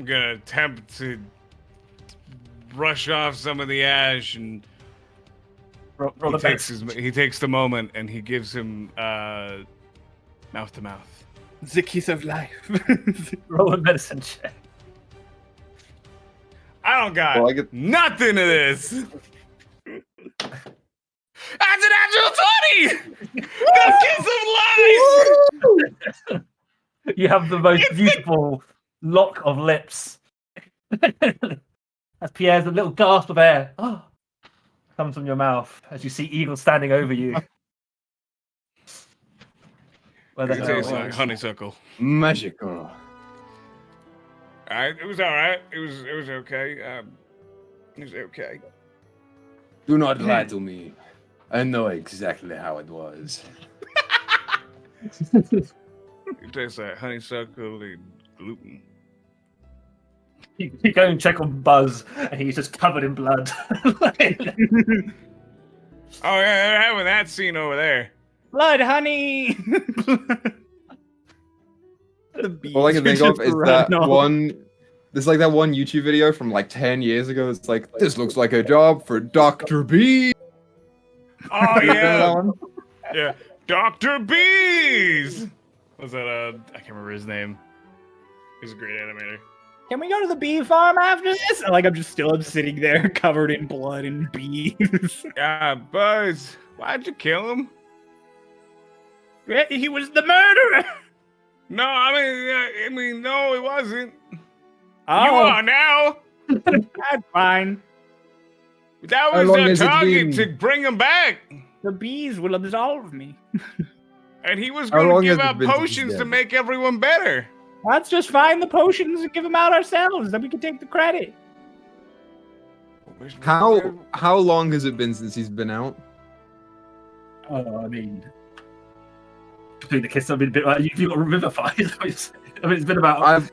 gonna attempt to brush off some of the ash, and Roll he takes the moment and he gives him mouth to mouth. The kiss of life. Roll a medicine check. I don't got Well, I get- nothing of this. That's an actual 20! The kiss of life! You have the most beautiful lock of lips. As Pierre's a little gasp of air comes from your mouth as you see Eagle standing over you. Where the It hell tastes was- like honeysuckle. Magical. It was all right. It was okay. It was okay. Do not lie to me. I know exactly how it was. It tastes like honeysuckle and gluten. You go and check on Buzz, and he's just covered in blood. Oh yeah, they're having that scene over there. Blood, honey. All I can think of is that one. There's like that one YouTube video from like 10 years ago. It's like, this looks like a job for Dr. B. Oh You know that yeah, one? yeah. Dr. Bees. Was that I can't remember his name. He's a great animator. Can we go to the bee farm after this? Like I'm sitting there covered in blood and bees. Buzz, why'd you kill him? He was the murderer. No, I mean, no, it wasn't. Oh, You are now. that's fine. That How was long their has it target been? to bring him back. The bees will absolve me. And he was How going to long give has it out been since he's potions to dead? make everyone better. Let's just find the potions and give them out ourselves. Then we can take the credit. How long has it been since he's been out? Oh, I mean, between the kiss, I mean, a bit like you've got Revivify. I mean, it's been about.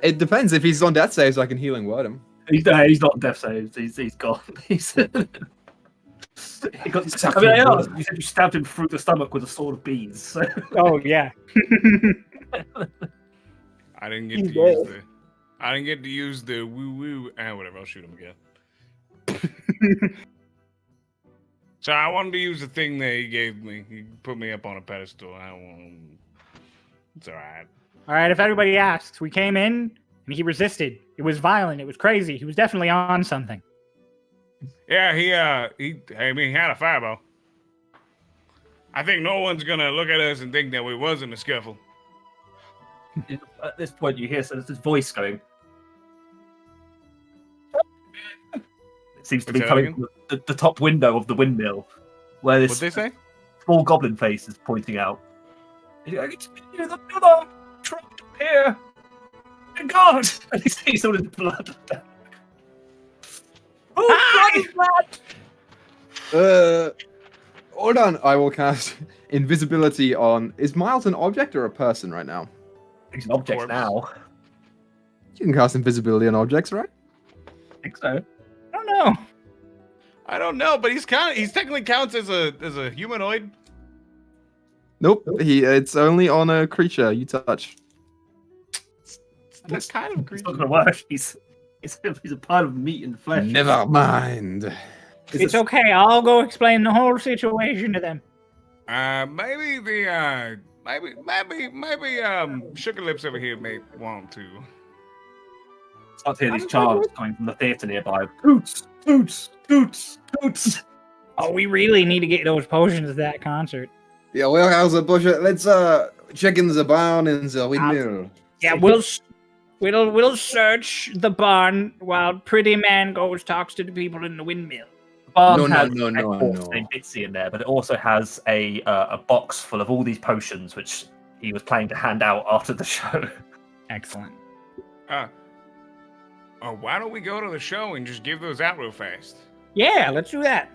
It depends. If he's on death saves, I can healing word him. He's not death saves. He's gone. He's. He got, I mean, I asked, you said you stabbed him through the stomach with a sword of bees. So. Oh yeah. I didn't get to use the. I didn't get to use the woo woo. Whatever. I'll shoot him again. So I wanted to use the thing that he gave me. He put me up on a pedestal. I don't want. It's all right. All right. If everybody asks, we came in and he resisted. It was violent. It was crazy. He was definitely on something. Yeah, he had a fireball. I think no one's gonna look at us and think that we was in a scuffle. At this point, you hear this voice going. It seems to be What's that coming from the top window of the windmill, where this What'd they say? small goblin face is pointing out. He's going, "It's me, the pillar trapped here. My God!" And he sees all his blood. Oh, blood is blood! Hold on. I will cast invisibility on. Is Miles an object or a person right now? He's an object Corpse. now. You can cast invisibility on objects, right? I think so. I don't know. I don't know, but he's technically counts as a humanoid. Nope. It's only on a creature you touch. That's kind of It's creepy. not going to work. He's a pile of meat and flesh. Never mind. It's okay. I'll go explain the whole situation to them. Maybe Sugar Lips over here may want to. Start to hear these chants coming from the theatre nearby. Toots, toots, toots, toots. Oh, we really need to get those potions at that concert. Yeah, well, how's the bush? Let's check in the barn and the windmill. Yeah, we'll search the barn while Pretty Man goes talks to the people in the windmill. The barn No, has no, a no, corpse no. named Bitsy in there, but it also has a box full of all these potions, which he was planning to hand out after the show. Excellent. Why don't we go to the show and just give those out real fast? Yeah, let's do that.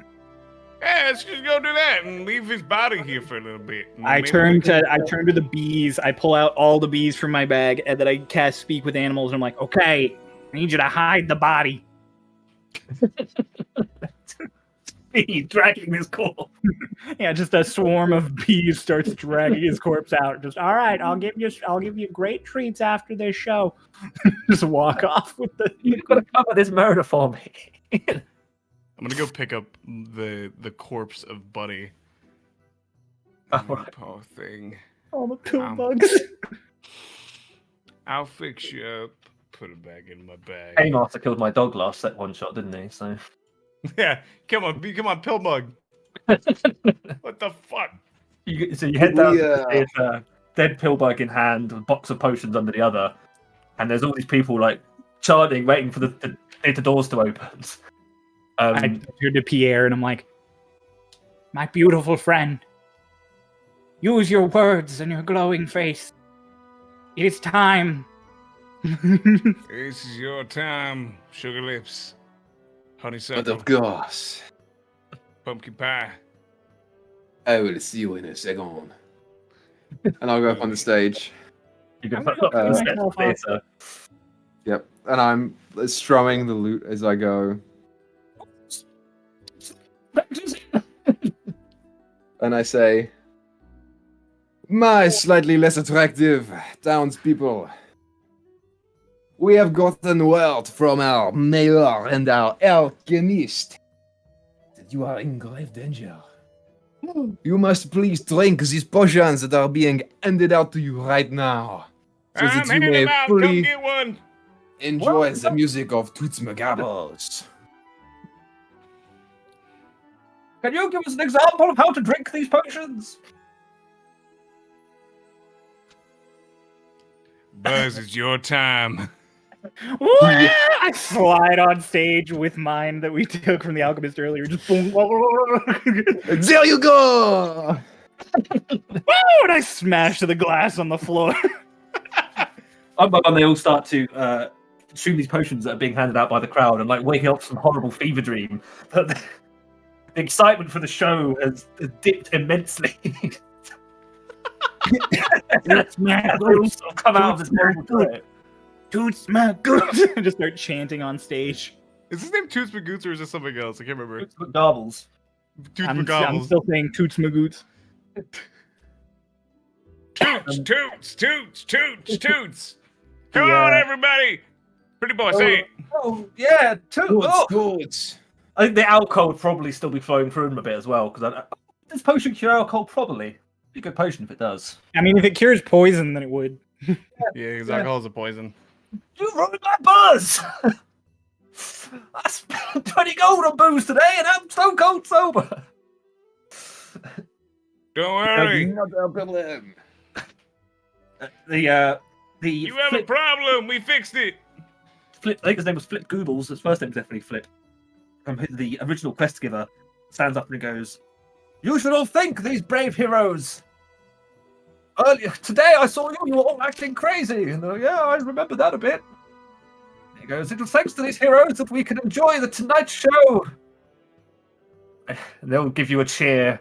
Yeah, let's just go do that and leave his body here for a little bit. I turn to the bees. I pull out all the bees from my bag, and then I cast Speak with Animals. And I'm like, okay, I need you to hide the body. He's dragging his corpse. Yeah, just a swarm of bees starts dragging his corpse out. Just all right, I'll give you great treats after this show. Just walk off with the. You've got to cover this murder for me. I'm gonna go pick up the corpse of Buddy. Oh, right. Poor thing. All the pill Um, bugs. I'll fix you up. Put it back in my bag. Paymaster killed my dog last set one shot, didn't he? So Yeah, come on, Pillbug. What the fuck? so you head down We, to the theatre, dead pillbug in hand, a box of potions under the other, and there's all these people like chanting, waiting for the theatre doors to open. I turn to Pierre and I'm like, my beautiful friend, use your words and your glowing face. It is time. This is your time, Sugar Lips. Honeysuckle, course, pumpkin pie. I will see you in a second. And I'll go up on the stage. You can I'm put gonna up put in myself the theatre. Yep. And I'm strumming the lute as I go. And I say, my slightly less attractive townspeople, we have gotten word from our mayor and our alchemist that you are in grave danger. You must please drink these potions that are being handed out to you right now, so I'm that you handing may them out. Come fully get one. enjoy the music of Toots McGabbles. Can you give us an example of how to drink these potions? Buzz, it's your time. I slide on stage with mine that we took from the alchemist earlier. Just boom. There you go! And I smash the glass on the floor. And they all start to consume these potions that are being handed out by the crowd and like waking up some horrible fever dream. But the excitement for the show has dipped immensely. That's mad. Come out of this horrible threat. Toots my goots. Just start chanting on stage. Is his name Toots McGoots or is this something else? I can't remember. Gobbles. Toots I'm McGobbles. still saying Toots my goots. Toots, toots, toots, toots, toots. Come on, everybody. Pretty boy, say it. Oh, yeah. Toots. I think the alcohol would probably still be flowing through him a bit as well. Because does potion cure alcohol? Probably. Be a good potion if it does. I mean, if it cures poison, then it would. Yeah, because alcohol's a poison. You ruined my buzz! I spent 20 gold on booze today and I'm stone cold sober. Don't worry. Not a problem. The You have a problem. We fixed it. Flip, I think his name was Flip Goobles. His first name was definitely Flip. The original quest giver stands up and goes, "You should all thank these brave heroes. Earlier today, I saw you were all acting crazy." And yeah, I remember that a bit. He goes, "It was thanks to these heroes that we can enjoy the Tonight Show." And they'll give you a cheer.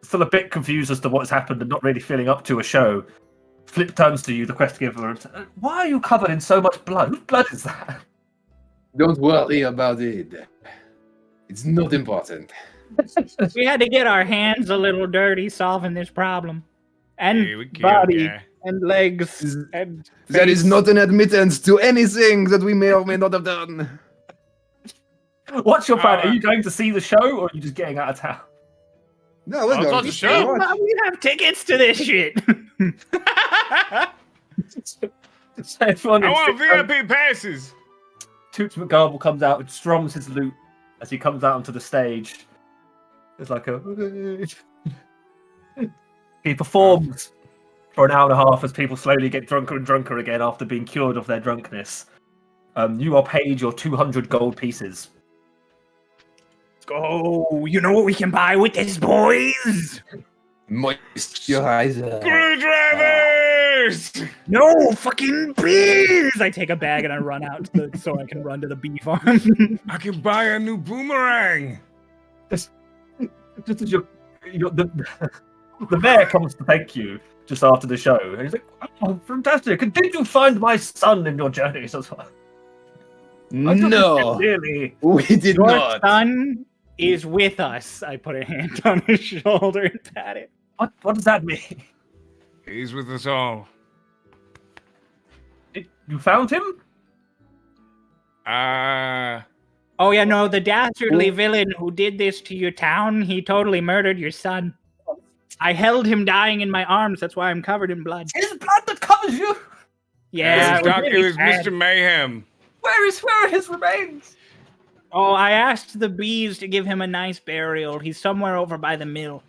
Still a bit confused as to what's happened and not really feeling up to a show. Flip turns to you, the quest giver, and says, "Why are you covered in so much blood? Whose blood is that?" Don't worry about it. It's not important. We had to get our hands a little dirty solving this problem. And Hey, we killed body guy. and legs and That is face. not an admittance to anything that we may or may not have done. What's your plan? Are you going to see the show, or are you just getting out of town? No, we're Oh, it's going on to the see show. what? We have tickets to this shit. So everyone I in want six- VIP passes. Toots McGarble comes out and strums his lute as he comes out onto the stage. It's like a... He performs for an hour and a half as people slowly get drunker and drunker again after being cured of their drunkenness. You are paid your 200 gold pieces. Let's go. You know what we can buy with this, boys? Moisturizer. Screwdrivers. No fucking beers. I take a bag and I run out so I can run to the bee farm. I can buy a new boomerang. Just as the mayor comes to thank you just after the show. And he's like, "Oh, fantastic. And did you find my son in your journeys as well?" No, Really? we did Your not. son is with us. I put a hand on his shoulder and pat it. What does that mean? He's with us all. You found him? Oh yeah, no, the dastardly villain who did this to your town, he totally murdered your son. I held him dying in my arms, that's why I'm covered in blood. His blood that covers you? Yeah, It was Mr. Mayhem. Where are his remains? Oh, I asked the bees to give him a nice burial. He's somewhere over by the mill.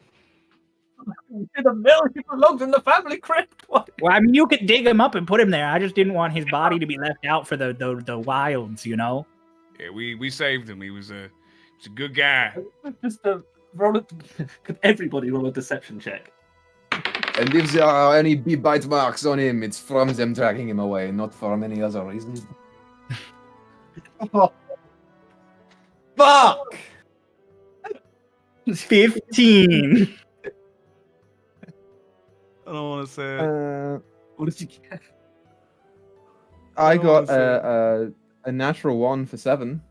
In the mill, he belongs in the family crypt. What? Well, I mean, you could dig him up and put him there. I just didn't want his body to be left out for the wilds, you know? Yeah, we saved him. He was a good guy. Just roll it. Could everybody roll a deception check? And if there are any bee bite marks on him, it's from them dragging him away, not for any other reason. Oh. Fuck! 15. I don't want to say it. What did you get? I got wanna a natural 1 for 7.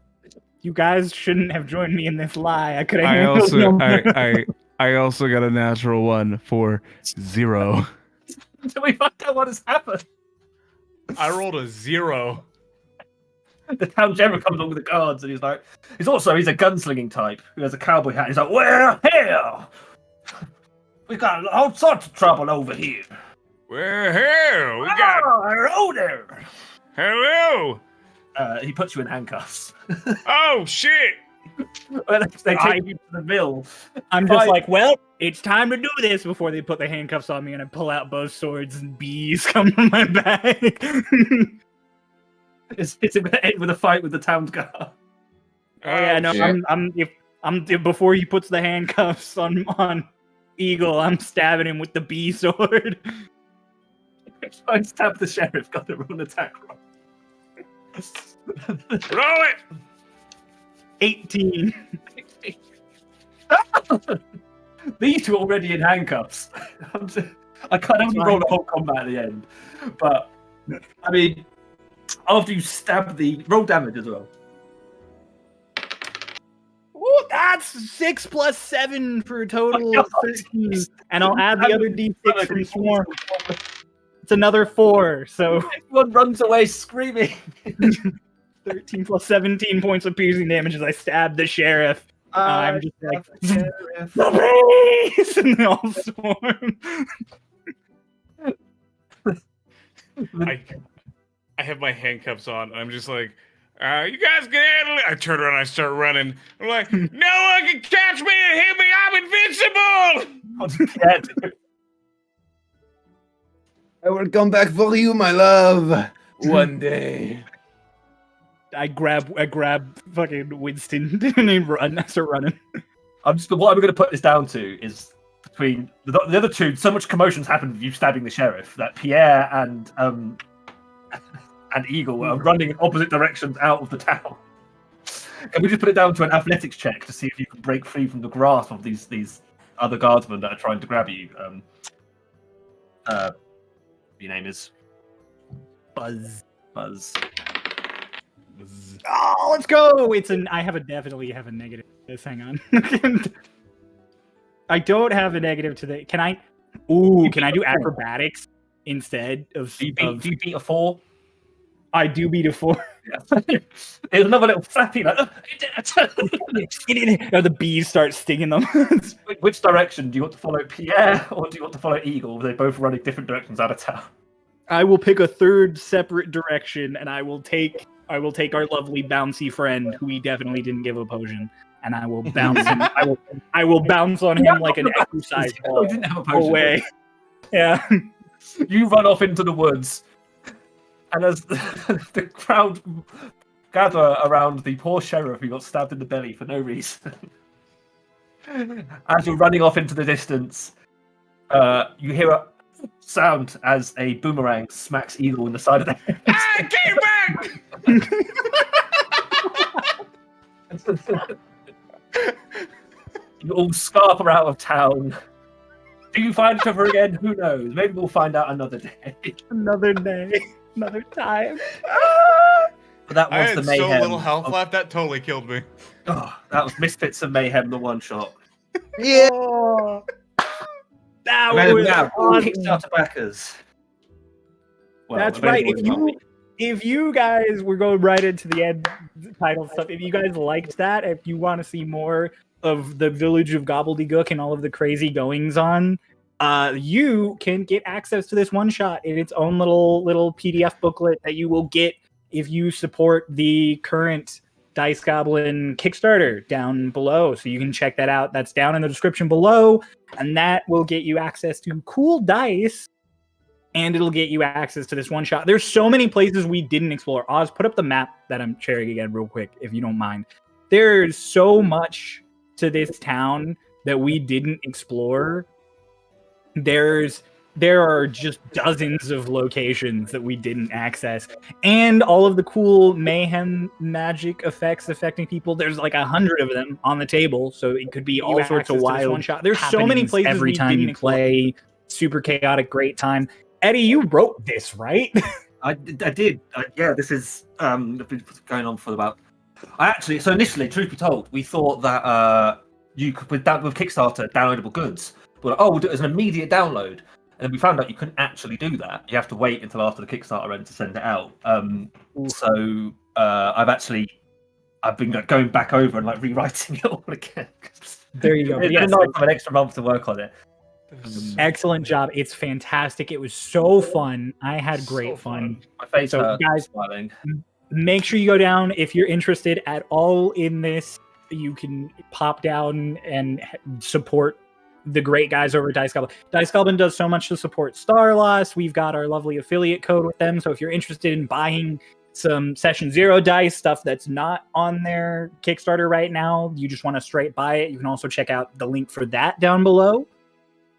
You guys shouldn't have joined me in this lie. I could have I handled also I also got a natural 1 for 0. Until we find out what has happened. I rolled a 0. The town general comes along with the guards, and he's a gunslinging type who has a cowboy hat. He's like, "Well, hell, we got all sorts of trouble over here." Well, hell, we got Hello there. hello. He puts you in handcuffs. Oh shit! They take you to the mill. I'm just Right. like, well, it's time to do this before they put the handcuffs on me and I pull out both swords and bees come from my bag. It's going to end with a fight with the town guard. Oh yeah, no, shit. I'm before he puts the handcuffs on Eagle, I'm stabbing him with the bee sword. Try and stab the sheriff. Got to roll an attack roll. Roll it. 18. These two are already in handcuffs. I can't only roll the whole combat at the end. But, I mean, after you stab roll damage as well. Ooh, that's 6 plus 7 for a total of 13. And I'll add the other d6 from Swarm. It's another 4, so... Everyone runs away screaming. 13 plus 17 points of piercing damage as I stab the sheriff. I'm just like, the police! And they all swarm. I have my handcuffs on. And I'm just like, you guys can handle it. I turn around and I start running. I'm like, no one can catch me and hit me. I'm invincible. I will come back for you, my love. One day. I grab fucking Winston and I start running. What I'm going to put this down to is between the other two. So much commotion's happened with you stabbing the sheriff that Pierre and Eagle are running in opposite directions out of the town. Can we just put it down to an athletics check to see if you can break free from the grasp of these other guardsmen that are trying to grab you? Your name is Buzz. Oh, let's go! Definitely have a negative. Hang on. I don't have a negative to the. Can I? Ooh, can I do acrobatics instead of? Do you beat a 4? I do beat a 4. Yeah. There's another little flappy like. No, the bees start stinging them. Which direction do you want to follow, Pierre, or do you want to follow Eagle? They're both running different directions out of town. I will pick a third separate direction, and I will take our lovely bouncy friend, who we definitely didn't give a potion, and I will bounce him. I will bounce on him like an exercise ball away. Yeah. You run off into the woods, and as the crowd gather around the poor sheriff who got stabbed in the belly for no reason, as you're running off into the distance, you hear a sound as a boomerang smacks Eagle in the side of the head. I came back! You all scarper out of town. Do you find each other again? Who knows? Maybe we'll find out another day. Another day. Another time. But that I was had the mayhem. so little health left, that totally killed me. Oh, that was Misfits and Mayhem, the one shot. Yeah. Oh, that And was now, awesome. Kickstarter backers. Well, That's right. available If you guys were going right into the end title stuff, if you guys liked that, if you want to see more of the village of Gobbledygook and all of the crazy goings on, you can get access to this one shot in its own little PDF booklet that you will get if you support the current Dice Goblin Kickstarter down below. So you can check that out. That's down in the description below, and that will get you access to cool dice, and it'll get you access to this one shot. There's so many places we didn't explore. Oz, put up the map that I'm sharing again real quick, if you don't mind. There's so much to this town that we didn't explore. There are just dozens of locations that we didn't access, and all of the cool mayhem magic effects affecting people. There's like 100 of them on the table, so it could be all sorts of wild one shot. There's so many places every time you play. Super chaotic, great time. Eddie, you wrote this, right? I did. Yeah, this is been going on for about. So initially, truth be told, we thought that you could with Kickstarter downloadable goods, but we'll do it as an immediate download. And we found out you couldn't actually do that. You have to wait until after the Kickstarter end to send it out. So I've been going back over and like rewriting it all again. There you go. It's been nice to have an extra month to work on it. Excellent job. It's fantastic. It was so fun. I had great fun. My face So, guys, smiling. Make sure you go down if you're interested at all in this. You can pop down and support the great guys over at Dice Goblin. Dice Goblin does so much to support Starlost. We've got our lovely affiliate code with them. So if you're interested in buying some Session Zero dice, stuff that's not on their Kickstarter right now. You just want to straight buy it. You can also check out the link for that down below.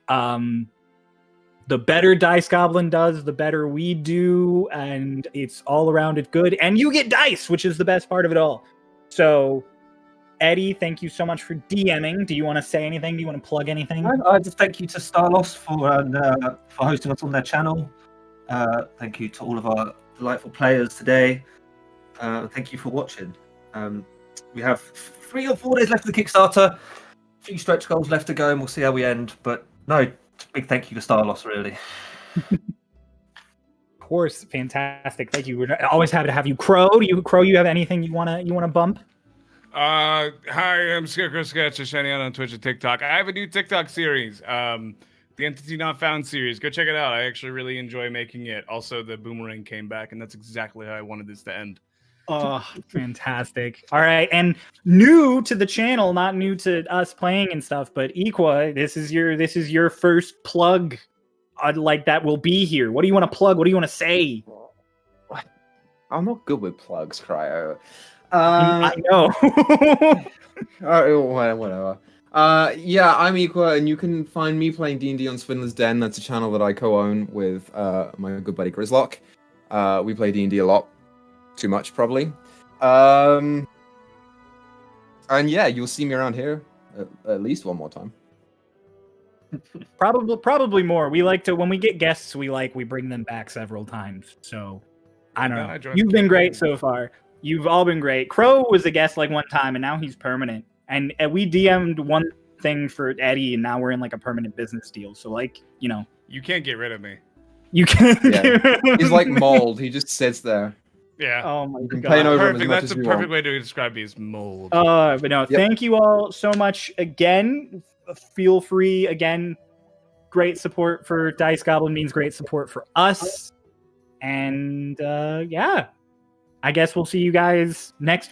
The better Dice Goblin does, the better we do, and it's all around it good. And you get dice, which is the best part of it all. So, Eddie, thank you so much for DMing. Do you want to say anything? Do you want to plug anything? I just thank you to Starlost for hosting us on their channel. Thank you to all of our delightful players today. Thank you for watching. We have 3 or 4 days left of the Kickstarter. A few stretch goals left to go, and we'll see how we end. But no, big thank you to Starlost, really. Of course, fantastic. Thank you. We're always happy to have you. Crow, you have anything you wanna bump? Hi, I'm ScarecrowSketch and Equaisnotfunny on Twitch and TikTok. I have a new TikTok series, the Entity Not Found series. Go check it out. I actually really enjoy making it. Also, the boomerang came back, and that's exactly how I wanted this to end. Oh, fantastic. All right. And new to the channel, not new to us playing and stuff, but Equa, this is your first plug like that will be here. What do you want to plug? What do you want to say? I'm not good with plugs, Cryo. I know. Whatever. Yeah, I'm Equa, and you can find me playing D&D on Swindler's Den. That's a channel that I co-own with my good buddy Grizzlock. We play D&D a lot. Too much, probably. And yeah, you'll see me around here at least one more time. Probably more. We like to, when we get guests, we bring them back several times. So I don't know. You've been great so far. You've all been great. Crow was a guest like one time, and now he's permanent. And we DM'd one thing for Eddie, and now we're in like a permanent business deal. So like, you know, You can't get rid of me. you can't. Yeah. He's like mold. He just sits there. Yeah. Oh my You can god. paint over him as Perfect. much That's as a you perfect want. way to describe me as mold. But no, thank you all so much again. Feel free again. Great support for Dice Goblin means great support for us. And yeah, I guess we'll see you guys next